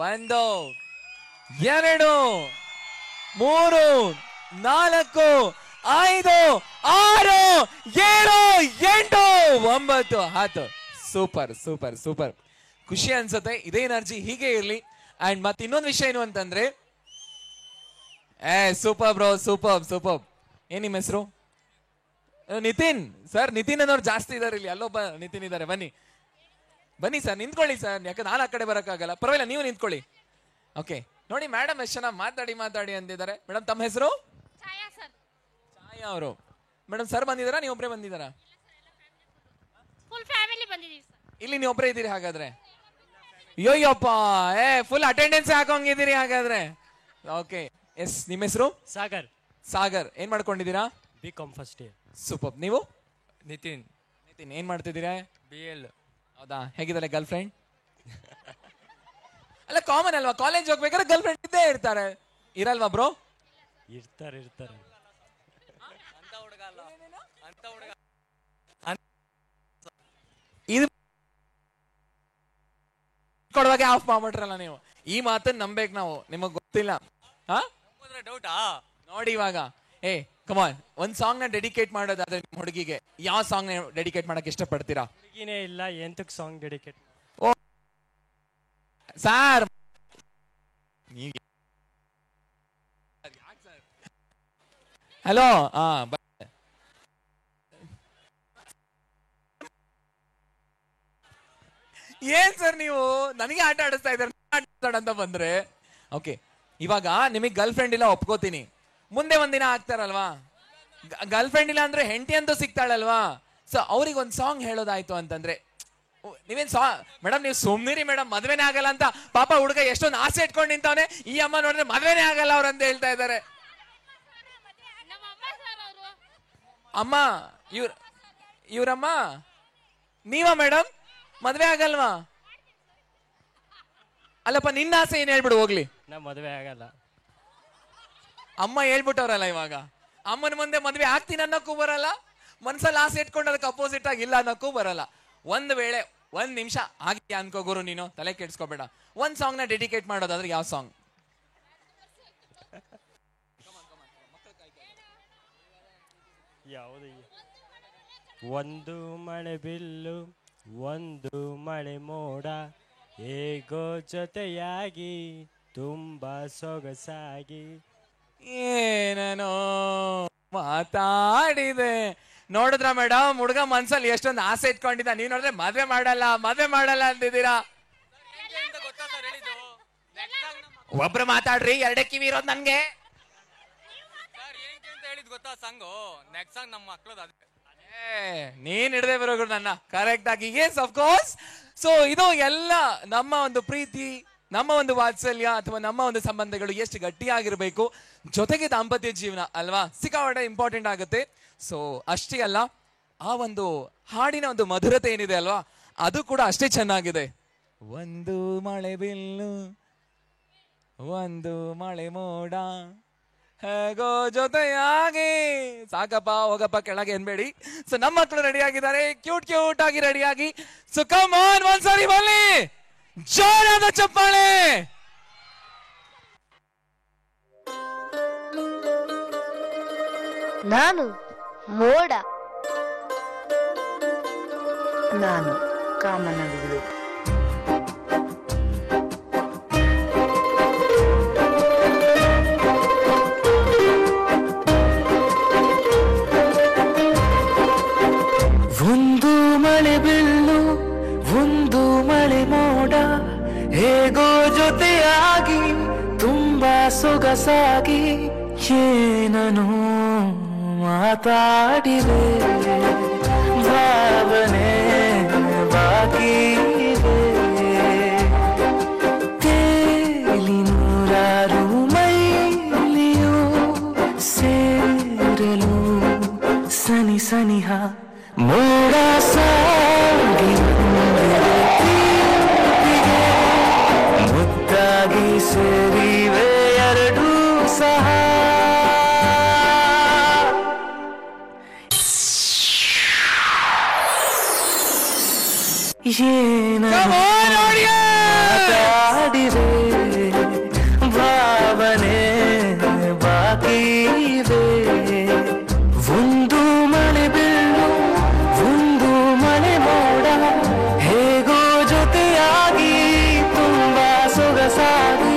1 2 3 4 5 6 7 8 9 10. Super super super. ಖುಷಿ ಅನ್ಸುತ್ತೆ. ಇದೇ ಎನರ್ಜಿ ಹೀಗೆ ಇರ್ಲಿ. ಅಂಡ್ ಮತ್ತೆ ಇನ್ನೊಂದು ವಿಷಯ ಏನು ಅಂತಂದ್ರೆ, ಸೂಪರ್ ಬ್ರೋ, ಸೂಪರ್ ಸೂಪರ್. ಏನ್ ನಿಮ್ಮ ಹೆಸರು? ನಿತಿನ್ ಸರ್. ನಿತಿನ್ ಅನ್ನೋರು ಜಾಸ್ತಿ ಇದಾರೆ ಇಲ್ಲಿ. ಅಲ್ಲೊಬ್ಬ ನಿತಿನ್ ಇದಾರೆ. ಬನ್ನಿ ಬನ್ನಿ ಸರ್, ನಿಂತ್ಕೊಳ್ಳಿ ಸರ್. ಯಾಕಂದ್ರೆ ನಾನು ಆ ಕಡೆ ಬರಕ್ಕಾಗಲ್ಲ. ಪರವಾಗಿಲ್ಲ, ನೀವು ನಿಂತ್ಕೊಳ್ಳಿ. ಓಕೆ, ನೋಡಿ ಮೇಡಮ್ ಎಷ್ಟು ಚೆನ್ನಾಗಿ ಮಾತಾಡಿ ಅಂದಿದ್ದಾರೆ. ಮೇಡಮ್ ತಮ್ಮ ಹೆಸರು? ಛಾಯಾ ಅವರು. ಮೇಡಮ್ ಸರ್ ಬಂದಿದ್ದಾರಾ, ನೀವು ಒಬ್ಬರೇ ಬಂದಿದ್ದಾರಾ? ಫುಲ್ ಫ್ಯಾಮಿಲಿ ಬಂದಿದ್ದೀವಿ ಸರ್. ಇಲ್ಲಿ ನೀವು ಒಬ್ಬರೇ ಇದ್ದೀರಿ ಹಾಗಾದ್ರೆ? ಅಯ್ಯೋಯ್ಯಪ್ಪ, ಫುಲ್ ಅಟೆಂಡೆನ್ಸ್ ಹಾಕೋಂಗಿದ್ದೀರಿ ಹಾಗಾದ್ರೆ. Okay, yes. ನಿಮ್ಮ ಹೆಸರು? ಸಾಗರ್. ಸಾಗರ್. ಏನ್ ಮಾಡ್ಕೊಂಡಿದ್ದೀರಾ? BCom first year. ಸೂಪರ್. ನೀವು? ನಿತಿನ್. ನಿತಿನ್ ಏನ್ ಮಾಡ್ತಿದ್ದೀರಾ? BL. ಹೌದಾ? ಹೇಗಿದ್ದಾರೆ ಗರ್ಲ್ ಫ್ರೆಂಡ್? ಅಲ್ಲ, ಕಾಮನ್ ಅಲ್ವಾ, ಕಾಲೇಜ್ ಹೋಗ್ಬೇಕಾದ್ರೆ ಗರ್ಲ್ ಫ್ರೆಂಡ್ ಇದ್ದೇ ಇರ್ತಾರೆ, ಇರಲ್ವಾ ಬ್ರೋ? ಇರ್ತಾರೆ. ಇದು ಕೊಡುವಾಗ ಆಫ್ ಮಾಡ್ಬಿಟ್ರಲ್ಲ ನೀವು. ಈ ಮಾತನ್ನ ನಂಬೇಕು ನಾವು. ನಿಮಗ್ ಗೊತ್ತಿಲ್ಲ ಡೌಟಾ? ನೋಡಿ ಇವಾಗ ಕಮಾನ್, ಒಂದ್ ಸಾಂಗ್ ನ ಡೆಡಿಕೇಟ್ ಮಾಡೋದಾದ್ರೆ ನಿಮ್ ಹುಡುಗಿಗೆ ಯಾವ ಸಾಂಗ್ ನ ಡೆಡಿಕೇಟ್ ಮಾಡಕ್ ಇಷ್ಟಪಡ್ತೀರಾ? ಹುಡುಗಿನೇ ಇಲ್ಲ, ಎಂತಕ್ ಸಾಂಗ್ ಡೆಡಿಕೇಟ್? ಓ ಸಾರ್, ಹಲೋ. ಏನ್ ಸರ್ ನೀವು ನನಗೆ ಆಟ ಆಡಿಸ್ತಾ ಇದ್ದಾರೆ ಅಂತ ಬಂದ್ರೆ? ಓಕೆ, ಇವಾಗ ನಿಮಗ್ ಗರ್ಲ್ ಫ್ರೆಂಡ್ ಇಲ್ಲ ಒಪ್ಕೋತೀನಿ. ಮುಂದೆ ಒಂದಿನ ಆಗ್ತಾರಲ್ವಾ, ಗರ್ಲ್ ಫ್ರೆಂಡ್ ಇಲ್ಲ ಅಂದ್ರೆ ಹೆಂಡತಿ ಅಂತೂ ಸಿಗ್ತಾಳಲ್ವಾ. ಸೊ ಅವ್ರಿಗೆ ಒಂದ್ ಸಾಂಗ್ ಹೇಳೋದಾಯ್ತು ಅಂತಂದ್ರೆ ನೀವೇನ್ ಮೇಡಮ್ ನೀವು ಸುಮ್ನಿರಿ ಮೇಡಮ್, ಮದ್ವೆನೇ ಆಗಲ್ಲ ಅಂತ ಪಾಪ ಹುಡುಗ ಎಷ್ಟೊಂದು ಆಸೆ ಇಟ್ಕೊಂಡು ನಿಂತವನೆ. ಈ ಅಮ್ಮ ನೋಡಿದ್ರೆ ಮದ್ವೆನೇ ಆಗಲ್ಲ ಅವ್ರ ಅಂತ ಹೇಳ್ತಾ ಇದ್ದಾರೆ. ಅಮ್ಮ ಇವ್ರಮ್ಮ ನೀವಾ ಮೇಡಮ್? ಮದ್ವೆ ಆಗಲ್ವಾ? ಅಲ್ಲಪ್ಪ, ನಿನ್ನ ಆಸೆ ಏನ್ ಹೇಳ್ಬಿಡು ಹೋಗ್ಲಿ. ನಾ ಮದ್ವೆ ಆಗಲ್ಲ. ಅಮ್ಮ ಹೇಳ್ಬಿಟ್ಟವ್ರಲ್ಲ ಇವಾಗ. ಅಮ್ಮನ ಮುಂದೆ ಮದ್ವೆ ಆಗ್ತೀನಿ ಅನ್ನೋಕ್ಕೂ ಬರಲ್ಲ, ಮನ್ಸಲ್ಲಿ ಆಸೆ ಇಟ್ಕೊಂಡು ಅದಕ್ಕೆ ಅಪೋಸಿಟ್ ಆಗಿ ಇಲ್ಲ ಅನ್ನೋಕ್ಕೂ ಬರಲ್ಲ. ಒಂದ್ ವೇಳೆ ಒಂದ್ ನಿಮಿಷ ಆಗಿ ಅನ್ಕೋ ಗುರು, ನೀನು ತಲೆ ಕೆಡ್ಸ್ಕೋಬೇಡ. ಒಂದ್ ಸಾಂಗ್ ನ ಡೆಡಿಕೇಟ್ ಮಾಡೋದಾದ್ರೆ ಯಾವ ಸಾಂಗ್? ಯಾವುದು? ಒಂದು ಮಳೆ ಬಿಲ್ಲು, ಒಂದು ಮಳೆ ಮೋಡ, ಹೇಗೋ ಜೊತೆಯಾಗಿ ತುಂಬಾ ಸೊಗಸಾಗಿ. ಏನೋ ಮಾತಾಡಿದೆ. ನೋಡಿದ್ರ ಮೇಡಮ್, ಹುಡುಗ ಮನ್ಸಲ್ಲಿ ಎಷ್ಟೊಂದು ಆಸೆ ಇಟ್ಕೊಂಡಿದ್ದ. ನೀವ್ ನೋಡಿದ್ರೆ ಮದ್ವೆ ಮಾಡಲ್ಲ ಅಂತಿದ್ದೀರಾ. ಒಬ್ರು ಮಾತಾಡ್ರಿ, ಎರಡೇ ಕಿವಿ ಇರೋದು ನನ್ಗೆ. ಗೊತ್ತಾ ಸಾಂಗು? ನೆಕ್ಸ್ಟ್ ಸಾಂಗ್ ನಮ್ಮ ಮಕ್ಕಳದ. ನೀನ್ ಹಿಡ್ದೆ ಬರೋರು ನನ್ನ ಕರೆಕ್ಟ್ ಆಗಿ. S, of course. ಸೊ ಇದು ಎಲ್ಲ ನಮ್ಮ ಒಂದು ಪ್ರೀತಿ, ನಮ್ಮ ಒಂದು ವಾತ್ಸಲ್ಯ ಅಥವಾ ನಮ್ಮ ಒಂದು ಸಂಬಂಧಗಳು ಎಷ್ಟು ಗಟ್ಟಿಯಾಗಿರ್ಬೇಕು, ಜೊತೆಗೆ ದಾಂಪತ್ಯ ಜೀವನ ಅಲ್ವಾ, ಸಿಕ್ಕಾಪಟ್ಟೆ ಇಂಪಾರ್ಟೆಂಟ್ ಆಗುತ್ತೆ. ಸೊ ಅಷ್ಟೇ ಅಲ್ಲ, ಆ ಒಂದು ಹಾಡಿನ ಒಂದು ಮಧುರತೆ ಏನಿದೆ ಅಲ್ವಾ, ಅದು ಕೂಡ ಅಷ್ಟೇ ಚೆನ್ನಾಗಿದೆ. ಒಂದು ಮಳೆ ಬಿಲ್ಲು, ಒಂದು ಮಳೆ ಮೋಡ, ಹೇಗೋ ಜೊತೆಯಾಗಿ. ಸಾಕಪ್ಪ, ಹೋಗಪ್ಪ ಕೆಳಗೆ ಅನ್ಬೇಡಿ. ಸೊ ನಮ್ಮ ಮಕ್ಕಳು ರೆಡಿ ಆಗಿದ್ದಾರೆ, ಕ್ಯೂಟ್ ಆಗಿ ರೆಡಿಯಾಗಿ. ಸೊ ಕಮ್ ಆನ್, ಒಂದ್ಸರಿ ಬನ್ನಿ, ಜೋರಾದ ಚಪ್ಪಾಳೆ. ನಾನು ಮೋಡ. ನಾನು ಕಾಮನಬಿಲ್ಲು. ಒಂದು ಮಳೆ ಬಿಲ್ಲು, ಒಂದು ಮಳೆ ಮೋಡ, ಹೇಗೋ ಜೊತೆಯಾಗಿ ತುಂಬಾ ಸೊಗಸಾಗಿ. ಏನನು ಮಾತಾಡಿದೆ, ಭಾವನೆ ಬಾಕಿ ಇದೆ. ತೇಲಿ ನೂರಾರು ಮೈಲಿಯು ಸೇರಲು ಸನಿ ಸನಿಹ ಮೋಡ ಸಾಗಿ ಮುದ್ದಾಗಿ ಸೇರಿವೆ ಎರಡೂ ಸಹ. ಮಾತಾಡಿವೆ ಭಾವನೆ ಬಾಕಿ ಇವೆ ಒಂದು ಮಳೆ ಬೀಳು ಒಂದು ಮಳೆ ಮೋಡ ಹೇಗೋ ಜೊತೆಯಾಗಿ ತುಂಬಾ ಸೊಗಸಾಗಿ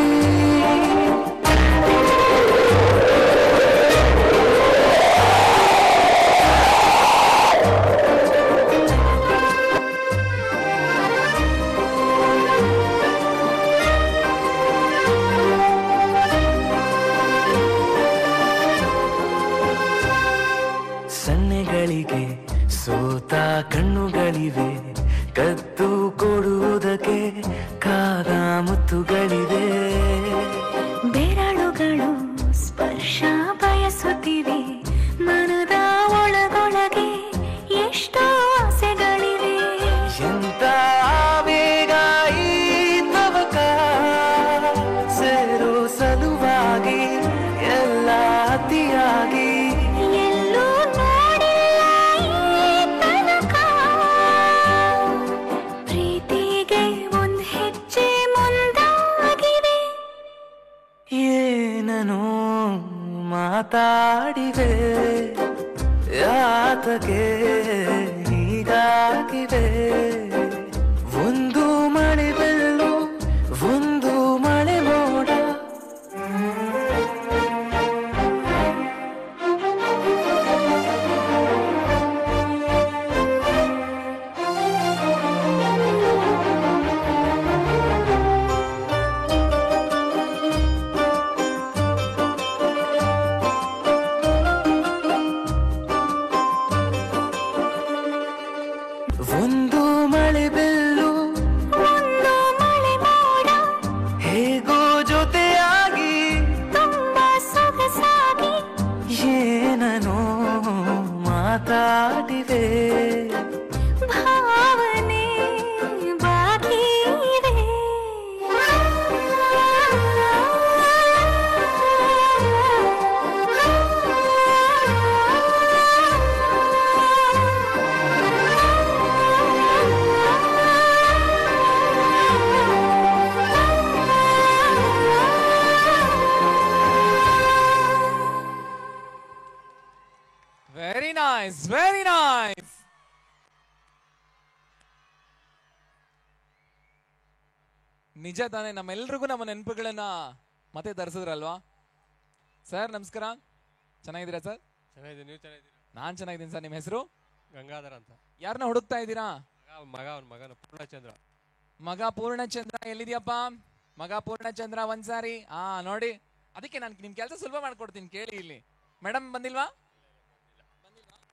ಸನ್ನೆಗಳಿಗೆ ಸೋತ ಕಣ್ಣುಗಳಿವೆ ಕದ್ದು ಕೊಡುವುದಕ್ಕೆ ಕಾದ ಮುತ್ತುಗಳಿವೆ ಬೆರಳುಗಳು ಸ್ಪರ್ಶ ಬಯಸುತ್ತಿವೆ ಮನದ ಒಳಗೊಳಗೆ ಎಷ್ಟೋ ಆಸೆಗಳಿವೆ ಎಂತ ಬೇಗ ಈ ತವಕ ಸೇರೋ ಸಲುವಾಗಿ ಎಲ್ಲ ಅತಿಯಾಗಿ ಎಲ್ಲೂ ನೋಡಿಲ್ಲ ಈ ತನಕ ಪ್ರೀತಿಗೆ ಒಂದ್ ಹೆಜ್ಜೆ ಮುಂದಾಗಿವೆ ಏನನೋ ಮಾತಾಡಿವೆ ಯಾತಕ್ಕೆ ಹೀಗಾಗಿವೆ ಒಂದು ಮಳೆ ಬೆಳ್ಳು ಒಂದು ಮಳೆ ಮೋಡ ಒಂದು ಮಳೆ ಬೆಳ್ಳು ಒಂದು ಮಳೆ ಮೋಡ ಹೇಗೋ ಜೊತೆಯಾಗಿ ತುಂಬಾ ಸೊಗಸಾಗಿ ಏನನೋ ಮಾತಾಡಿವೆ ಭಾವನೆ ಬಾಕಿ ಇವೆ ವೆರಿ ನೈಸ್, ವೆರಿ ನೈಸ್. ನಿಜ ತಾನೇ, ನಮ್ಮೆಲ್ರಿಗೂ ನಮ್ಮ ನೆನಪುಗಳನ್ನ ಮತ್ತೆ ತರಿಸಿದ್ರಲ್ವಾ? ಸರ್ ನಮಸ್ಕಾರ, ಚೆನ್ನಾಗಿದ್ದೀರಾ ಸರ್? ಚೆನ್ನಾಗಿದೆ, ನೀವು ಚೆನ್ನಾಗಿದ್ದೀರಾ? ನಾನ್ ಚೆನ್ನಾಗಿದ್ದೀನಿ ಸರ್. ನಿಮ್ಮ ಹೆಸರು? ಗಂಗಾಧರ ಅಂತ. ಯಾರನ್ನ ಹುಡುಕ್ತಾ ಇದ್ದೀರಾ? ಮಗನ ಪೂರ್ಣಚಂದ್ರ. ಮಗ ಪೂರ್ಣಚಂದ್ರ ಎಲ್ಲಿದ್ಯಪ್ಪ? ಮಗ ಪೂರ್ಣಚಂದ್ರ ಒಂದ್ಸಾರಿ ನೋಡಿ, ಅದಕ್ಕೆ ನಾನು ನಿಮ್ ಕೆಲಸ ಸುಲಭ ಮಾಡ್ಕೊಡ್ತೀನಿ, ಕೇಳಿ. ಇಲ್ಲಿ ಮೇಡಮ್ ಬಂದಿಲ್ವಾ?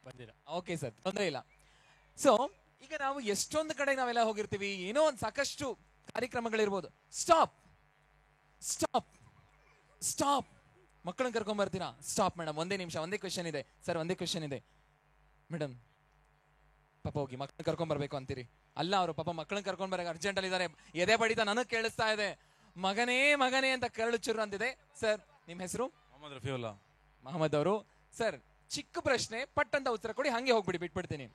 ಬಂದಿಲ್ಲ. ಓಕೆ ಸರ್, ತೊಂದರೆ ಇಲ್ಲ. ಸೊ ಈಗ ನಾವು ಎಷ್ಟೊಂದು ಕಡೆ ನಾವೆಲ್ಲ ಹೋಗಿರ್ತೀವಿ, ಏನೋ ಒಂದು ಸಾಕಷ್ಟು ಕಾರ್ಯಕ್ರಮಗಳಿರ್ಬೋದು. ಸ್ಟಾಪ್ ಸ್ಟಾಪ್ ಸ್ಟಾಪ್, ಮಕ್ಕಳನ್ನ ಕರ್ಕೊಂಡ್ ಬರ್ತೀರಾ? ಸ್ಟಾಪ್ ಮೇಡಮ್, ಒಂದೇ ನಿಮಿಷ, ಒಂದೇ ಕ್ವೆಶನ್ ಇದೆ ಸರ್, ಒಂದೇ ಕ್ವೆಶನ್ ಇದೆ ಮೇಡಮ್. ಪಾಪ ಹೋಗಿ ಮಕ್ಕಳನ್ನ ಕರ್ಕೊಂಡ್ ಬರ್ಬೇಕು ಅಂತೀರಿ. ಅಲ್ಲ, ಅವರು ಪಾಪ ಮಕ್ಕಳನ್ನ ಕರ್ಕೊಂಡ್ ಬರಕ್ಕೆ ಅರ್ಜೆಂಟ್ ಅಲ್ಲಿ ಇದಾರೆ. ಎದೆ ಬಡಿತ ನನಗ್ ಕೇಳಿಸ್ತಾ ಇದೆ, ಮಗನೇ ಮಗನೇ ಅಂತ ಕರಳು ಚುರು ಅಂತಿದೆ. ಸರ್ ನಿಮ್ಮ ಹೆಸರು? ಮೊಹಮ್ಮದ್ ರಫೀವುಲ್ಲಾ. ಮಹಮ್ಮದ್ ಅವರು. ಸರ್ ಚಿಕ್ಕ ಪ್ರಶ್ನೆ, ಪಟ್ ಅಂತ ಉತ್ತರ ಕೊಡಿ, ಹಂಗೆ ಹೋಗ್ಬಿಡಿ, ಬಿಟ್ಬಿಡ್ತೀನಿ.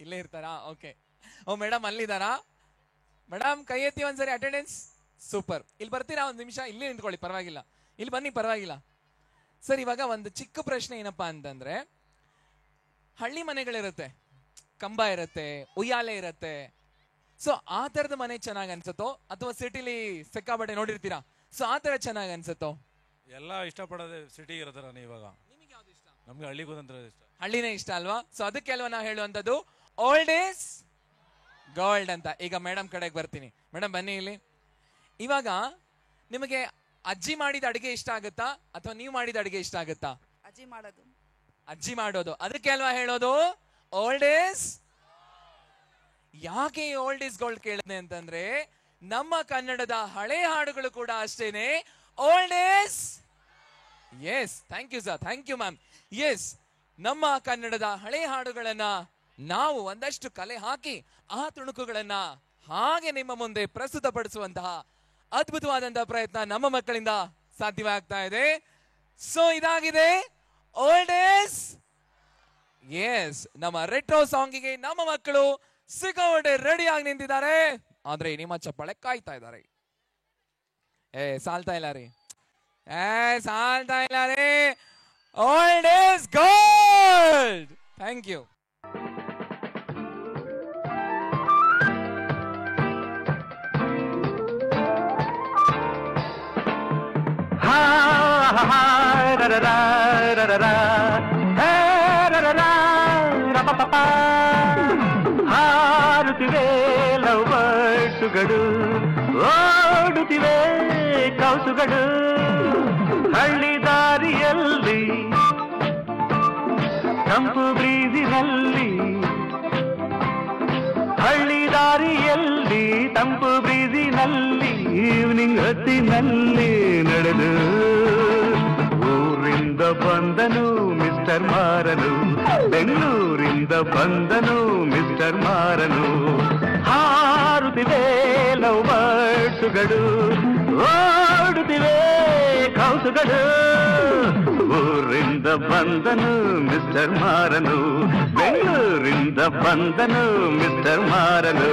ಇಲ್ಲೇ ಇರ್ತಾರಾ? ಓಕೆ. ಓ ಮೇಡಮ್ ಅಲ್ಲಿದ್ದಾರಾ? ಮೇಡಮ್ ಕೈ ಎತ್ತಿ ಒಂದ್ಸರಿ, ಅಟೆಂಡೆನ್ಸ್. ಸೂಪರ್. ಇಲ್ಲಿ ಬರ್ತೀರಾ? ಒಂದು ನಿಮಿಷ ಇಲ್ಲೇ ನಿಂತ್ಕೊಳ್ಳಿ, ಪರವಾಗಿಲ್ಲ, ಇಲ್ಲಿ ಬನ್ನಿ, ಪರವಾಗಿಲ್ಲ. ಸರ್ ಇವಾಗ ಒಂದು ಚಿಕ್ಕ ಪ್ರಶ್ನೆ ಏನಪ್ಪಾ ಅಂತಂದ್ರೆ, ಹಳ್ಳಿ ಮನೆಗಳಿರುತ್ತೆ, ಕಂಬ ಇರುತ್ತೆ, ಉಯ್ಯಾಲೆ ಇರುತ್ತೆ. ಸೊ ಆ ತರದ ಮನೆ ಚೆನ್ನಾಗ್ ಅನ್ಸುತ್ತೋ ಅಥವಾ ಸಿಟಿಲಿ ಸಿಕ್ಕಾಬಟ್ಟೆ ನೋಡಿರ್ತೀರಾ, ಸೊ ಆ ತರ ಚೆನ್ನಾಗ್ ಅನ್ಸುತ್ತೋ? ಎಲ್ಲ ಇಷ್ಟಪಡೋದೇ ಸಿಟಿ ಇರುತ್ತೆ. ನಾನು ಇವಾಗ ನಮ್ಗೆ ಹಳ್ಳಿ ಕೂದಂತ್ರ ಇಷ್ಟ, ಹಳ್ಳಿನೇ ಇಷ್ಟ ಅಲ್ವಾ? ಸೊ ಅದಕ್ಕೆ ಅಲ್ವಾ ನಾವು ಹೇಳುವಂಥದ್ದು ಓಲ್ಡ್ ಈಸ್ ಗೋಲ್ಡ್ ಅಂತ. ಈಗ ಮೇಡಮ್ ಕಡೆಗೆ ಬರ್ತೀನಿ. ಮೇಡಮ್ ಬನ್ನಿ ಇಲ್ಲಿ. ಇವಾಗ ನಿಮಗೆ ಅಜ್ಜಿ ಮಾಡಿದ ಅಡಿಗೆ ಇಷ್ಟ ಆಗುತ್ತಾ ಅಥವಾ ನೀವು ಮಾಡಿದ ಅಡಿಗೆ ಇಷ್ಟ ಆಗುತ್ತಾ? ಅಜ್ಜಿ ಮಾಡೋದು. ಅಜ್ಜಿ ಮಾಡೋದು, ಅದಕ್ಕೆ ಅಲ್ವಾ ಹೇಳೋದು ಓಲ್ಡ್ ಈಸ್. ಯಾಕೆ ಈ ಓಲ್ಡ್ ಈಸ್ ಗೋಲ್ಡ್ ಕೇಳಿದೆ ಅಂತಂದ್ರೆ, ನಮ್ಮ ಕನ್ನಡದ ಹಳೆ ಹಾಡುಗಳು ಕೂಡ ಅಷ್ಟೇನೆ old is. Yes, thank you sir, thank you ma'am. ಎಸ್, ನಮ್ಮ ಕನ್ನಡದ ಹಳೆ ಹಾಡುಗಳನ್ನ ನಾವು ಒಂದಷ್ಟು ಕಲೆ ಹಾಕಿ ಆ ತುಣುಕುಗಳನ್ನ ಹಾಗೆ ನಿಮ್ಮ ಮುಂದೆ ಪ್ರಸ್ತುತಪಡಿಸುವಂತಹ ಅದ್ಭುತವಾದಂತಹ ಪ್ರಯತ್ನ ನಮ್ಮ ಮಕ್ಕಳಿಂದ ಸಾಧ್ಯವಾಗ್ತಾ ಇದೆ. ಸೊ ಇದಾಗಿದೆ ಓಲ್ಡ್ ಈಸ್. ಎಸ್, ನಮ್ಮ ರೆಟ್ರೋ ಸಾಂಗಿಗೆ ನಮ್ಮ ಮಕ್ಕಳು ಸಿಕ್ಕಾಪಟ್ಟೆ ರೆಡಿ ಆಗಿ ನಿಂತಿದ್ದಾರೆ. ಆದ್ರೆ ನಿಮ್ಮ ಚಪ್ಪಾಳೆ ಕಾಯ್ತಾ ಇದ್ದಾರೆ. ಸಾಲ್ತಾ ಇಲ್ಲ ರೀ, ಸಾಲ್ತಾ ಇಲ್ಲ ರೀ. Old is gold. Thank you. ಹಾರುತ್ತಿವೆ ಲವ್ ಬರ್ಡ್ಸುಗಳು, ಓಡುತ್ತಿವೆ ಕೌಸುಗಳು, ಹಳ್ಳಿ ದಾರಿಯಲ್ಲಿ ತಂಪು ಬ್ರೀಜಿನಲ್ಲಿ, ಹಳ್ಳಿ ದಾರಿಯಲ್ಲಿ ತಂಪು ಬ್ರೀಜಿನಲ್ಲಿ, ಈವ್ನಿಂಗ್ ಹೊತ್ತಿನಲ್ಲಿ ನಡೆದು ಊರಿಂದ ಬಂದನು ಮಿಸ್ಟರ್ ಮಾರನು, ಬೆಂಗಳೂರಿಂದ ಬಂದನು ಮಿಸ್ಟರ್ ಮಾರನು. ಹಾರುತ್ತಿವೆ ಲವ್ ಬರ್ಡ್ಸುಗಳು, ಓಡುತ್ತಿವೆ ಕೌಸುಗಳು, ಊರಿಂದ ಬಂದನು ಮಿಸ್ಟರ್ ಮಾರನು, ಬೆಂಗಳೂರಿಂದ ಬಂದನು ಮಿಸ್ಟರ್ ಮಾರನು.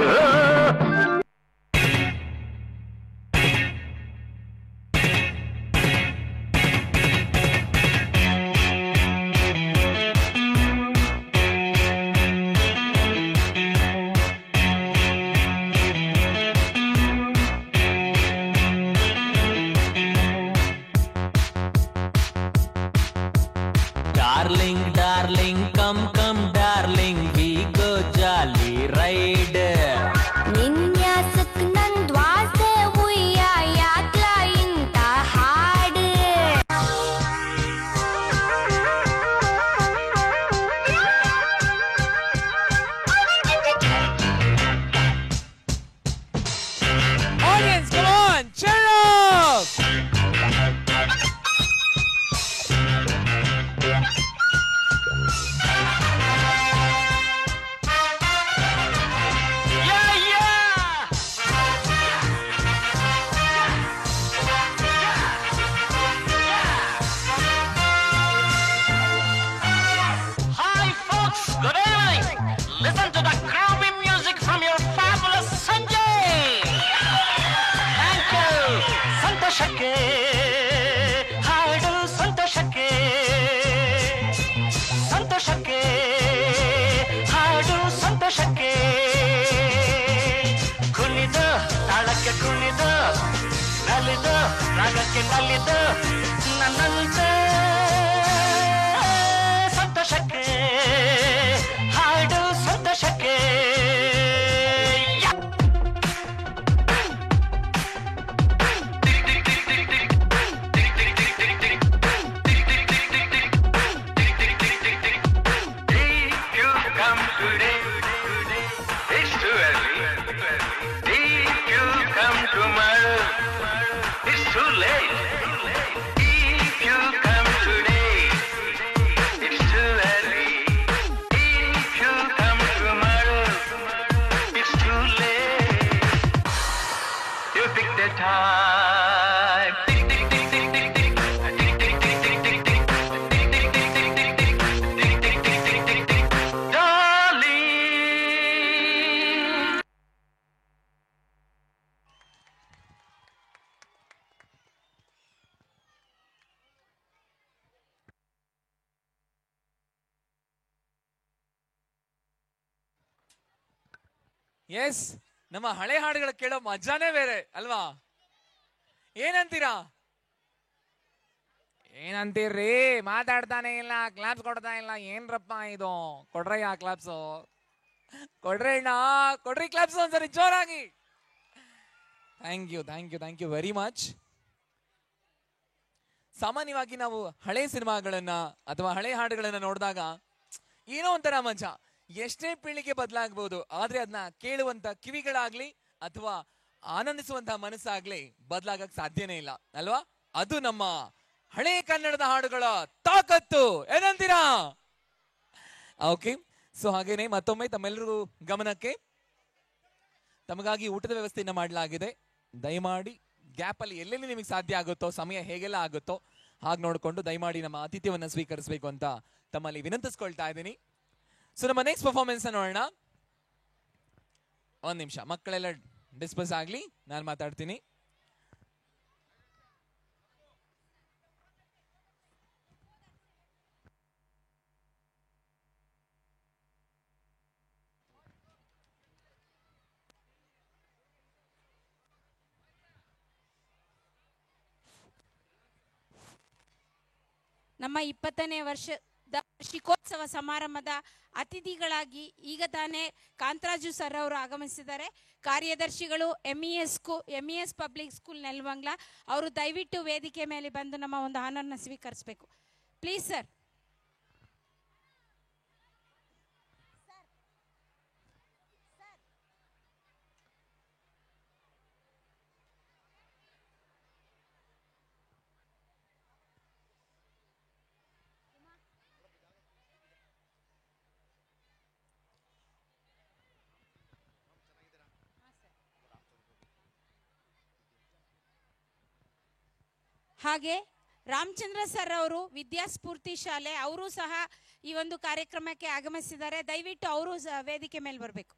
Darling, darling, come, come, darling, we go jolly ride. ವಿನ್ಯಾಸಕ್ ನಂದ್ ವಾಸೆ ಉಯ್ಯ ಯಾಕ್ಲ ಇಂತ ಹಾಡು. Audience, come on, cheer up! Hi folks, good evening. Listen to the groovy music from your fabulous Sanjay. Thank you. ಸಂತೋಷಕ್ಕೆ ಹಾಡು, ಸಂತೋಷಕ್ಕೆ ಸಂತೋಷಕ್ಕೆ ಹಾಡು, ಸಂತೋಷಕ್ಕೆ ಕುಣಿದು ತಾಳಕ್ಕೆ ಕುಣಿದು ನಲಿದು ರಾಗಕ್ಕೆ ನಲಿದು ನನ್ನಂತೆ ಸಂತೋಷಕ್ಕೆ ಹಾಡು, ಸಂತೋಷಕ್ಕೆ. ಎಸ್, ನಮ್ಮ ಹಳೆ ಹಾಡುಗಳ ಕೇಳೋ ಮಜಾನೇ ಬೇರೆ ಅಲ್ವಾ? ಏನಂತೀರಾ? ಏನಂತೀರ್ರಿ? ಮಾತಾಡ್ತಾನೆ ಇಲ್ಲ, ಕ್ಲಾಪ್ಸ್ ಕೊಡ್ತಾ ಇಲ್ಲ. ಏನ್ರಪ್ಪ ಇದು? ಕೊಡ್ರಯ್ಯ ಕ್ಲಾಪ್ಸ್, ಕೊಡ್ರಿ ಅಣ್ಣ, ಕೊಡ್ರಿ ಕ್ಲಾಪ್ಸ್ ಒಂದ್ಸರಿ ಜೋರಾಗಿ. Thank you, thank you, thank you very much. ಸಾಮಾನ್ಯವಾಗಿ ನಾವು ಹಳೆ ಸಿನಿಮಾಗಳನ್ನ ಅಥವಾ ಹಳೆ ಹಾಡುಗಳನ್ನ ನೋಡಿದಾಗ ಏನೋ ಒಂಥರ ಮಜಾ. ಎಷ್ಟೇ ಪೀಳಿಗೆ ಬದಲಾಗಬಹುದು, ಆದ್ರೆ ಅದನ್ನ ಕೇಳುವಂತ ಕಿವಿಗಳಾಗ್ಲಿ ಅಥವಾ ಆನಂದಿಸುವಂತ ಮನಸ್ಸಾಗ್ಲಿ ಬದಲಾಗಕ್ ಸಾಧ್ಯನೇ ಇಲ್ಲ ಅಲ್ವಾ? ಅದು ನಮ್ಮ ಹಳೆ ಕನ್ನಡದ ಹಾಡುಗಳ ತಾಕತ್ತು. ಏನಂತೀರಾ? ಓಕೆ, ಸೊ ಹಾಗೇನೆ ಮತ್ತೊಮ್ಮೆ ತಮ್ಮೆಲ್ಲರಿಗೂ ಗಮನಕ್ಕೆ ತಮಗಾಗಿ ಊಟದ ವ್ಯವಸ್ಥೆಯನ್ನ ಮಾಡಲಾಗಿದೆ. ದಯಮಾಡಿ ಗ್ಯಾಪ್ ಅಲ್ಲಿ ಎಲ್ಲೆಲ್ಲಿ ನಿಮಗೆ ಸಾಧ್ಯ ಆಗುತ್ತೋ, ಸಮಯ ಹೇಗೆಲ್ಲ ಆಗುತ್ತೋ ಹಾಗೆ ನೋಡಿಕೊಂಡು ದಯಮಾಡಿ ನಮ್ಮ ಆತಿಥ್ಯವನ್ನ ಸ್ವೀಕರಿಸಬೇಕು ಅಂತ ತಮ್ಮಲ್ಲಿ ವಿನಂತಿಸ್ಕೊಳ್ತಾ ಇದ್ದೀನಿ. ಸೊ ನಮ್ಮ ನೆಕ್ಸ್ಟ್ ಪರ್ಫಾರ್ಮೆನ್ಸ್ ನೋಡೋಣ. ಒಂದ್ ನಿಮಿಷ, ಮಕ್ಕಳೆಲ್ಲ ಡಿಸ್ಪಸ್ ಆಗ್ಲಿ, ನಾನು ಮಾತಾಡ್ತೀನಿ. ನಮ್ಮ 20ನೇ ವರ್ಷದ ವಾರ್ಷಿಕೋತ್ಸವ ಸಮಾರಂಭದ ಅತಿಥಿಗಳಾಗಿ ಈಗ ತಾನೇ ಕಾಂತರಾಜು ಸರ್ ಅವರು ಆಗಮಿಸಿದ್ದಾರೆ. ಕಾರ್ಯದರ್ಶಿಗಳು MES ಪಬ್ಲಿಕ್ ಸ್ಕೂಲ್ ನೆಲಮಂಗಲ ಅವರು ದಯವಿಟ್ಟು ವೇದಿಕೆ ಮೇಲೆ ಬಂದು ನಮ್ಮ ಒಂದು ಆನರ್ನ ಸ್ವೀಕರಿಸಬೇಕು. Please sir. ಹಾಗೆ ರಾಮಚಂದ್ರ ಸರ್ ಅವರು ವಿದ್ಯಾಸ್ಫೂರ್ತಿ ಶಾಲೆ ಅವರು ಸಹ ಈ ಒಂದು ಕಾರ್ಯಕ್ರಮಕ್ಕೆ ಆಗಮಿಸಿದ್ದಾರೆ. ದಯವಿಟ್ಟು ಅವರು ವೇದಿಕೆ ಮೇಲೆ ಬರಬೇಕು.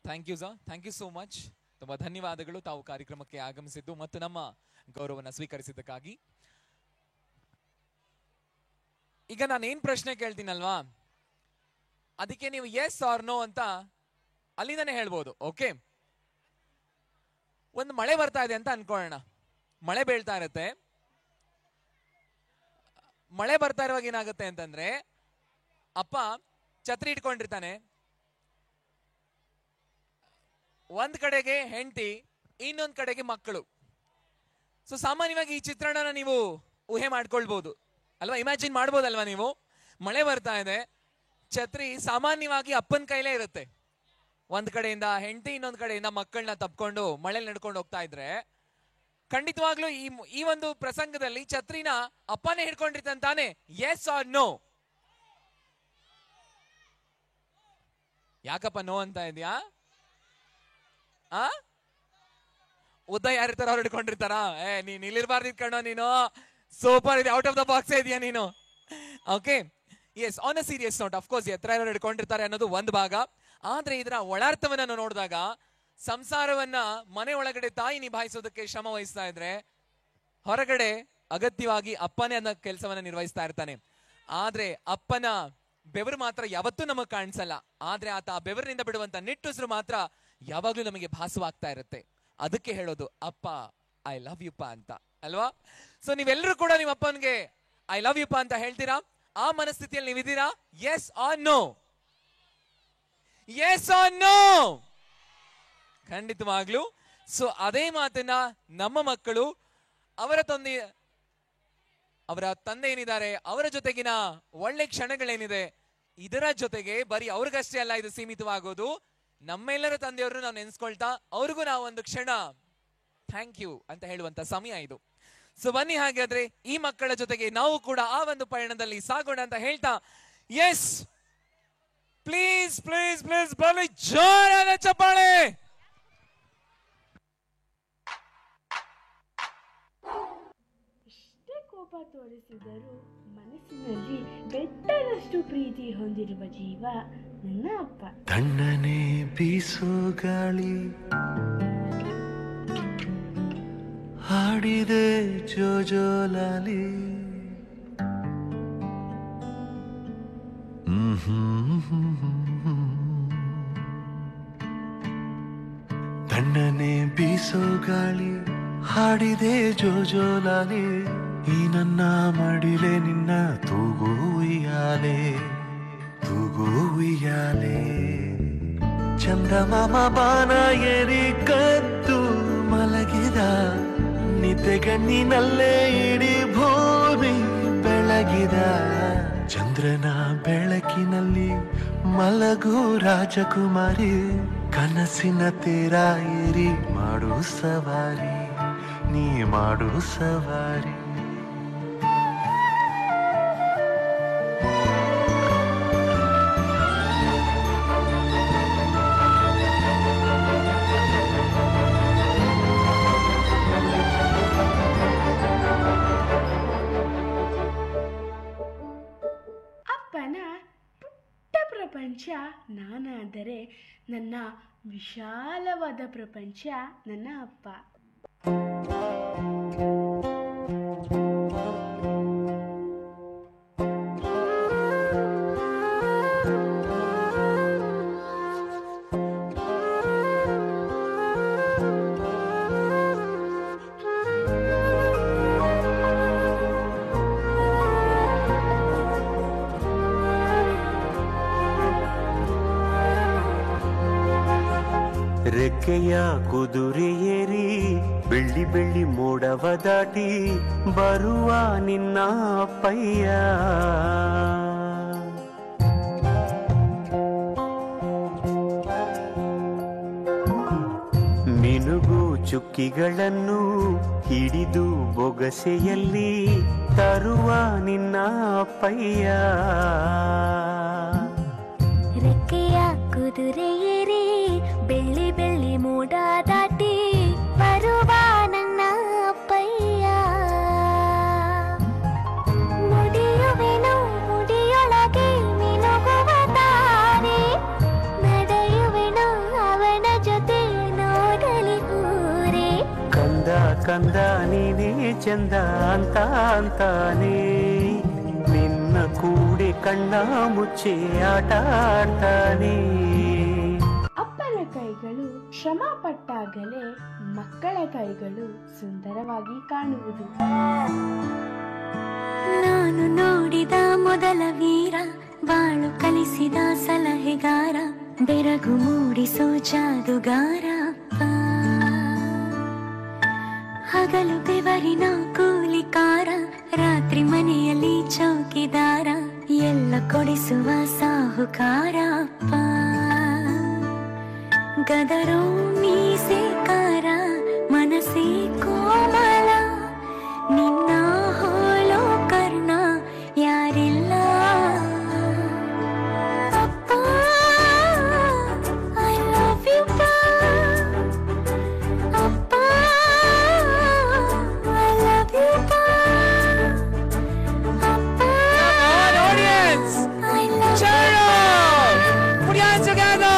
Thank you sir, thank you so much. ತುಂಬಾ ಧನ್ಯವಾದಗಳು ತಾವು ಕಾರ್ಯಕ್ರಮಕ್ಕೆ ಆಗಮಿಸಿದ್ದು ಮತ್ತು ನಮ್ಮ ಗೌರವವನ್ನು ಸ್ವೀಕರಿಸಿದ್ದಕ್ಕಾಗಿ. ಈಗ ನಾನು ಏನ್ ಪ್ರಶ್ನೆ ಕೇಳ್ತೀನಲ್ವಾ, ಅದಕ್ಕೆ ನೀವು ಎಸ್ ಆರ್ ನೋ ಅಂತ ಅಲ್ಲಿಂದಾನೆ ಹೇಳ್ಬೋದು. ಓಕೆ, ಒಂದು ಮಳೆ ಬರ್ತಾ ಇದೆ ಅಂತ ಅನ್ಕೊಳ್ಳೋಣ. ಮಳೆ ಬೀಳ್ತಾ ಇರುತ್ತೆ. ಮಳೆ ಬರ್ತಾ ಇರುವಾಗ ಏನಾಗುತ್ತೆ ಅಂತಂದ್ರೆ, ಅಪ್ಪ ಛತ್ರಿ ಇಟ್ಕೊಂಡಿರ್ತಾನೆ, ಒಂದ್ ಕಡೆಗೆ ಹೆಂಡತಿ, ಇನ್ನೊಂದ್ ಕಡೆಗೆ ಮಕ್ಕಳು. ಸೊ ಸಾಮಾನ್ಯವಾಗಿ ಈ ಚಿತ್ರಣನ ನೀವು ಊಹೆ ಮಾಡ್ಕೊಳ್ಬಹುದು ಅಲ್ವಾ, ಇಮ್ಯಾಜಿನ್ ಮಾಡ್ಬೋದಲ್ವಾ ನೀವು. ಮಳೆ ಬರ್ತಾ ಇದೆ, ಛತ್ರಿ ಸಾಮಾನ್ಯವಾಗಿ ಅಪ್ಪನ ಕೈಲೇ ಇರುತ್ತೆ. ಒಂದ್ ಕಡೆಯಿಂದ ಹೆಂಡತಿ, ಇನ್ನೊಂದ್ ಕಡೆಯಿಂದ ಮಕ್ಕಳನ್ನ ತಪ್ಕೊಂಡು ಮಳೆಲಿ ನಡ್ಕೊಂಡು ಹೋಗ್ತಾ ಇದ್ರೆ, ಖಂಡಿತವಾಗ್ಲೂ ಈ ಒಂದು ಪ್ರಸಂಗದಲ್ಲಿ ಛತ್ರಿನ ಅಪ್ಪನೇ ಹಿಡ್ಕೊಂಡಿರ್ತಾನೆ ತಾನೆ. Yes or no? ಯಾಕಪ್ಪ ನೋ ಅಂತ ಇದೆಯಾ? ಉದ್ದ ಯಾರಿರ್ತಾರ ಅವ್ರು ಹಿಡ್ಕೊಂಡಿರ್ತಾರ. ನೀನ್ ಇಲ್ಲಿರ್ಬಾರ್ದು ಕಣೋ ನೀನು, ಸೂಪರ್ ಇದೆ, ಔಟ್ ಆಫ್ ದ ಬಾಕ್ಸ್ ಇದೆಯಾ ನೀನು. Okay, yes, on a serious note, of course ಎತ್ತರ ಯಾರು ಹಿಡ್ಕೊಂಡಿರ್ತಾರೆ ಅನ್ನೋದು ಒಂದು ಭಾಗ. ಆದ್ರೆ ಇದರ ಒಳಾರ್ಥವನ್ನ ನೋಡಿದಾಗ, ಸಂಸಾರವನ್ನ ಮನೆ ಒಳಗಡೆ ತಾಯಿ ನಿಭಾಯಿಸೋದಕ್ಕೆ ಶ್ರಮ ವಹಿಸ್ತಾ ಇದ್ರೆ, ಹೊರಗಡೆ ಅಗತ್ಯವಾಗಿ ಅಪ್ಪನೇ ಅನ್ನೋ ಕೆಲಸವನ್ನ ನಿರ್ವಹಿಸ್ತಾ ಇರ್ತಾನೆ. ಆದ್ರೆ ಅಪ್ಪನ ಬೆವರು ಮಾತ್ರ ಯಾವತ್ತೂ ನಮಗ್ ಕಾಣಿಸಲ್ಲ. ಆದ್ರೆ ಆತ ಆ ಬೆವರಿನಿಂದ ಬಿಡುವಂತ ನಿಟ್ಟುಸಿರು ಮಾತ್ರ ಯಾವಾಗ್ಲೂ ನಮಗೆ ಭಾಸವಾಗ್ತಾ ಇರುತ್ತೆ. ಅದಕ್ಕೆ ಹೇಳೋದು ಅಪ್ಪ ಐ ಲವ್ ಯು ಪಾ ಅಂತ ಅಲ್ವಾ. ಸೊ ನೀವೆಲ್ಲರೂ ಕೂಡ ನಿಮ್ಮ ಅಪ್ಪನ್ಗೆ ಐ ಲವ್ ಯು ಪಾ ಅಂತ ಹೇಳ್ತೀರಾ? ಆ ಮನಸ್ಥಿತಿಯಲ್ಲಿ ನೀವಿದ್ದೀರಾ? Yes or no? Yes or no? ಖಂಡಿತವಾಗ್ಲೂ. ಸೊ ಅದೇ ಮಾತನ್ನ ನಮ್ಮ ಮಕ್ಕಳು ಅವರ ತಂದೆ ಏನಿದ್ದಾರೆ ಅವರ ಜೊತೆಗಿನ ಒಳ್ಳೆ ಕ್ಷಣಗಳೇನಿದೆ, ಇದರ ಜೊತೆಗೆ ಬರೀ ಅವ್ರಿಗಷ್ಟೇ ಅಲ್ಲ ಇದು ಸೀಮಿತವಾಗೋದು, ನಮ್ಮೆಲ್ಲರ ತಂದೆಯವರು ನಾವು ನೆನ್ಸ್ಕೊಳ್ತಾ ಅವ್ರಿಗೂ ನಾವು ಒಂದು ಕ್ಷಣ ಥ್ಯಾಂಕ್ ಯು ಅಂತ ಹೇಳುವಂತ ಸಮಯ ಇದು. ಸೊ ಬನ್ನಿ ಹಾಗಾದ್ರೆ ಈ ಮಕ್ಕಳ ಜೊತೆಗೆ ನಾವು ಕೂಡ ಆ ಒಂದು ಪಯಣದಲ್ಲಿ ಸಾಗೋಣ ಅಂತ ಹೇಳ್ತಾ, ಎಸ್ ಪ್ಲೀಸ್ ಪ್ಲೀಸ್ ಪ್ಲೀಸ್ ಬರಲಿ ಜೋರಾದ ಚಪ್ಪಾಳೆ. ಎಷ್ಟೇ ಕೋಪ ತೋರಿಸಿದರೂ ಮನಸ್ಸಿನಲ್ಲಿ ಬೆಟ್ಟದಷ್ಟು ಪ್ರೀತಿ ಹೊಂದಿರುವ ಜೀವ ನನ್ನ ಅಪ್ಪ. ತಣ್ಣನೆ ಬೀಸೋ ಗಾಳಿ ಹಾಡಿದೆ ಜೋಜೋಲಾಲಿ ತಣ್ಣನೆ ಬೀಸೋ ಗಾಳಿ ಹಾಡಿದೆ ಜೋಜೋಲಾಲಿ ಈ ನನ್ನ ಮಡಿಲೆ ನಿನ್ನ ತೂಗು ಉಯ್ಯಾಲೆ ತೂಗು ಉಯ್ಯಾಲೆ ಚಂದಮಾಮ ಬಾನ ಏರಿ ಕದ್ದು ಮಲಗಿದ ನಿದ್ದೆಗಣ್ಣಿನಲ್ಲೇ ಇಡೀ ಭೂಮಿ ಬೆಳಗಿದ ಚಂದ್ರನ ಬೆಳಕಿನಲ್ಲಿ ಮಲಗು ರಾಜಕುಮಾರಿ ಕನಸಿನ ತೀರ ಏರಿ ಮಾಡು ಸವಾರಿ ನೀ ಮಾಡು ಸವಾರಿ ಅಪ್ಪನ ಪುಟ್ಟ ಪ್ರಪಂಚ ನಾನಾದರೆ ನನ್ನ ವಿಶಾಲವಾದ ಪ್ರಪಂಚ ನನ್ನ ಅಪ್ಪ. ರೆಕ್ಕೆಯ ಕುದುರೆ ಏರಿ ಬೆಳ್ಳಿ ಬೆಳ್ಳಿ ಮೋಡವ ದಾಟಿ ಬರುವ ನಿನ್ನ ಅಪ್ಪಯ್ಯ ಮಿನುಗು ಚುಕ್ಕಿಗಳನ್ನು ಹಿಡಿದು ಬೊಗಸೆಯಲ್ಲಿ ತರುವ ನಿನ್ನ ಅಪ್ಪಯ್ಯ ರೆಕ್ಕೆಯ ಕುದುರೆ ಏರಿ ಬೆಳ್ಳಿ ಬೆಳ್ಳಿ ಮೋಡ ದಾಟಿ ಬರುವ ನನ್ನ ಅಪ್ಪಯ್ಯ ಮುಡಿಯುವೆನು ಮುಡಿಯೊಳಗೆ ಮಿನುಗುವ ತಾರೆ ನಡೆಯುವೆನು ಅವನ ಜೊತೆ ನೋಡಲಿ ಊರೇ ಕಂದ ಕಂದ ನೀನೇ ಚಂದ ಅಂತ ಅಂತಾನೆ ನಿನ್ನ ಕೂಡೆ ಕಣ್ಣ ಮುಚ್ಚೆ ಆಟ ಆಡ್ತಾನೆ. ಅಪ್ಪನ ಕೈಗಳು ಶ್ರಮ ಪಟ್ಟಾಗಲೇ ಮಕ್ಕಳ ಕೈಗಳು ಸುಂದರವಾಗಿ ಕಾಣುವುದು. ನಾನು ನೋಡಿದ ಮೊದಲ ವೀರ ಬಾಳು ಕಲಿಸಿದ ಸಲಹೆಗಾರ ಬೆರಗು ಮೂಡಿಸೋ ಜಾದುಗಾರ ಹಗಲು ಬೆವರಿನ ಕೂಲಿಕಾರ ರಾತ್ರಿ ಮನೆಯಲ್ಲಿ ಚೌಕಿದಾರ ಎಲ್ಲ ಕೊಡಿಸುವ ಸಾಹುಕಾರ ಅಪ್ಪ ಗದರೋ ಮೀಸೆಕಾರ ಮನಸ್ಸೇ ಕೋಮಲ ನಿನ್ನ ಹೋಲೋ ಕರ್ಣ ಯಾರಿಲ್ಲ ಅಪ್ಪ ಐ ಲವ್ ಯು ಅಪ್ಪ ಐ ಲವ್ ಯು ಅಪ್ಪ audience cheer up put your hands together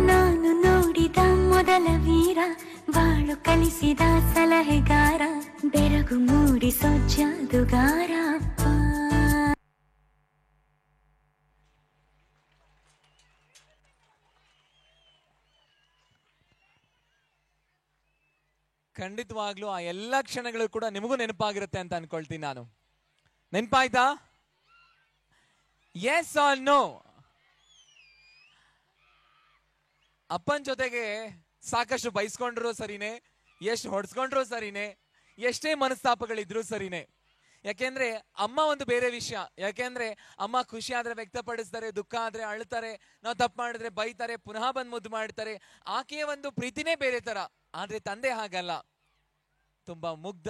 ನಾನು ನೋಡಿದ ಮೊದಲ ವೀರ ಬಾಳು ಕಲಿಸಿದ ಸಲಹೆಗಾರ ಬೆರಗು ಮೂಡಿಸೋ ಜಾದುಗಾರ ಖಂಡಿತವಾಗ್ಲೂ ಆ ಎಲ್ಲ ಕ್ಷಣಗಳು ಕೂಡ ನಿಮಗೂ ನೆನಪಾಗಿರುತ್ತೆ ಅಂತ ಅನ್ಕೊಳ್ತೀನಿ ನಾನು. ನೆನಪಾಯ್ತಾ? Yes or no? ಅಪ್ಪನ ಜೊತೆಗೆ ಸಾಕಷ್ಟು ಬೈಸ್ಕೊಂಡ್ರು ಸರಿನೇ, ಎಷ್ಟು ಹೊಡ್ಸ್ಕೊಂಡ್ರು ಸರಿನೇ, ಎಷ್ಟೇ ಮನಸ್ತಾಪಗಳಿದ್ರು ಸರಿನೇ. ಯಾಕೆಂದ್ರೆ ಅಮ್ಮ ಒಂದು ಬೇರೆ ವಿಷಯ. ಯಾಕೆಂದ್ರೆ ಅಮ್ಮ ಖುಷಿ ಆದ್ರೆ ವ್ಯಕ್ತಪಡಿಸ್ತಾರೆ, ದುಃಖ ಆದ್ರೆ ಅಳ್ತಾರೆ, ನಾವು ತಪ್ಪು ಮಾಡಿದ್ರೆ ಬೈತಾರೆ, ಪುನಃ ಬಂದು ಮುದ್ದು ಮಾಡ್ತಾರೆ. ಆಕೆಯ ಒಂದು ಪ್ರೀತಿನೇ ಬೇರೆ ತರ. ಆದ್ರೆ ತಂದೆ ಹಾಗಲ್ಲ, ತುಂಬಾ ಮುಗ್ಧ,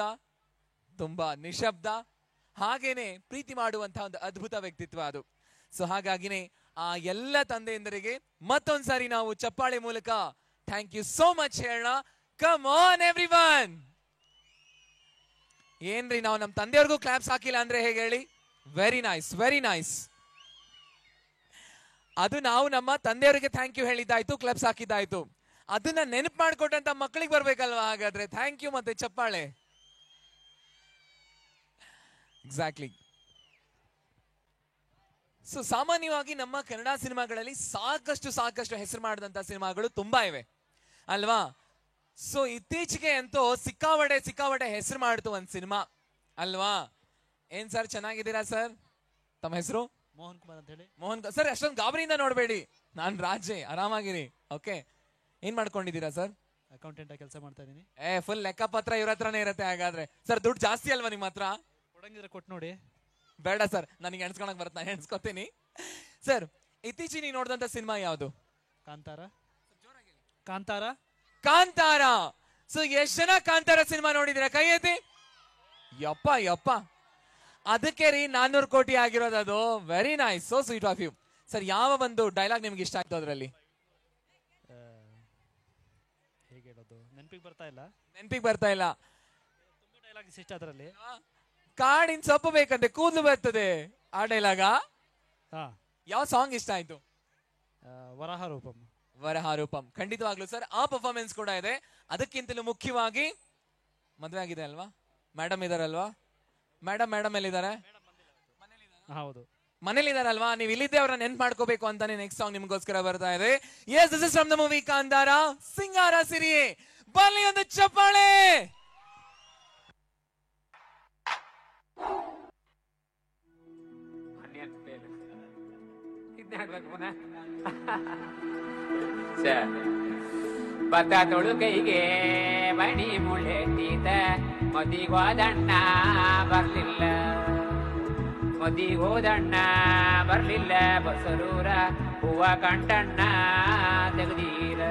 ತುಂಬಾ ನಿಶಬ್ದ, ಹಾಗೇನೆ ಪ್ರೀತಿ ಮಾಡುವಂತಹ ಒಂದು ಅದ್ಭುತ ವ್ಯಕ್ತಿತ್ವ ಅದು. ಸೊ ಹಾಗಾಗಿನೇ ಆ ಎಲ್ಲ ತಂದೆಯಂದರಿಗೆ ಮತ್ತೊಂದ್ಸಾರಿ ನಾವು ಚಪ್ಪಾಳೆ ಮೂಲಕ ಥ್ಯಾಂಕ್ ಯು ಸೋ ಮಚ್ ಹೇಳೋಣ. Come on everyone. ಏನ್ರಿ ನಾವು ನಮ್ಮ ತಂದೆಯವ್ರಿಗೂ ಕ್ಲಾಪ್ಸ್ ಹಾಕಿಲ್ಲ ಅಂದ್ರೆ ಹೇಗೆ ಹೇಳಿ? Very nice, very nice. ಅದು ನಾವು ನಮ್ಮ ತಂದೆಯವರಿಗೆ ಥ್ಯಾಂಕ್ ಯು ಹೇಳಿದ್ದಾಯ್ತು, ಕ್ಲಬ್ಸ್ ಹಾಕಿದ್ದಾಯ್ತು. ಅದನ್ನ ನೆನಪು ಮಾಡ್ಕೊಟ್ಟಂತ ಮಕ್ಕಳಿಗೆ ಬರ್ಬೇಕಲ್ವಾ? ಹಾಗಾದ್ರೆ ಥ್ಯಾಂಕ್ ಯು ಮತ್ತೆ ಚಪ್ಪಾಳೆ. ಎಕ್ಸಾಕ್ಟ್ಲಿ. ಸೊ ಸಾಮಾನ್ಯವಾಗಿ ನಮ್ಮ ಕನ್ನಡ ಸಿನಿಮಾಗಳಲ್ಲಿ ಸಾಕಷ್ಟು ಹೆಸರು ಮಾಡಿದಂತ ಸಿನಿಮಾಗಳು ತುಂಬಾ ಇವೆ ಅಲ್ವಾ? ಸೊ ಇತ್ತೀಚೆಗೆ ಅಂತೂ ಸಿಕ್ಕಾಪಟ್ಟೆ ಹೆಸರು ಮಾಡ್ತು ಒಂದ್ ಸಿನಿಮಾ ಅಲ್ವಾ? ಏನ್ ಸರ್, ಚೆನ್ನಾಗಿದ್ದೀರಾ ಸರ್? ತಮ್ಮ ಹೆಸರು? ಮೋಹನ್ ಕುಮಾರ್ ಅಂತ ಹೇಳಿ. ಮೋಹನ್ ಸರ್, ಅಷ್ಟೊಂದು ಗಾಬರಿಯಿಂದ ನೋಡ್ಬೇಡಿ, ನಾನ್ ರಾಜೇ, ಆರಾಮಾಗಿರಿ. ಓಕೆ, ಏನ್ ಮಾಡ್ಕೊಂಡಿದ್ದೀರಾ ಸರ್? ಅಕೌಂಟೆಂಟ್ ಆಗಿ ಕೆಲಸ ಮಾಡ್ತಾ ಇದೀನಿ. ಫುಲ್ ಲೆಕ್ಕಪತ್ರ ಇವ್ರ ಹತ್ರನೇ ಇರುತ್ತೆ. ಹಾಗಾದ್ರೆ ಸರ್ ದುಡ್ಡು ಜಾಸ್ತಿ ಅಲ್ವಾ ನಿಮ್ಮ ಹತ್ರ? ಕೊಡಂಗಿದ್ರೆ ಕೊಟ್ಟು ನೋಡಿ. ಬೇಡ ಸರ್, ನನಗೆ ಎಣ್ಸ್ಕೊಳಕ್ ಬರುತ್ತೆ, ನಾನು ಎಣ್ಸ್ಕೊತೀನಿ. ಸರ್, ಇತ್ತೀಚೆಗೆ ನೀವು ನೋಡಿದಂತ ಸಿನಿಮಾ ಯಾವುದು? ಕಾಂತಾರ. ಸೊ ಎಷ್ಟ್ ಜನ ಕಾಂತಾರ ಸಿನಿಮಾ ನೋಡಿದಿರಾ? ಕೈ ಎತ್ತಿ. ಯಪ್ಪ ಅದಕ್ಕೆ ರೀ 400 ಕೋಟಿ ಆಗಿರೋದು ಅದು. Very nice, so sweet of you. Sir, ಯಾವ ಒಂದು ಡೈಲಾಗ್ ನಿಮ್ಗೆ ಇಷ್ಟ ಆಯ್ತು ಅದರಲ್ಲಿ? ಹೇಗೆ ಹೇಳೋದು, ನೆನಪಿಗೆ ಬರ್ತಾ ಇಲ್ಲ. ತುಂಬಾ ಡೈಲಾಗ್ ಇಷ್ಟ ಅದರಲ್ಲಿ. ಕಾಡಿನ ಸೊಪ್ಪು ಬೇಕಂತೆ ಕೂದಲು ಬರ್ತದೆ, ಆ ಡೈಲಾಗ? ಯಾವ ಸಾಂಗ್ ಇಷ್ಟ ಆಯ್ತು? ವರಹ ರೂಪಂ. ಖಂಡಿತವಾಗ್ಲು ಸರ್, ಆ ಪರ್ಫಾರ್ಮೆನ್ಸ್ ಕೂಡ ಇದೆ. ಅದಕ್ಕಿಂತಲೂ ಮುಖ್ಯವಾಗಿ ಮದುವೆ ಆಗಿದೆ ಅಲ್ವಾ? ಮೇಡಮ್ ಇದಾರಲ್ವಾ? ಮೇಡಮ್ ಎಲ್ಲಿದ್ದಾರೆ? ಹೌದು, ಮನೇಲಿದಾರಲ್ವಾ? ನೀವು ಇಲ್ಲಿದ್ದೆ ಅವ್ರನ್ನ ನೆನ್ಪು ಮಾಡ್ಕೋಬೇಕು ಅಂತಾನೆ ನೆಕ್ಸ್ಟ್ ಸಾಂಗ್ ನಿಮ್ಗೋಸ್ಕರ ಬರ್ತಾ ಇದೆ. Yes, this is from the movie Kantara. ಸಿಂಗಾರ ಸಿರಿಯೇ, ಬನ್ನಿ ಒಂದು ಚಪ್ಪಾಳೆ. ಭತ್ತ ತೊಳು ಕೈಗೆ ಮಣಿ ಮುಳೆತೀತ, ಮದಿಗೋದಣ್ಣ ಬರ್ಲಿಲ್ಲ, ಬಸರೂರ ಹೂವ ಕಂಟಣ್ಣ ತೆಗದೀರ.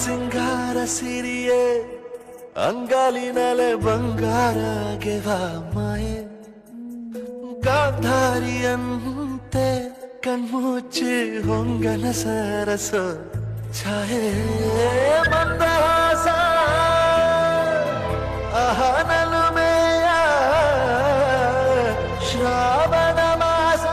ಸಿಂಗಾರ ಸಿರಿಯೇ, ಅಂಗಾಲಿನಲೆ ಬಂಗಾರ ಗೆವ ಮಾಯೆ, ಗಾಂಧಾರಿಯಂತೆ ಕಣ್ಮುಚ್ಚಿ ಹೊಂಗನ ಸರಸ ಛಾಯೆ, ಮಂದಹಾಸ ಅಹನಲುಮೆಯ ಶ್ರಾವಣ ಮಾಸ,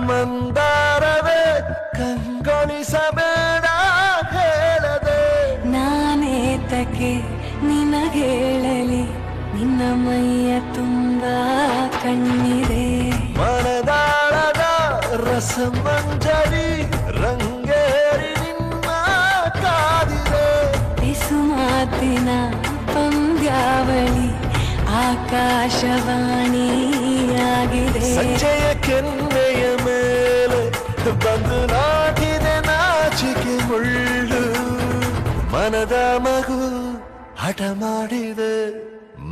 ಮಂದಾರವೇ ಕಂಗೊಳಿಸಬೇಡ ಹೇಳದೆ, ನಾನೇತಕ್ಕೆ ನಿನಗೇಳಲಿ, ನಿನ್ನ ಮೈಯ ತುಂಬ ಕಣ್ಣಿದೆ. ಮನದಾಳದ ರಸಮಂಜರಿ ರಂಗೇರಿ ನಿನ್ನ ಕಾದಿದೆ, ಬಿಸುಮಾತಿನ ಪಂದ್ಯಾವಳಿ ಆಕಾಶವಾಣಿಯಾಗಿದೆ. ಸಂಜೆಯ ಕೆನ್ನೆಯ ಮೇಲೆ ಬಂದು ನಾಟಿದೆ ನಾಚಿಕೆ ಮುಳ್ಳು, ಮನದ ಮಗು ಹಠ ಮಾಡಿದೆ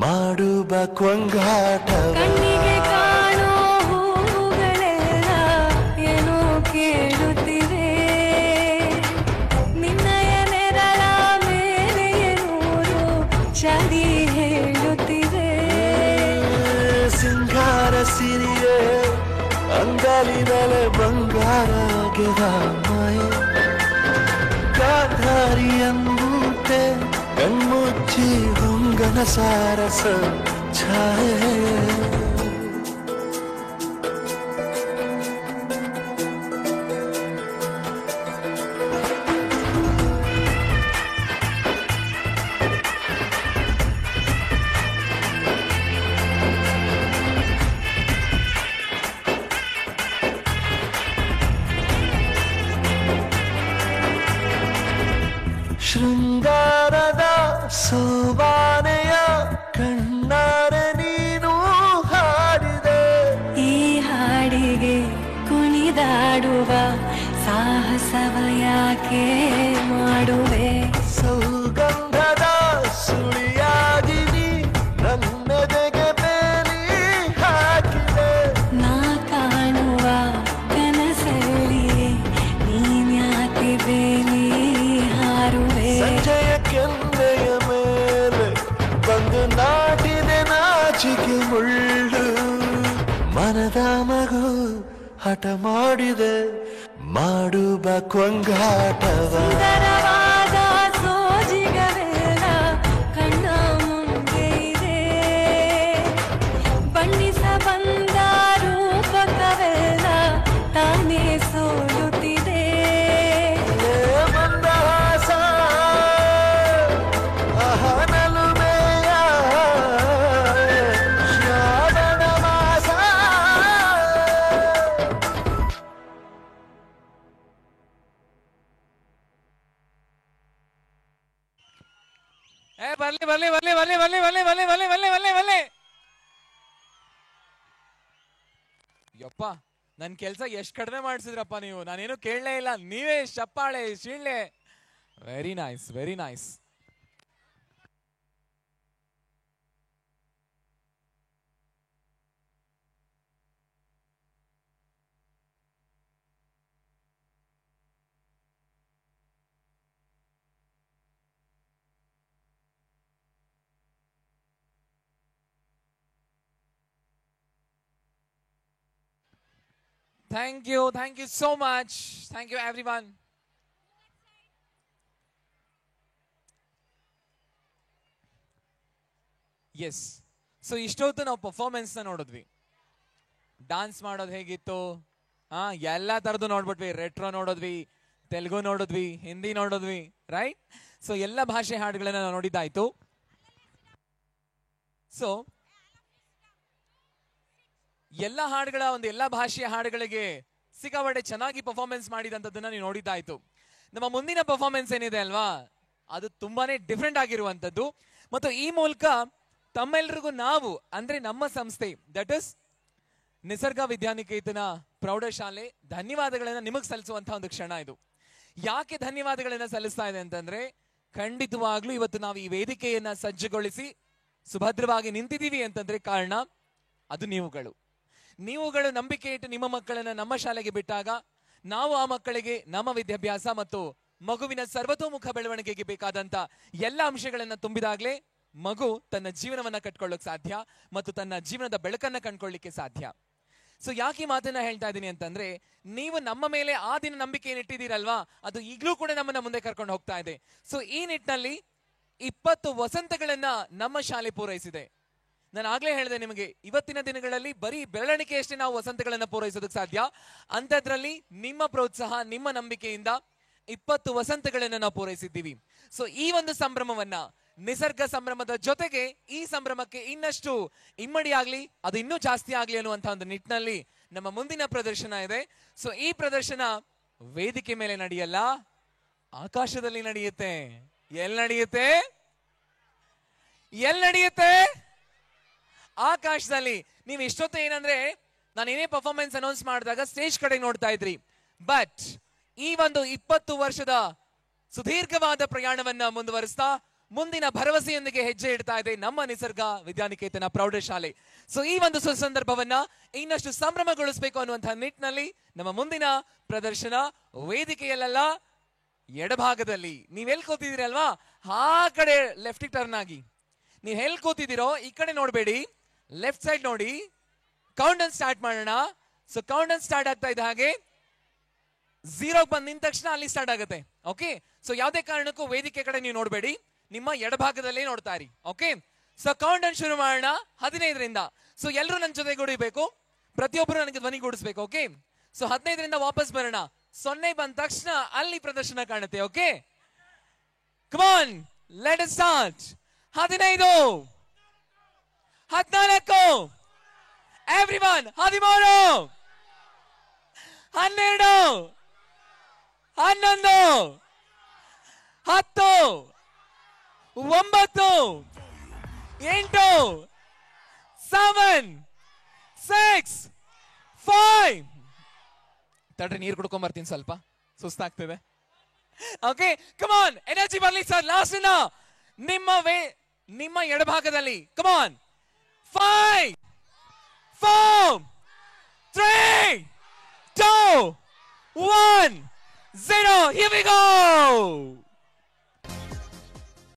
ಮಾಡುವ ಕೊಂಗಾಟ. ಕಣ್ಣಿಗೆ ಕಾಣೋ ಹೂಗಳೆಲ್ಲ ಏನೋ ಕೇಳುತ್ತಿವೆ, ನಿನ್ನಯ ನೆರಳ ಮೇಲೆ ನೂರು ಚದಿ ಹೇಳುತ್ತಿವೆ. ಸಿಂಗಾರ ಸಿರಿಯೇ, ಅಂಗಾಲಿನಲೆ ಬಂಗಾರ ಗೆವ ಮಾಯೆ, ಗಾಂಧಾರಿಯಂತೆ ಕಣ್ಮುಚ್ಚಿ ಹೊಂಗನ ಸಾರಸ ಛಾಯೆ. ಹಠ ಮಾಡಿದೆ ಮಾಡುವ ಕೊಂಗಾಟವ ಸುಂದರವಾದ ಸೋಜಿಗವೆಲ್ಲ ಕಣ್ಣ ಮುಂದೆ ಇದೆ ಬಣ್ಣಿಸ ಬಂದ ರೂಪಕವೆಲ್ಲ ತಾನೇ ಸೋಲುತ್ತಿದೆ ಮಂದಹಾಸ ಅಹನಲುಮೆಯ ಶ್ರಾವಣ ಮಾಸ ಬರ್ಲಿ ಬರ್ಲಿ ಬರ್ಲಿ ಬರ್ಲಿ ಬರ್ಲಿ ಬರ್ಲಿ ಬರ್ಲಿ ಬರ್ಲಿ ಬರ್ಲಿ ಬರ್ಲಿ ಬರ್ಲಿ ಯಪ್ಪ ನನ್ ಕೆಲ್ಸ ಎಷ್ಟ್ ಕಡಿಮೆ ಮಾಡಿಸಿದ್ರಪ್ಪ ನೀವು, ನಾನೇನು ಕೇಳಲೇ ಇಲ್ಲ, ನೀವೇ ಚಪ್ಪಾಳೆ ಶೀಳ್ಳೆ. Very nice, very nice. Thank you so much. Thank you everyone. Yes. So ಇಷ್ಟೊತ್ತು ನಾವು ಪರ್ಫಾರ್ಮೆನ್ಸ್ ನೋಡಿದ್ವಿ, ಡಾನ್ಸ್ ಮಾಡೋದು ಹೇಗಿತ್ತು, ಎಲ್ಲ ತರದ್ದು ನೋಡ್ಬಿಟ್ವಿ. ರೆಟ್ರೋ ನೋಡಿದ್ವಿ, ತೆಲುಗು ನೋಡಿದ್ವಿ, ಹಿಂದಿ ನೋಡಿದ್ವಿ, ರೈಟ್? ಸೊ ಎಲ್ಲ ಭಾಷೆ ಹಾಡುಗಳನ್ನ ನಾವು ನೋಡಿದ್ದಾಯ್ತು. ಸೊ ಎಲ್ಲ ಹಾಡುಗಳ ಎಲ್ಲ ಭಾಷೆಯ ಹಾಡುಗಳಿಗೆ ಸಿಕ್ಕಾಪಟ್ಟೆ ಚೆನ್ನಾಗಿ ಪರ್ಫಾರ್ಮೆನ್ಸ್ ಮಾಡಿದಂಥದ್ದನ್ನ ನೀವು ನೋಡಿದ್ದಾಯ್ತು. ನಮ್ಮ ಮುಂದಿನ ಪರ್ಫಾರ್ಮೆನ್ಸ್ ಏನಿದೆ ಅಲ್ವಾ, ಅದು ತುಂಬಾನೇ ಡಿಫ್ರೆಂಟ್ ಆಗಿರುವಂಥದ್ದು. ಮತ್ತು ಈ ಮೂಲಕ ತಮ್ಮೆಲ್ಲರಿಗೂ ನಾವು ಅಂದ್ರೆ ನಮ್ಮ ಸಂಸ್ಥೆ ದಟ್ ಇಸ್ ನಿಸರ್ಗ ವಿದ್ಯಾನಿಕೇತನ ಪ್ರೌಢಶಾಲೆ ಧನ್ಯವಾದಗಳನ್ನ ನಿಮಗೆ ಸಲ್ಲಿಸುವಂತಹ ಒಂದು ಕ್ಷಣ ಇದು. ಯಾಕೆ ಧನ್ಯವಾದಗಳನ್ನ ಸಲ್ಲಿಸ್ತಾ ಇದೆ ಅಂತಂದ್ರೆ, ಖಂಡಿತವಾಗ್ಲೂ ಇವತ್ತು ನಾವು ಈ ವೇದಿಕೆಯನ್ನ ಸಜ್ಜುಗೊಳಿಸಿ ಸುಭದ್ರವಾಗಿ ನಿಂತಿದ್ದೀವಿ ಅಂತಂದ್ರೆ ಕಾರಣ ಅದು ನೀವುಗಳು ನಂಬಿಕೆ ಇಟ್ಟು ನಿಮ್ಮ ಮಕ್ಕಳನ್ನ ನಮ್ಮ ಶಾಲೆಗೆ ಬಿಟ್ಟಾಗ ನಾವು ಆ ಮಕ್ಕಳಿಗೆ ನಮ್ಮ ವಿದ್ಯಾಭ್ಯಾಸ ಮತ್ತು ಮಗುವಿನ ಸರ್ವತೋಮುಖ ಬೆಳವಣಿಗೆಗೆ ಬೇಕಾದಂತ ಎಲ್ಲ ಅಂಶಗಳನ್ನ ತುಂಬಿದಾಗ್ಲೇ ಮಗು ತನ್ನ ಜೀವನವನ್ನ ಕಟ್ಕೊಳ್ಳೋಕೆ ಸಾಧ್ಯ ಮತ್ತು ತನ್ನ ಜೀವನದ ಬೆಳಕನ್ನ ಕಂಡ್ಕೊಳ್ಳಿಕ್ಕೆ ಸಾಧ್ಯ. ಸೊ ಯಾಕೆ ಮಾತನ್ನ ಹೇಳ್ತಾ ಇದ್ದೀನಿ ಅಂತಂದ್ರೆ, ನೀವು ನಮ್ಮ ಮೇಲೆ ಆ ದಿನ ನಂಬಿಕೆ ಏನಿಟ್ಟಿದ್ದೀರಲ್ವಾ, ಅದು ಈಗಲೂ ಕೂಡ ನಮ್ಮನ್ನ ಮುಂದೆ ಕರ್ಕೊಂಡು ಹೋಗ್ತಾ ಇದೆ. ಸೊ ಈ ನಿಟ್ಟಿನಲ್ಲಿ 20 ವಸಂತಗಳನ್ನ ನಮ್ಮ ಶಾಲೆ ಪೂರೈಸಿದೆ. ನಾನು ಆಗ್ಲೇ ಹೇಳಿದೆ ನಿಮಗೆ, ಇವತ್ತಿನ ದಿನಗಳಲ್ಲಿ ಬರೀ ಬೆರಳಿಕೆಯಷ್ಟೇ ನಾವು ವಸಂತಗಳನ್ನ ಪೂರೈಸೋದಕ್ಕೆ ಸಾಧ್ಯ. ಅಂತದ್ರಲ್ಲಿ ನಿಮ್ಮ ಪ್ರೋತ್ಸಾಹ, ನಿಮ್ಮ ನಂಬಿಕೆಯಿಂದ 20 ವಸಂತಗಳನ್ನ ನಾವು ಪೂರೈಸಿದ್ದೀವಿ. ಸೊ ಈ ಒಂದು ಸಂಭ್ರಮವನ್ನ, ನಿಸರ್ಗ ಸಂಭ್ರಮದ ಜೊತೆಗೆ ಈ ಸಂಭ್ರಮಕ್ಕೆ ಇನ್ನಷ್ಟು ಇಮ್ಮಡಿ ಆಗ್ಲಿ, ಅದು ಇನ್ನೂ ಜಾಸ್ತಿ ಆಗ್ಲಿ ಅನ್ನುವಂತಹ ಒಂದು ನಿಟ್ಟಿನಲ್ಲಿ ನಮ್ಮ ಮುಂದಿನ ಪ್ರದರ್ಶನ ಇದೆ. ಸೊ ಈ ಪ್ರದರ್ಶನ ವೇದಿಕೆ ಮೇಲೆ ನಡೆಯಲ್ಲ, ಆಕಾಶದಲ್ಲಿ ನಡೆಯುತ್ತೆ. ಎಲ್ಲಿ ನಡೆಯುತ್ತೆ? ಆಕಾಶದಲ್ಲಿ. ನೀವು ಇಷ್ಟೊತ್ತು ಏನಂದ್ರೆ, ನಾನು ಏನೇ ಪರ್ಫಾರ್ಮೆನ್ಸ್ ಅನೌನ್ಸ್ ಮಾಡಿದಾಗ ಸ್ಟೇಜ್ ಕಡೆ ನೋಡ್ತಾ ಇದ್ರಿ. ಬಟ್ ಈ ಒಂದು 20 ವರ್ಷದ ಸುದೀರ್ಘವಾದ ಪ್ರಯಾಣವನ್ನ ಮುಂದುವರಿಸ್ತಾ ಮುಂದಿನ ಭರವಸೆಯೊಂದಿಗೆ ಹೆಜ್ಜೆ ಇಡ್ತಾ ಇದೆ ನಮ್ಮ ನಿಸರ್ಗ ವಿದ್ಯಾನಿಕೇತನ ಪ್ರೌಢಶಾಲೆ. ಸೊ ಈ ಒಂದು ಸುಸಂದರ್ಭವನ್ನ ಇನ್ನಷ್ಟು ಸಂಭ್ರಮಗೊಳಿಸಬೇಕು ಅನ್ನುವಂತಹ ನಿಟ್ಟಿನಲ್ಲಿ ನಮ್ಮ ಮುಂದಿನ ಪ್ರದರ್ಶನ ವೇದಿಕೆಯಲ್ಲ, ಎಡಭಾಗದಲ್ಲಿ. ನೀವೆಲ್ಲಿ ಕೂತಿದ್ದೀರಲ್ವಾ, ಆ ಕಡೆ ಲೆಫ್ಟ್ ಟರ್ನ್ ಆಗಿ. ನೀವು ಎಲ್ಲಿ ಕೂತಿದ್ದೀರೋ ಈ ಕಡೆ ನೋಡ್ಬೇಡಿ, ಲೆಫ್ಟ್ ಸೈಡ್ ನೋಡಿ. ಕೌಂಟ್ ಡೌನ್ ಸ್ಟಾರ್ಟ್ ಮಾಡೋಣ. ಸೊ ಕೌಂಟ್ ಡೌನ್ ಸ್ಟಾರ್ಟ್ ಆಗ್ತಾ ಇದೆ ಹಾಗೆ 0 ಬಂದ್ ನಿಂತ ತಕ್ಷಣ ಅಲ್ಲಿ ಸ್ಟಾರ್ಟ್ ಆಗುತ್ತೆ. ಓಕೆ, ಸೊ ಯಾವುದೇ ಕಾರಣಕ್ಕೂ ವೇದಿಕೆ ಕಡೆ ನೀವು ನೋಡ್ಬೇಡಿ, ನಿಮ್ಮ ಎಡಭಾಗದಲ್ಲೇ ನೋಡ್ತಾ ಇರಿ. ಓಕೆ, ಸೊ ಕೌಂಟ್ ಡೌನ್ ಶುರು ಮಾಡೋಣ 15ರಿಂದ. ಸೊ ಎಲ್ಲರೂ ನನ್ನ ಜೊತೆ ಗೂಡಿಬೇಕು, ಪ್ರತಿಯೊಬ್ಬರು ನನಗೆ ಧ್ವನಿಗೂಡಿಸ್ಬೇಕು. ಓಕೆ, ಸೊ 15ರಿಂದ ವಾಪಸ್ ಬರೋಣ. 0 ಬಂದ ತಕ್ಷಣ ಅಲ್ಲಿ ಪ್ರದರ್ಶನ ಕಾಣುತ್ತೆ. Okay, come on, let us start. 15, 14, everyone, 13, 12, 11, 10, 9, 8, 7, 6, 5. ತಡ್ರಿ, ನೀರು ಕುಡ್ಕೊಂಡ್ ಬರ್ತೀನಿ, ಸ್ವಲ್ಪ ಸುಸ್ತಾಗ್ತಿದೆ. ಓಕೆ, ಕಮ್ ಆನ್, ಎನರ್ಜಿ ಬರ್ಲಿ ಸರ್. ಲಾಸ್ಟ್ ನಿಮ್ಮ ಎಡಭಾಗದಲ್ಲಿ. Come on, 5, 4, 3, 2, 1, 0. Here we go.